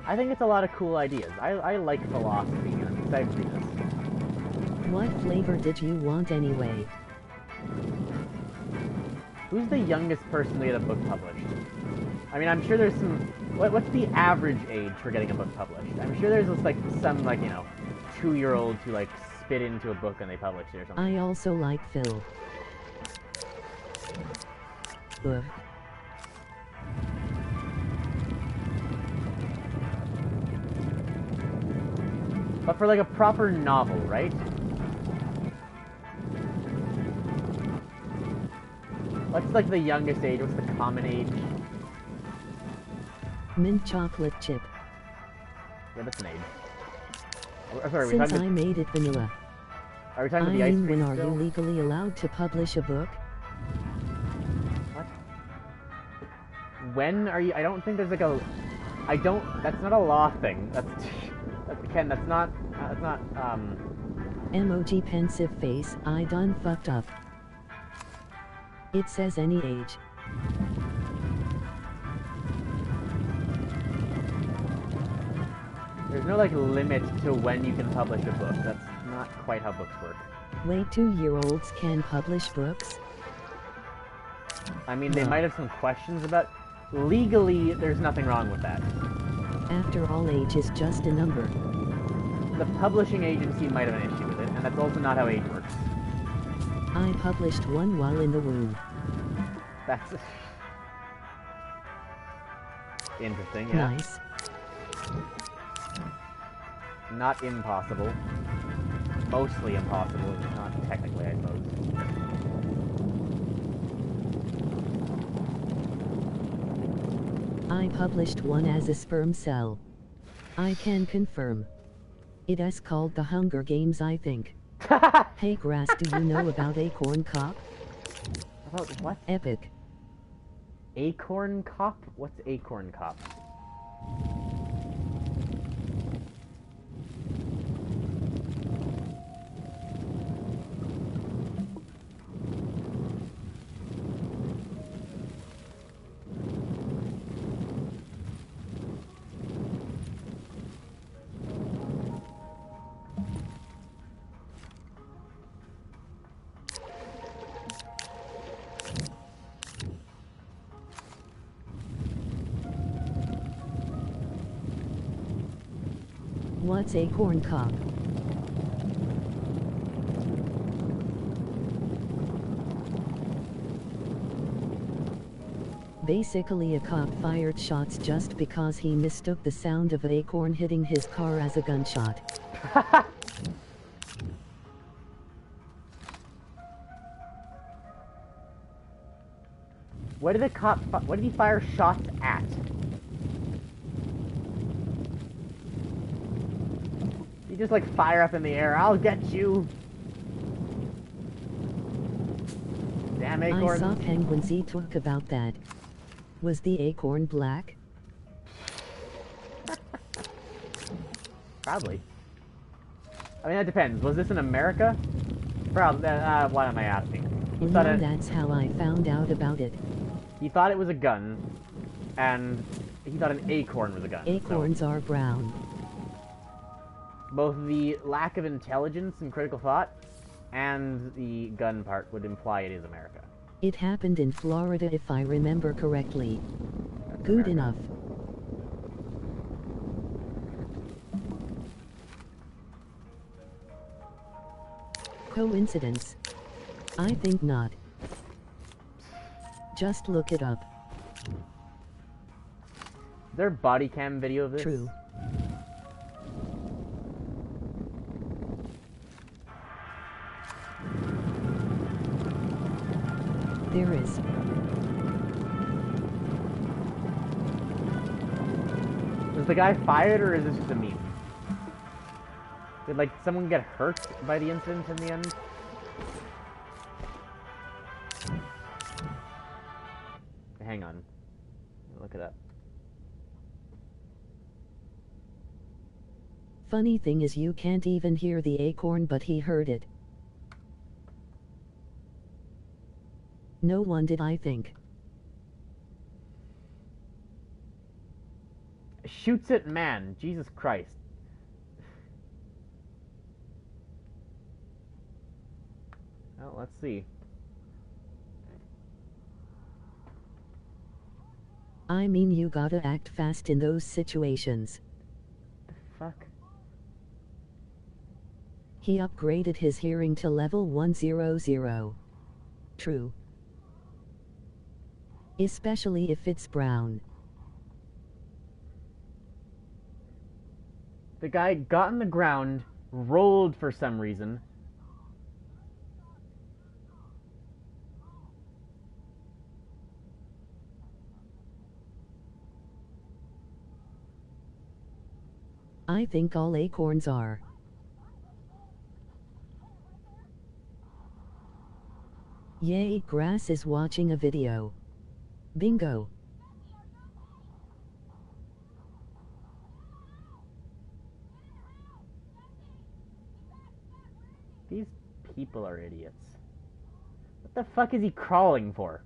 S2: I think it's a lot of cool ideas. I like philosophy, and I'm excited to see this.
S1: What flavor did you want anyway?
S2: Who's the youngest person to get a book published? I mean, I'm sure there's some... What's the average age for getting a book published? I'm sure there's just, like, some, like, you know, 2-year-olds who, like, spit into a book and they publish it or something.
S1: I also like Phil. Ugh.
S2: But for, like, a proper novel, right? What's, like, the youngest age? What's the common age?
S1: Mint chocolate chip.
S2: Yeah, that's an age. Oh, sorry,
S1: Since I made it vanilla.
S2: Are we talking about the ice cream
S1: when are
S2: still?
S1: you legally allowed to publish a book?
S2: What? When are you... I don't think there's, like, a... I don't... That's not a law thing. That's... Ken, that's not...
S1: Emoji pensive face, I done fucked up. It says any age.
S2: There's no, like, limit to when you can publish a book. That's not quite how books work.
S1: Wait, 2-year-olds can publish books?
S2: I mean, they might have some questions about... Legally, there's nothing wrong with that.
S1: After all, age is just a number.
S2: The publishing agency might have an issue with it, and that's also not how age works.
S1: I published one while in the womb.
S2: That's... interesting, yeah.
S1: Nice.
S2: Not impossible. Mostly impossible, not technically, I suppose.
S1: I published one as a sperm cell. I can confirm. It is called The Hunger Games, I think. Hey Grass, do you know about Acorn Cop?
S2: About what?
S1: Epic.
S2: Acorn Cop? What's Acorn Cop?
S1: What's Acorn Cop? Basically, a cop fired shots just because he mistook the sound of an acorn hitting his car as a gunshot.
S2: What did the cop... What did he fire shots at? You just, like, fire up in the air. I'll get you! Damn acorn.
S1: I saw Penguin Z talk about that. Was the acorn black?
S2: Probably. I mean, that depends. Was this in America? Probably. What am I asking? He thought
S1: that's how I found out about it.
S2: He thought it was a gun, and he thought an acorn was a gun.
S1: Acorns
S2: so
S1: are brown.
S2: both the lack of intelligence and critical thought and the gun part would imply it is America.
S1: It happened in Florida if I remember correctly.
S2: That's
S1: Good
S2: America.
S1: enough. Coincidence? I think not. Just look it up.
S2: Is there a body cam video of this?
S1: True. There is.
S2: Was the guy fired, or is this just a meme? Did, like, someone get hurt by the incident in the end? Hang on. Look it up.
S1: Funny thing is you can't even hear the acorn, but he heard it. No one did, I think.
S2: Shoots at man. Jesus Christ. Well, let's see.
S1: I mean, you gotta act fast in those situations.
S2: The fuck?
S1: He upgraded his hearing to level 100. True. Especially if it's brown.
S2: The guy got on the ground, rolled for some reason.
S1: I think all acorns are. Yay, grass is watching a video. Bingo.
S2: These people are idiots. What the fuck is he crawling for?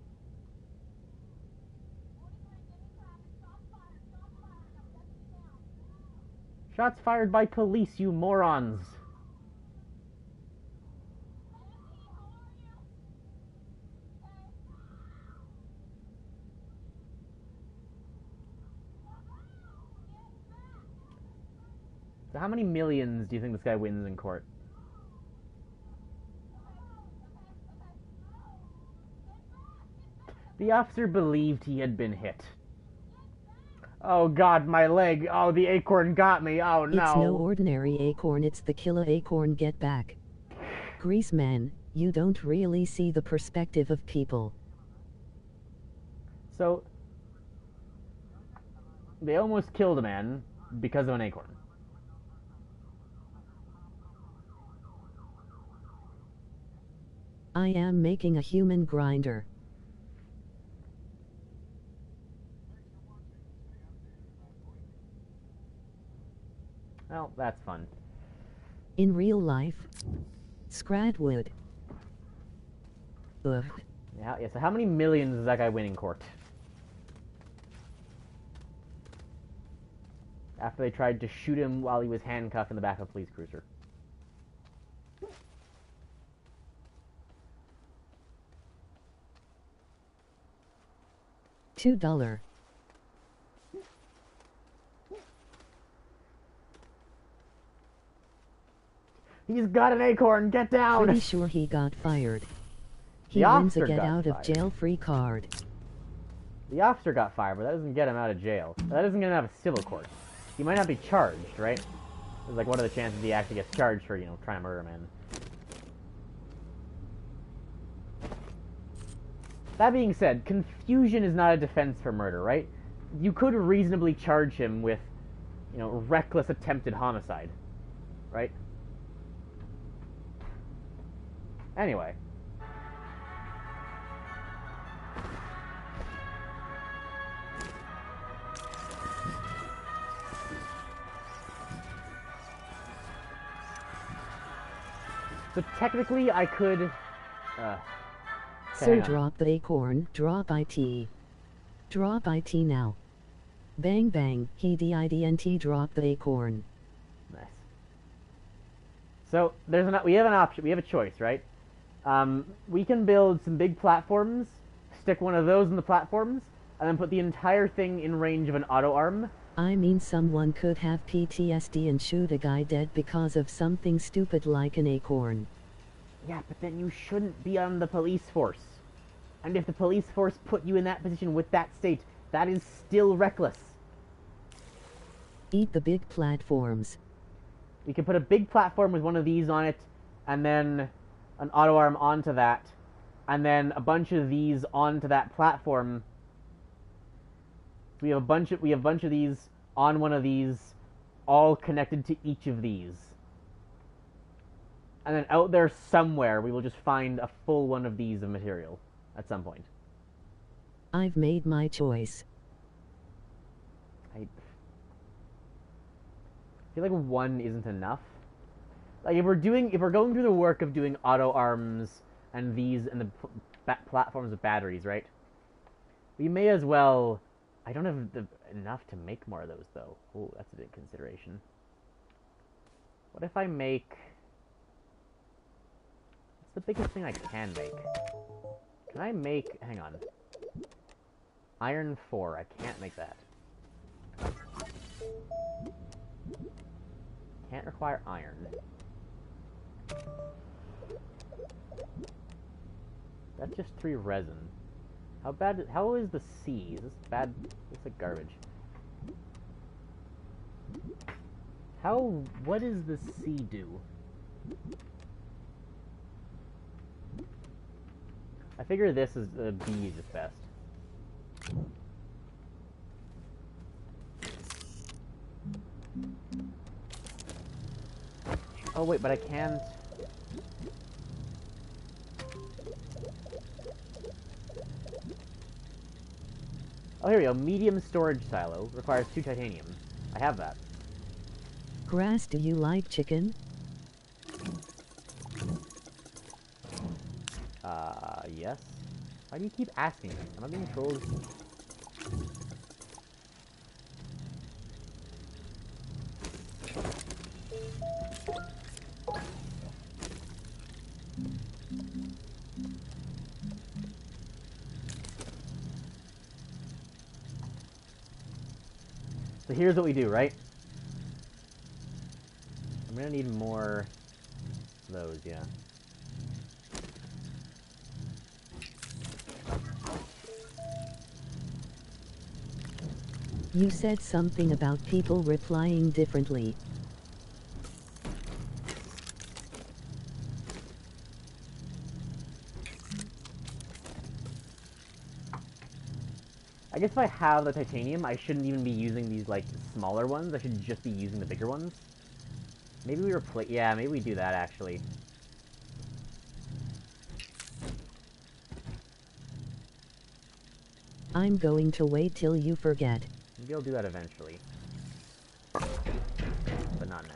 S2: Shots fired by police, you morons! So how many millions do you think this guy wins in court? The officer believed he had been hit. Oh god, my leg. Oh, the acorn got me. Oh no.
S1: It's no ordinary acorn, it's the killer acorn. Get back. Grease man, you don't really see the perspective of people.
S2: So, they almost killed a man because of an acorn.
S1: I am making a human grinder.
S2: Well, that's fun.
S1: In real life, Scradwood. Ugh.
S2: Yeah, so how many millions does that guy win in court? After they tried to shoot him while he was handcuffed in the back of a police cruiser.
S1: $2.
S2: He's got an acorn! Get down!
S1: Pretty sure he got fired. He
S2: The
S1: wins a
S2: officer
S1: get
S2: got
S1: out of
S2: fired.
S1: jail free card.
S2: The officer got fired, but that doesn't get him out of jail. That doesn't get him out of civil court. He might not be charged, right? It's like, what are the chances he actually gets charged for, trying to murder a man? That being said, confusion is not a defense for murder, right? You could reasonably charge him with, reckless attempted homicide, right? Anyway. So technically I could...
S1: So drop the acorn, drop IT. Drop IT now. Bang bang, he didn't drop the acorn.
S2: Nice. So we have an option, we have a choice, right? We can build some big platforms, stick one of those in the platforms, and then put the entire thing in range of an auto arm.
S1: I mean, someone could have PTSD and shoot a guy dead because of something stupid like an acorn.
S2: Yeah, but then you shouldn't be on the police force. And if the police force put you in that position with that state, that is still reckless.
S1: Eat the big platforms.
S2: We can put a big platform with one of these on it, and then an auto arm onto that, and then a bunch of these onto that platform. We have a bunch of these on one of these, all connected to each of these. And then out there somewhere, we will just find a full one of these of material at some point.
S1: I've made my choice.
S2: I feel like one isn't enough. Like, if we're going through the work of doing auto arms and these and the platforms of batteries, right? We may as well. I don't have enough to make more of those, though. Oh, that's a big consideration. What if I make? What's the biggest thing I can make? Can I make? Hang on. Iron 4. I can't make that. Can't require iron. That's just 3 resin. How is the C? Is this bad? It's like garbage. What does the C do? I figure this is, B is best. Oh wait, but I can't... Oh, here we go. Medium storage silo. Requires 2 titanium. I have that.
S1: Grass, do you like chicken?
S2: Yes. Why do you keep asking me? Am I being trolled? So here's what we do, right? I'm gonna need more of those, yeah.
S1: You said something about people replying differently.
S2: I guess if I have the titanium, I shouldn't even be using these, like, smaller ones. I should just be using the bigger ones. Maybe we replace... Yeah, maybe we do that, actually.
S1: I'm going to wait till you forget.
S2: Maybe I'll do that eventually. But not now.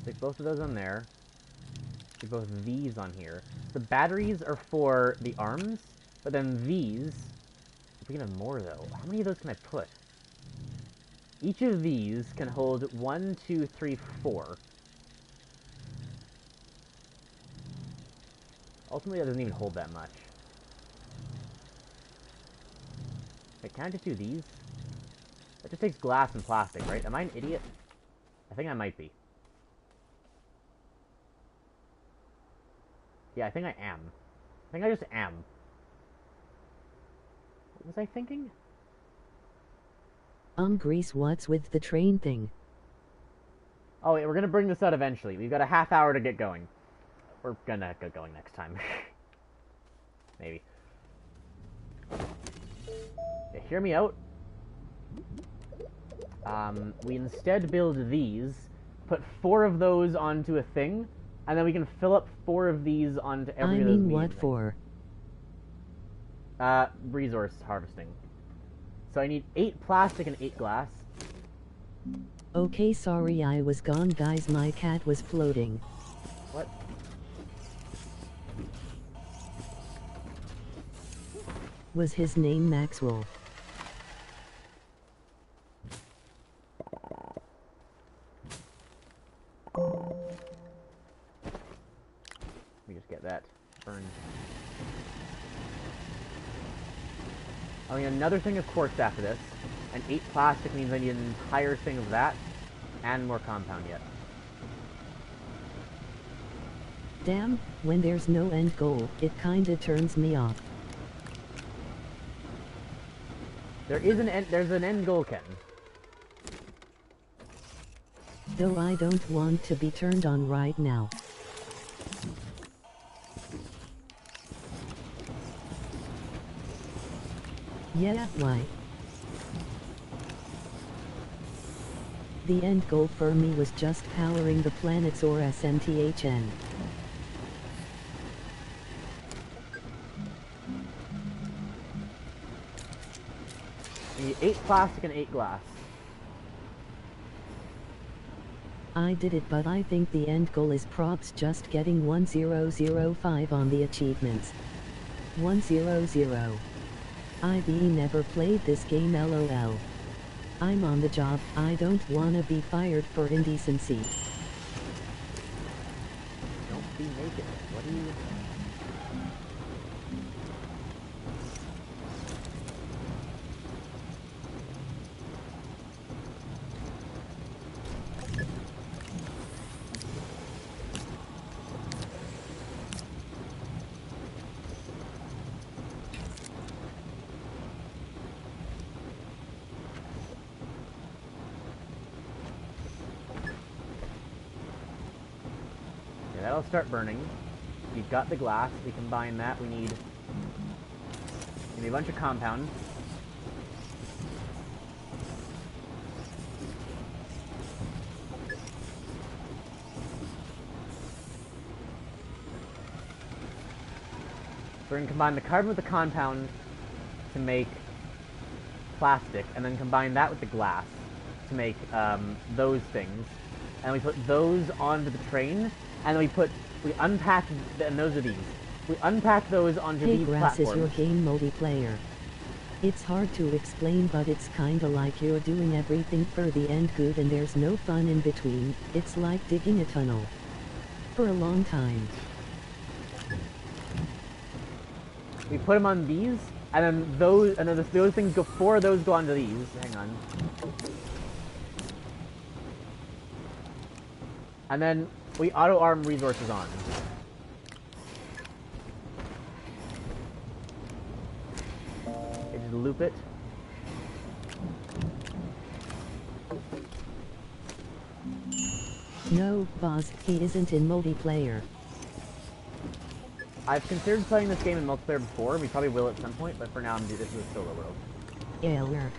S2: Stick both of those on there. Stick both of these on here. The batteries are for the arms, but then these... If we can have more, though. How many of those can I put? Each of these can hold 1, 2, 3, 4. Ultimately, that doesn't even hold that much. Wait, can I just do these? That just takes glass and plastic, right? Am I an idiot? I think I might be. Yeah, I think I am. I think I just am. What was I thinking?
S1: Grease, what's with the train thing?
S2: Oh, wait, we're gonna bring this out eventually. We've got a half hour to get going. We're gonna get going next time. Maybe. Okay, hear me out. We instead build these, put 4 of those onto a thing, and then we can fill up 4 of these onto every of those.
S1: What for?
S2: Resource harvesting. So I need 8 plastic and 8 glass.
S1: Okay, sorry I was gone, guys. My cat was floating.
S2: What?
S1: Was his name Maxwell?
S2: Let me just get that burned. I need another thing of quartz after this, and 8 plastic means I need an entire thing of that, and more compound yet.
S1: Damn, when there's no end goal, it kinda turns me off.
S2: There's an end goal, Ken.
S1: Though I don't want to be turned on right now. Yeah, why? The end goal for me was just powering the planets or SMTHN.
S2: You need 8 plastic and 8 glass.
S1: I did it, but I think the end goal is props just getting 1005 on the achievements. 100. I've never played this game, lol. I'm on the job, I don't wanna be fired for indecency.
S2: Don't be naked. What do you... That'll start burning. We've got the glass. We combine that. We need a bunch of compound. So we're going to combine the carbon with the compound to make plastic, and then combine that with the glass to make those things. And we put those onto the train, and then we unpack, and those are these. We unpack those onto these
S1: Grass
S2: platforms.
S1: is your game multiplayer. It's hard to explain, but it's kinda like you're doing everything for the end good and there's no fun in between. It's like digging a tunnel. For a long time.
S2: We put them on these, and then those things go, 4 of those go onto these. Hang on. And then we auto-arm resources on. Okay, just loop it.
S1: No, Boz, he isn't in multiplayer.
S2: I've considered playing this game in multiplayer before. We probably will at some point, but for now, this is a solo world.
S1: Yeah, we're...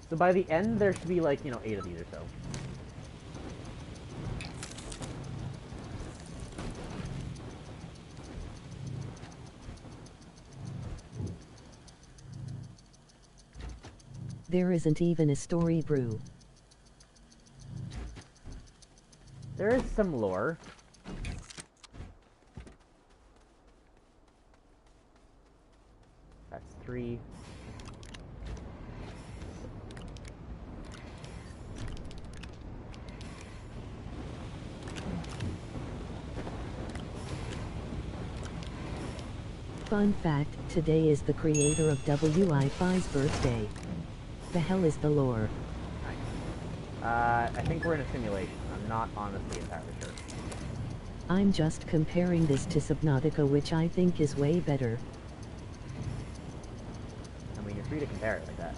S2: So by the end, there should be like, 8 of these or so.
S1: There isn't even a story, brew.
S2: There is some lore. That's 3.
S1: Fun fact, today is the creator of WI5's birthday. The hell is the lore?
S2: I think we're in a simulation. I'm not honestly entirely sure.
S1: I'm just comparing this to Subnautica, which I think is way better.
S2: I mean, you're free to compare it like that.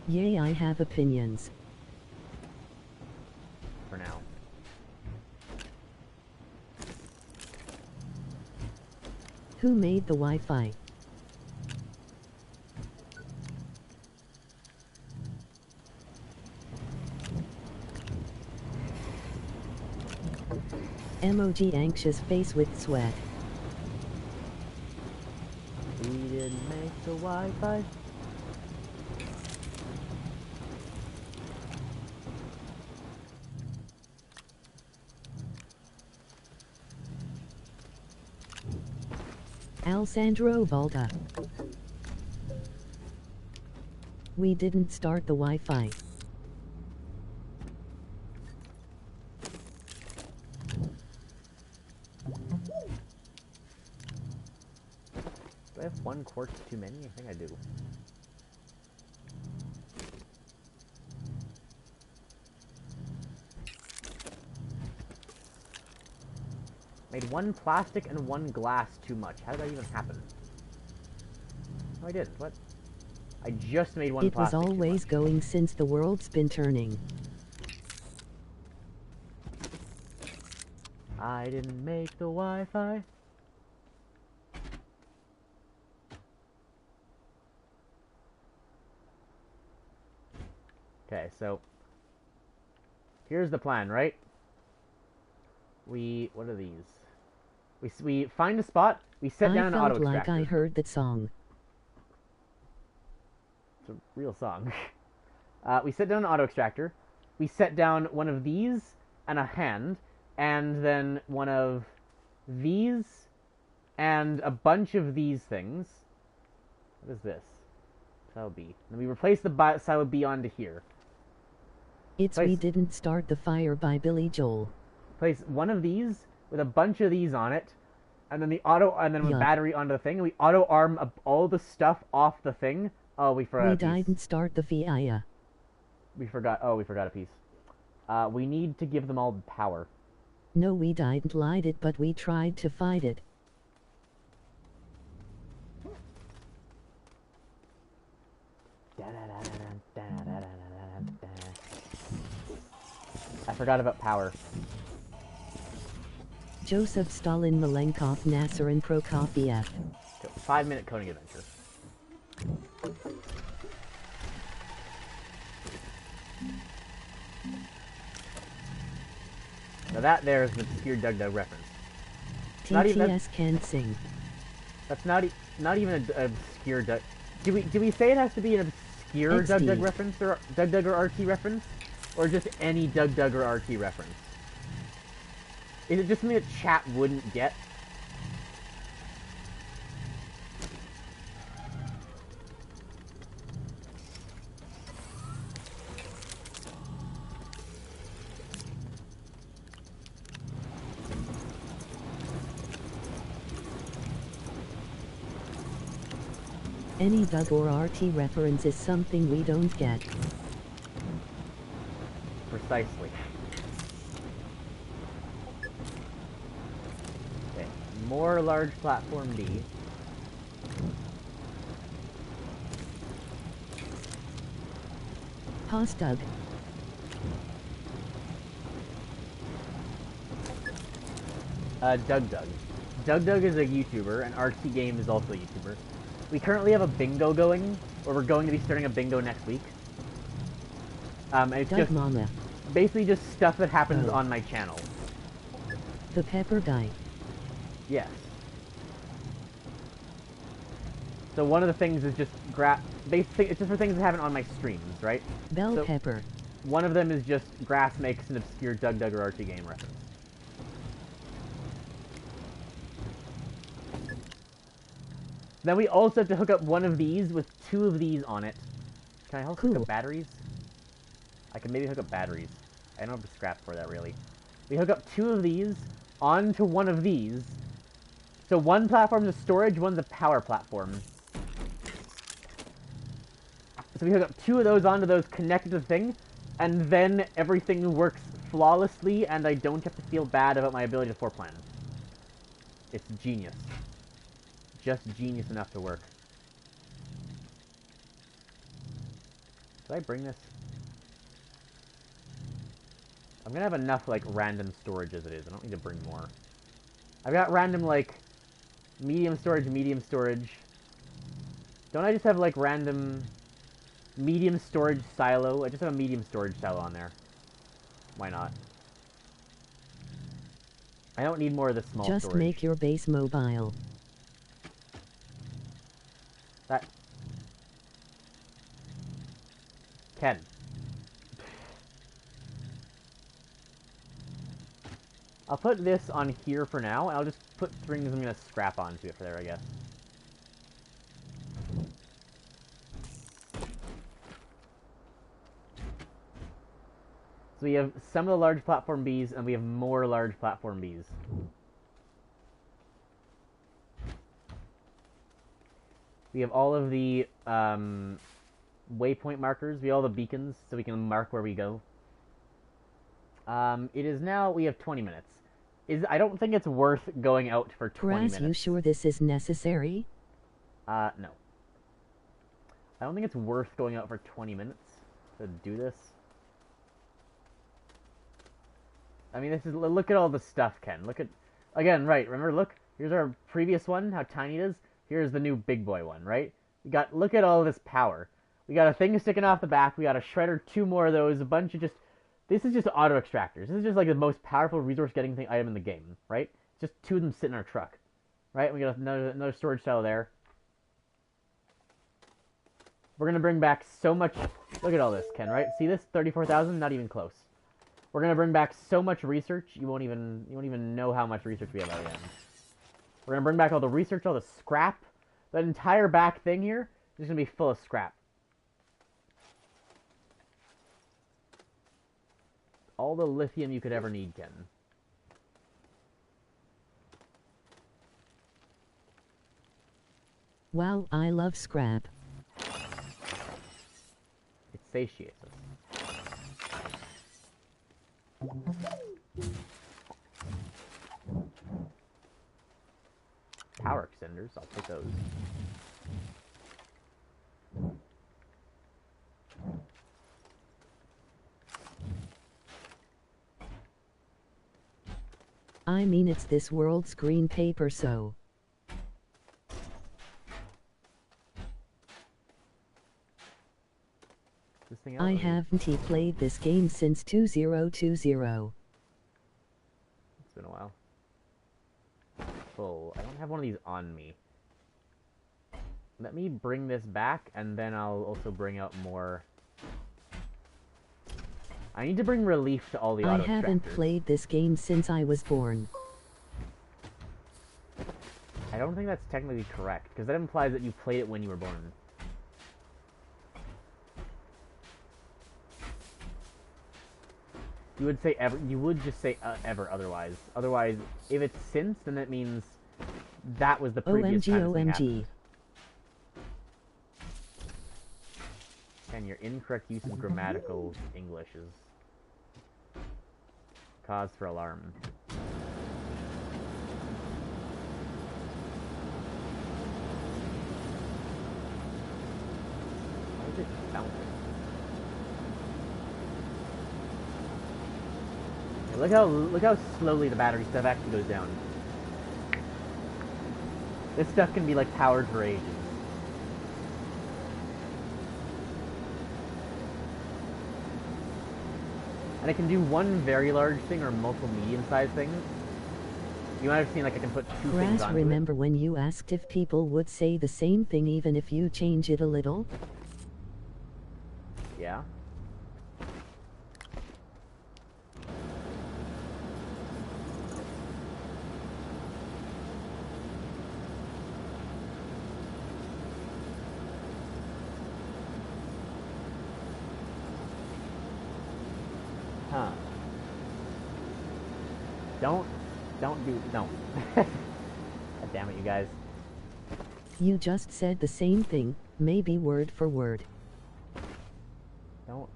S1: Yay, I have opinions.
S2: For now.
S1: Who made the Wi-Fi? Emoji anxious face with sweat.
S2: the Wi-Fi.
S1: Alessandro Volta. We didn't start the Wi-Fi.
S2: Do I have one quartz too many? I think I do. Made one plastic and one glass too much. How did that even happen? No, I didn't. What? I just made one plastic
S1: It was always going since the world's been turning.
S2: I didn't make the Wi-Fi. Okay, so here's the plan, right? What are these? We find a spot, we set down an auto extractor.
S1: I felt like I heard that song.
S2: It's a real song. We set down an auto extractor. We set down one of these and a hand, and then one of these and a bunch of these things. What is this? Silo B. And we replace the silo B onto here.
S1: We didn't start the fire by Billy Joel.
S2: Place one of these with a bunch of these on it, and then a battery onto the thing. And we auto arm all the stuff off the thing. Oh, we forgot.
S1: We didn't start the fire.
S2: We forgot. Oh, we forgot a piece. We need to give them all power.
S1: No, we didn't light it, but we tried to fight it.
S2: I forgot about power.
S1: Joseph Stalin Malenkov Nasser Prokofiev.
S2: 5-minute coding adventure. Now that there is an obscure Doug Doug reference.
S1: TTS can sing.
S2: That's not even an obscure Doug. Do we say it has to be an obscure
S1: XD.
S2: Doug Doug reference or Doug Doug or RT reference, or just any Doug Doug or RT reference? Is it just something that chat wouldn't get?
S1: Any Doug or RT reference is something we don't get.
S2: Precisely. Okay, more large platform B.
S1: Pause Doug.
S2: Doug Doug. Doug Doug is a YouTuber, and RT Game is also a YouTuber. We currently have a bingo going, or we're going to be starting a bingo next week. It's
S1: Doug
S2: just
S1: Mama.
S2: basically just stuff that happens on my channel.
S1: The pepper guy.
S2: Yes. So one of the things is just basically it's just for things that happen on my streams, right?
S1: Bell pepper.
S2: One of them is just Grass makes an obscure Doug Doug or RT Game reference. Then we also have to hook up one of these with 2 of these on it. Can I also hook up batteries? I can maybe hook up batteries. I don't have the scrap for that, really. We hook up 2 of these onto one of these. So one platform's a storage, one's a power platform. So we hook up 2 of those onto those connected to the thing, and then everything works flawlessly, and I don't have to feel bad about my ability to floor plan. It's genius. Just genius enough to work. Did I bring this? I'm gonna have enough, like, random storage as it is. I don't need to bring more. I've got random, like, medium storage. Don't I just have, like, random medium storage silo? I just have a medium storage silo on there. Why not? I don't need more of the small storage.
S1: Just make your base mobile.
S2: That... Ken. I'll put this on here for now, and I'll just put things I'm gonna scrap onto it for there, I guess. So we have some of the large platform bees, and we have more large platform bees. We have all of the waypoint markers. We have all the beacons, so we can mark where we go. It is now, we have 20 minutes. I don't think it's worth going out for 20 minutes.
S1: You sure this is necessary?
S2: No. I don't think it's worth going out for 20 minutes to do this. I mean, look at all the stuff, Ken. Look at, again, right, remember, look, here's our previous one, how tiny it is. Here's the new big boy one, right? Look at all this power. We got a thing sticking off the back, we got a shredder, 2 more of those, a bunch of just, this is just auto extractors. This is just like the most powerful resource getting item in the game, right? Just 2 of them sit in our truck, right? We got another storage cell there. We're gonna bring back so much, look at all this, Ken, right? See this? 34,000, not even close. We're gonna bring back so much research, you won't even know how much research we have at the end. We're gonna bring back all the research, all the scrap. That entire back thing here is gonna be full of scrap. All the lithium you could ever need, Ken.
S1: Wow, I love scrap.
S2: It satiates us. Power extenders, I'll take those.
S1: I mean, it's this world's green paper, so...
S2: This thing
S1: I haven't played this game since 2020.
S2: It's been a while. Full. I don't have one of these on me. Let me bring this back, and then I'll also bring out more... I need to bring relief to all the auto extractors.
S1: I haven't played this game since I was born.
S2: I don't think that's technically correct, because that implies that you played it when you were born. You would say ever. You would just say ever otherwise. Otherwise, if it's since, then that means that was the previous time this thing happened. And your incorrect use of grammatical English is cause for alarm. Why is it bouncing? Look how slowly the battery stuff actually goes down. This stuff can be like powered for ages. And it can do one very large thing or multiple medium-sized things. You might have seen, like, I can put 2 things onto
S1: remember when you asked if people would say the same thing even if you change it a little?
S2: Yeah. Huh. Don't. God damn it, you guys.
S1: You just said the same thing, maybe word for word.
S2: Don't.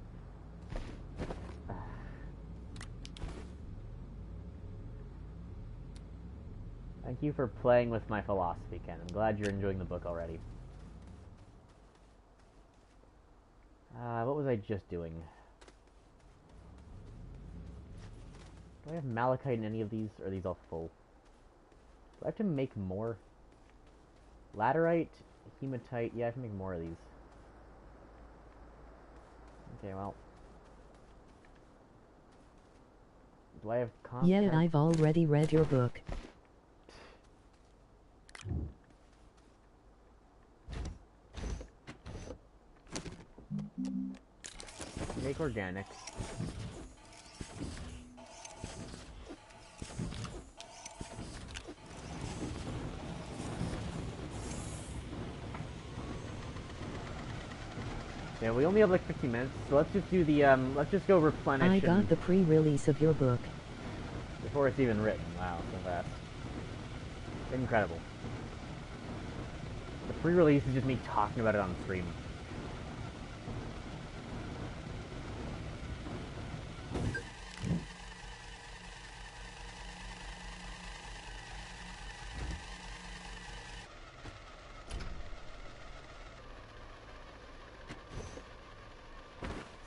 S2: Thank you for playing with my philosophy, Ken. I'm glad you're enjoying the book already. What was I just doing? Do I have malachite in any of these, or are these all full? Do I have to make more? Laterite, hematite, yeah, I have to make more of these. Okay, well. Do I have contact?
S1: Yeah, I've already read your book.
S2: Make organic. Yeah, we only have like 15 minutes, so let's just do the, let's just go replenish.
S1: I got the pre-release of your book.
S2: Before it's even written. Wow, so fast. Incredible. The pre-release is just me talking about it on stream.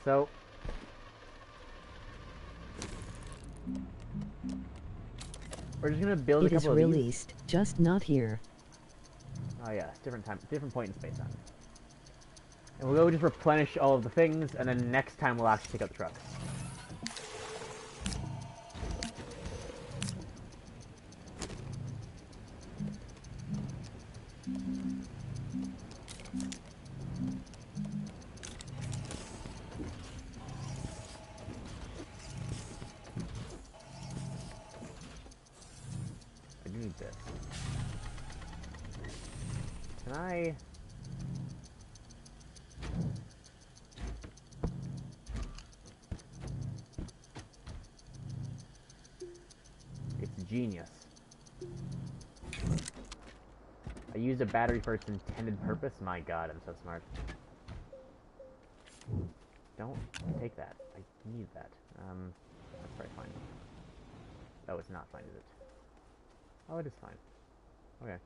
S2: So, we're just gonna build a couple of these.
S1: It is released, just not here.
S2: Oh yeah, different time, different point in space time. And we'll go just replenish all of the things, and then next time we'll actually take out the trucks. I need this. Can I... It's genius. I used a battery for its intended purpose? My god, I'm so smart. Don't take that. I need that. That's probably fine. Oh, it's not fine, is it? Oh, it is fine. Okay.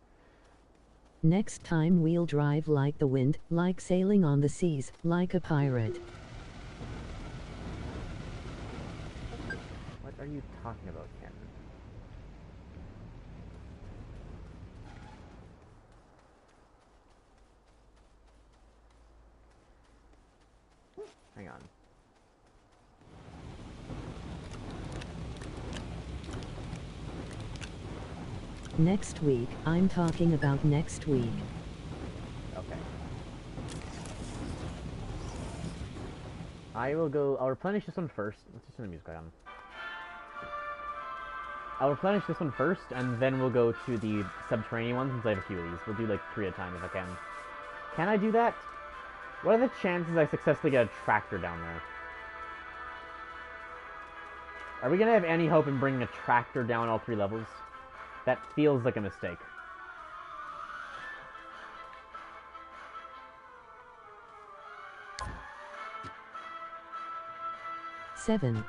S1: Next time we'll drive like the wind, like sailing on the seas, like a pirate.
S2: What are you talking about, Ken? Hang on.
S1: Next week, I'm talking about next week.
S2: Okay. I'll replenish this one first. Let's just turn the music on. I'll replenish this one first, and then we'll go to the subterranean ones since I have a few of these. We'll do like 3 at a time if I can. Can I do that? What are the chances I successfully get a tractor down there? Are we gonna have any hope in bringing a tractor down all 3 levels? That feels like a mistake.
S1: Seven.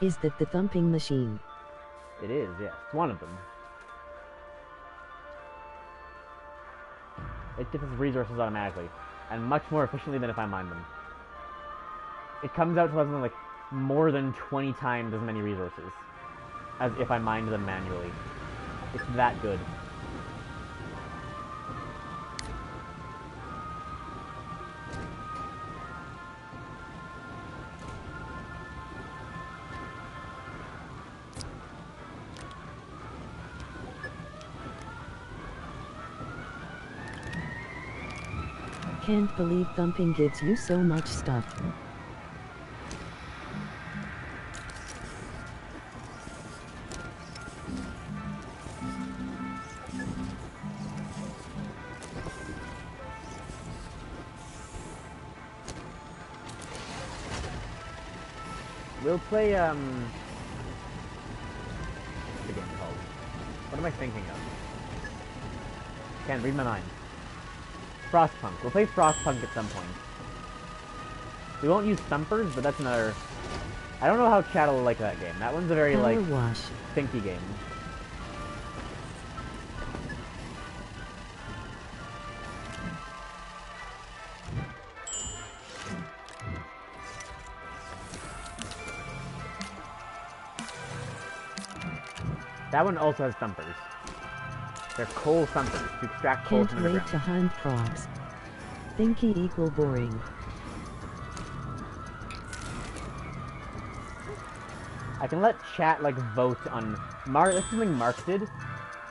S1: Is that the thumping machine?
S2: It is, yes. It's one of them. It gets its resources automatically, and much more efficiently than if I mine them. It comes out to something like more than 20 times as many resources as if I mined them manually. It's that good.
S1: Can't believe thumping gives you so much stuff.
S2: We'll play, what's the game called? What am I thinking of? Can't read my mind. Frostpunk. We'll play Frostpunk at some point. We won't use Thumpers, but that's another... I don't know how chat will like that game. That one's a very,
S1: Power
S2: like,
S1: wash.
S2: thinky game. That one also has thumpers. They're coal thumpers to extract coal from
S1: Can't wait
S2: underground.
S1: to hunt props. Thinky equal boring.
S2: I can let chat, like, vote on... This is something Mark did.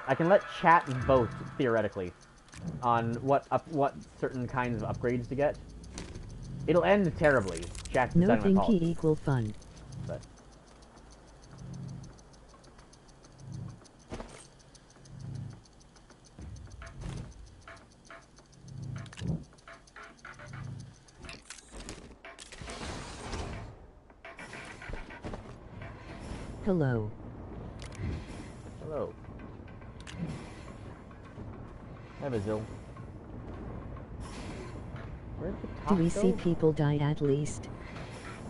S2: I can let chat vote, theoretically, on what certain kinds of upgrades to get. It'll end terribly. Chat's
S1: No
S2: deciding my
S1: thinky
S2: policy.
S1: equal fun.
S2: But...
S1: Hello.
S2: Hello. Hi, Bazil. Where'd the top
S1: Do we
S2: go?
S1: see people die at least?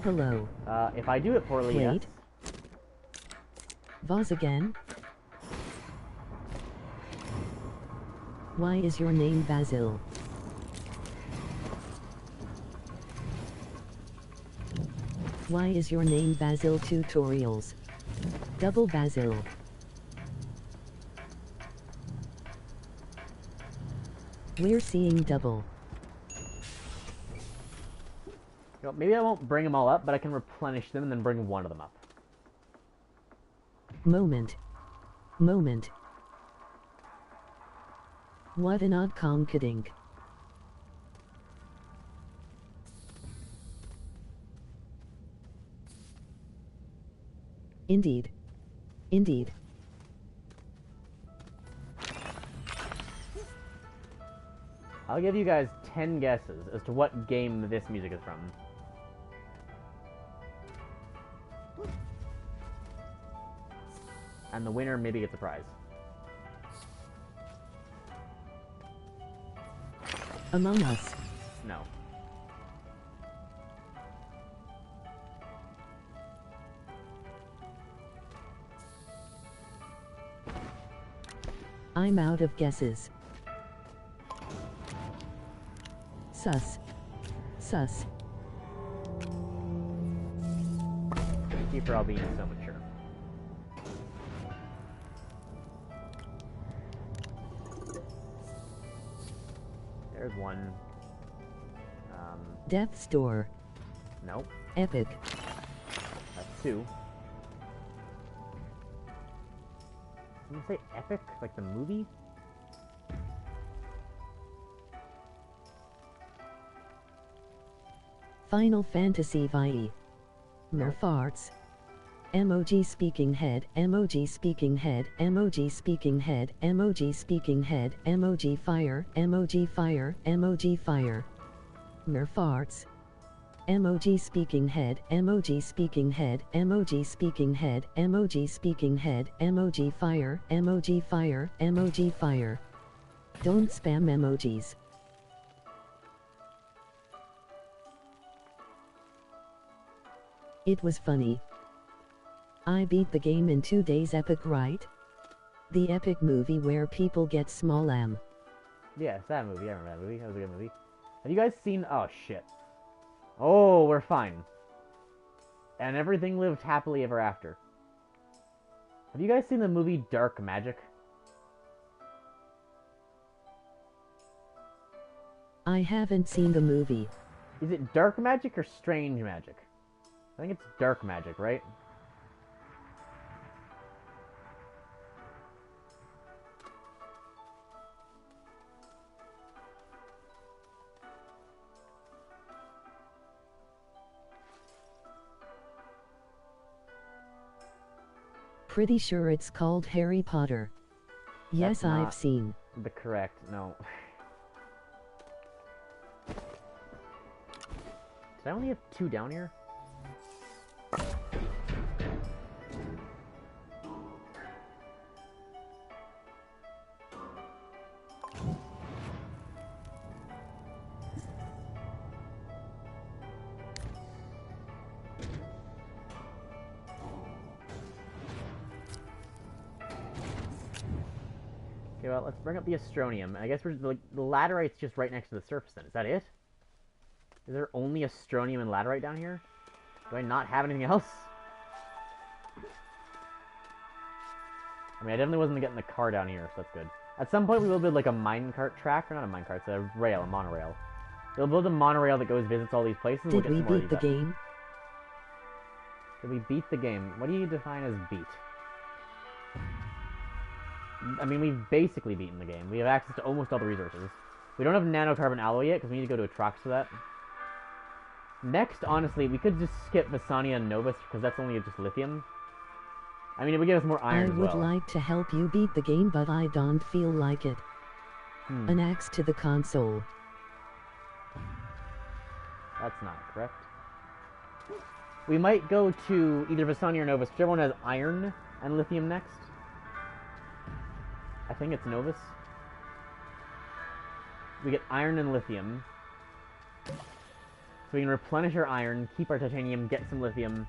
S1: Hello.
S2: If I do it poorly,
S1: Wait.
S2: yes.
S1: Vaz again? Why is your name Basil? Why is your name Basil Tutorials? Double Basil. We're seeing double.
S2: You know, maybe I won't bring them all up, but I can replenish them and then bring one of them up.
S1: Moment. Moment. What an odd concadink. Indeed. Indeed.
S2: I'll give you guys 10 guesses as to what game this music is from. And the winner maybe gets a prize.
S1: Among Us.
S2: No.
S1: I'm out of guesses. Sus. Sus.
S2: Thank you for all being so mature. There's one.
S1: Death's Door.
S2: Nope.
S1: Epic.
S2: That's two. Did you say epic? Like the movie?
S1: Final Fantasy VIE. Merfarts. Emoji speaking head, emoji speaking head, emoji speaking head, emoji speaking head, emoji fire, emoji fire, emoji fire. Merfarts. Emoji speaking head, emoji speaking head, emoji speaking head, emoji speaking head, emoji fire, emoji fire, emoji fire. Don't spam emojis. It was funny. I beat the game in 2 days. Epic, right? The epic movie where people get small M.
S2: Yeah, it's that movie. I remember that movie. That was a good movie. Have you guys seen... Oh, shit. Oh, we're fine. And everything lived happily ever after. Have you guys seen the movie Dark Magic?
S1: I haven't seen the movie.
S2: Is it Dark Magic or Strange Magic? I think it's Dark Magic, right?
S1: Pretty sure it's called Harry Potter. Yes,
S2: That's
S1: I've
S2: not
S1: seen.
S2: the correct... No. Did I only have 2 down here? Okay, well, let's bring up the Astronium. I guess we're like the laterite's just right next to the surface then. Is that it? Is there only Astronium and laterite down here? Do I not have anything else? I mean, I definitely wasn't getting the car down here, so that's good. At some point, we will build like a minecart track, or not a minecart, it's a rail, a monorail. We'll build a monorail that goes visits all these places.
S1: Did we beat the game?
S2: Did we beat the game? What do you define as beat? I mean, we've basically beaten the game. We have access to almost all the resources. We don't have nanocarbon alloy yet, because we need to go to Atrox for that. Next, honestly, we could just skip Visania and Novus, because that's only just lithium. I mean, it would give us more iron as well.
S1: I would like to help you beat the game, but I don't feel like it. An axe to the console.
S2: That's not correct. We might go to either Visania or Novus, whichever one has iron and lithium next. I think it's Novus. We get iron and lithium. So we can replenish our iron, keep our titanium, get some lithium.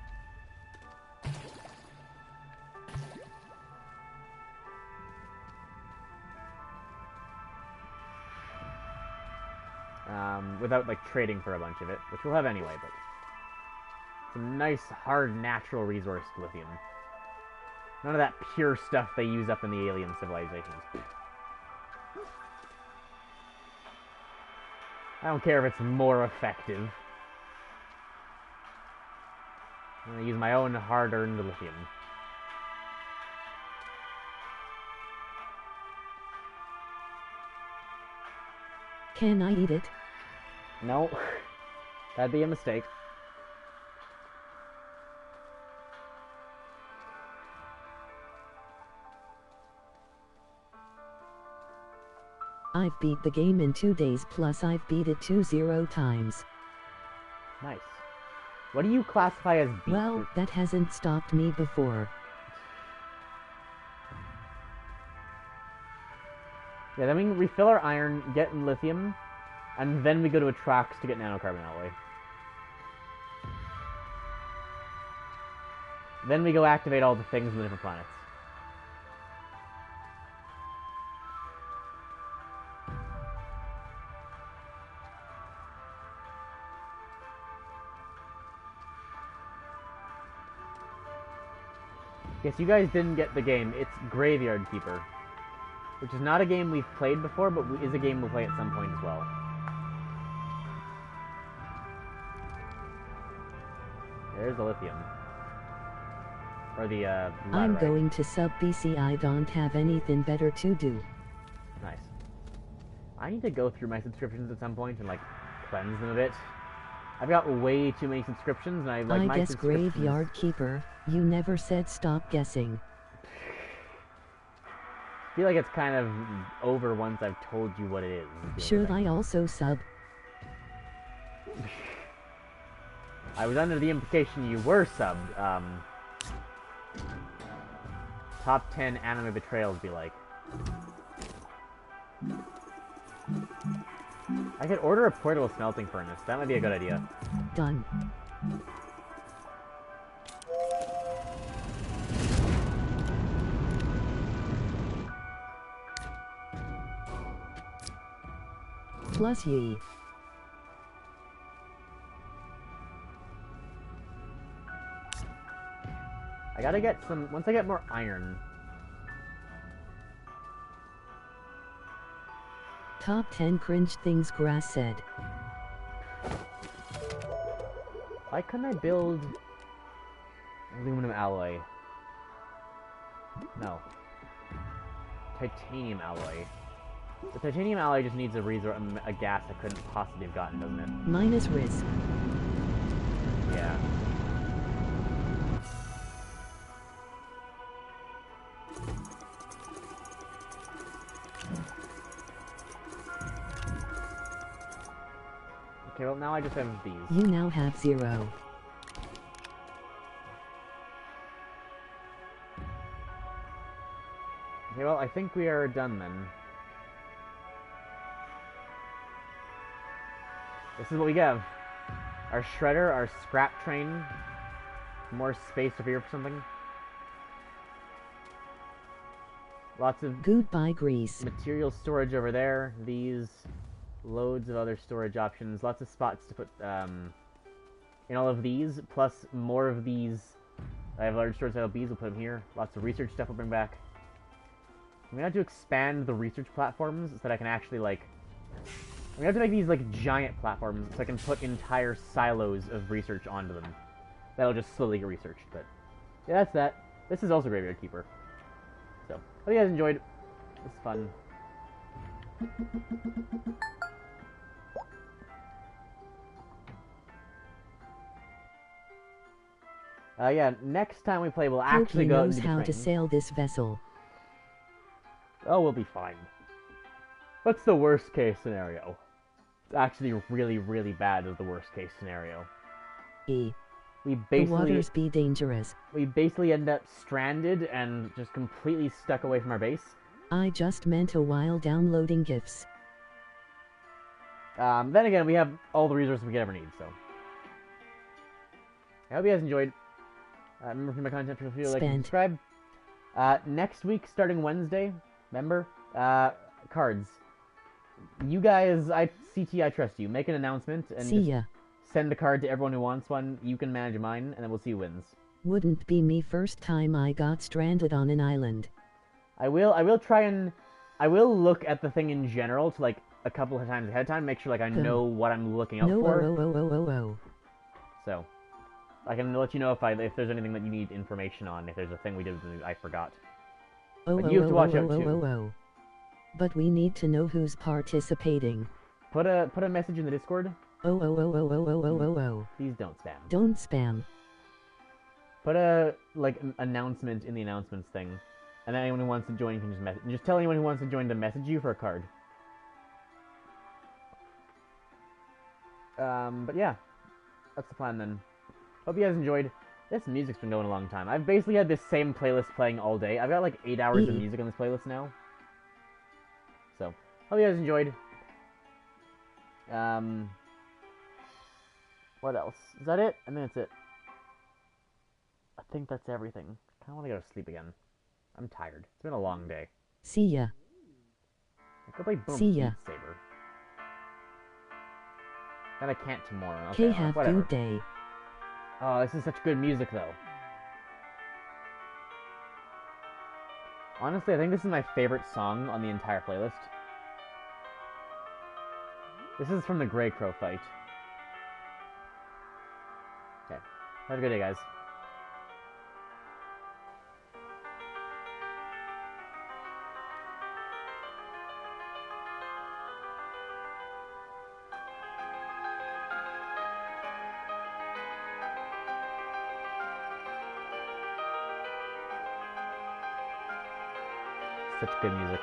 S2: Without, like, trading for a bunch of it, which we'll have anyway, but... some nice, hard, natural resource lithium. None of that pure stuff they use up in the alien civilizations. I don't care if it's more effective. I'm gonna use my own hard-earned lithium.
S1: Can I eat it?
S2: No. That'd be a mistake.
S1: I've beat the game in 2 days, plus I've beat it 0 times.
S2: Nice. What do you classify as beat?
S1: Well, that hasn't stopped me before.
S2: Yeah, then we can refill our iron, get lithium, and then we go to Atrox to get nanocarbon alloy. Then we go activate all the things on the different planets. Yes, you guys didn't get the game. It's Graveyard Keeper, which is not a game we've played before, but is a game we'll play at some point as well. There's the lithium. Or the, laterite.
S1: I'm going to sub BC. I don't have anything better to do.
S2: Nice. I need to go through my subscriptions at some point and, like, cleanse them a bit. I've got way too many subscriptions, and I like
S1: I
S2: my
S1: guess Graveyard Keeper, you never said stop guessing.
S2: I feel like it's kind of over once I've told you what it is.
S1: Should I also sub?
S2: I was under the implication you were subbed. Top 10 anime betrayals be like. I could order a portable smelting furnace. That might be a good idea.
S1: Done. Plus ye.
S2: I gotta get some... Once I get more iron...
S1: Top 10 cringe things Grass said.
S2: Why couldn't I build... aluminum alloy? No. Titanium alloy. The titanium alloy just needs a resource, a gas I couldn't possibly have gotten, doesn't it?
S1: Minus risk.
S2: Yeah. Okay, well now I just have these.
S1: You now have 0.
S2: Okay, well I think we are done then. This is what we have. Our shredder, our scrap train. More space over here for something. Lots of
S1: goodbye grease.
S2: Material storage over there. These loads of other storage options. Lots of spots to put in all of these. Plus more of these. I have large storage LBs. We'll put them here. Lots of research stuff we'll bring back. I'm gonna have to expand the research platforms so that I can actually, like... I'm gonna have to make these, like, giant platforms so I can put entire silos of research onto them. That'll just slowly get researched, but... Yeah, that's that. This is also Graveyard Keeper. So, hope you guys enjoyed. It was fun. Yeah, next time we play, we'll actually go out and do the
S1: knows how to
S2: train.
S1: sail this vessel.
S2: Oh, we'll be fine. What's the worst case scenario? It's actually really, really bad is the worst case scenario.
S1: The
S2: The
S1: waters be dangerous.
S2: We basically end up stranded and just completely stuck away from our base.
S1: I just meant a while downloading GIFs.
S2: Then again, we have all the resources we could ever need, so. I hope you guys enjoyed. Remember, for my content, feel free to like and subscribe. Next week, starting Wednesday, remember, cards. You guys, CT, I trust you. Make an announcement and
S1: See ya.
S2: Send the card to everyone who wants one. You can manage mine, and then we'll see who wins.
S1: Wouldn't be me first time I got stranded on an island.
S2: I will try and... I will look at the thing in general to, like, a couple of times ahead of time, make sure, like, I know what I'm looking out for. So, I can let you know if there's anything that you need information on, if there's a thing we did that I forgot. But you have to watch out, too.
S1: But we need to know who's participating.
S2: Put a message in the Discord.
S1: Please
S2: don't spam.
S1: Don't spam.
S2: Put a, like, announcement in the announcements thing. And then anyone who wants to join can just message. Just tell anyone who wants to join to message you for a card. But yeah. That's the plan then. Hope you guys enjoyed. This music's been going a long time. I've basically had this same playlist playing all day. I've got like 8 hours of music on this playlist now. So, hope you guys enjoyed. What else? Is that it? I think that's it. I think that's everything. I kinda wanna go to sleep again. I'm tired. It's been a long day.
S1: See ya.
S2: I could play Boom
S1: See ya.
S2: Beat Saber. Then I can't tomorrow.
S1: Okay,
S2: Okay,
S1: have
S2: whatever.
S1: good day.
S2: Oh, this is such good music, though. Honestly, I think this is my favorite song on the entire playlist. This is from the Grey Crow fight. Okay. Have a good day, guys. Such good music.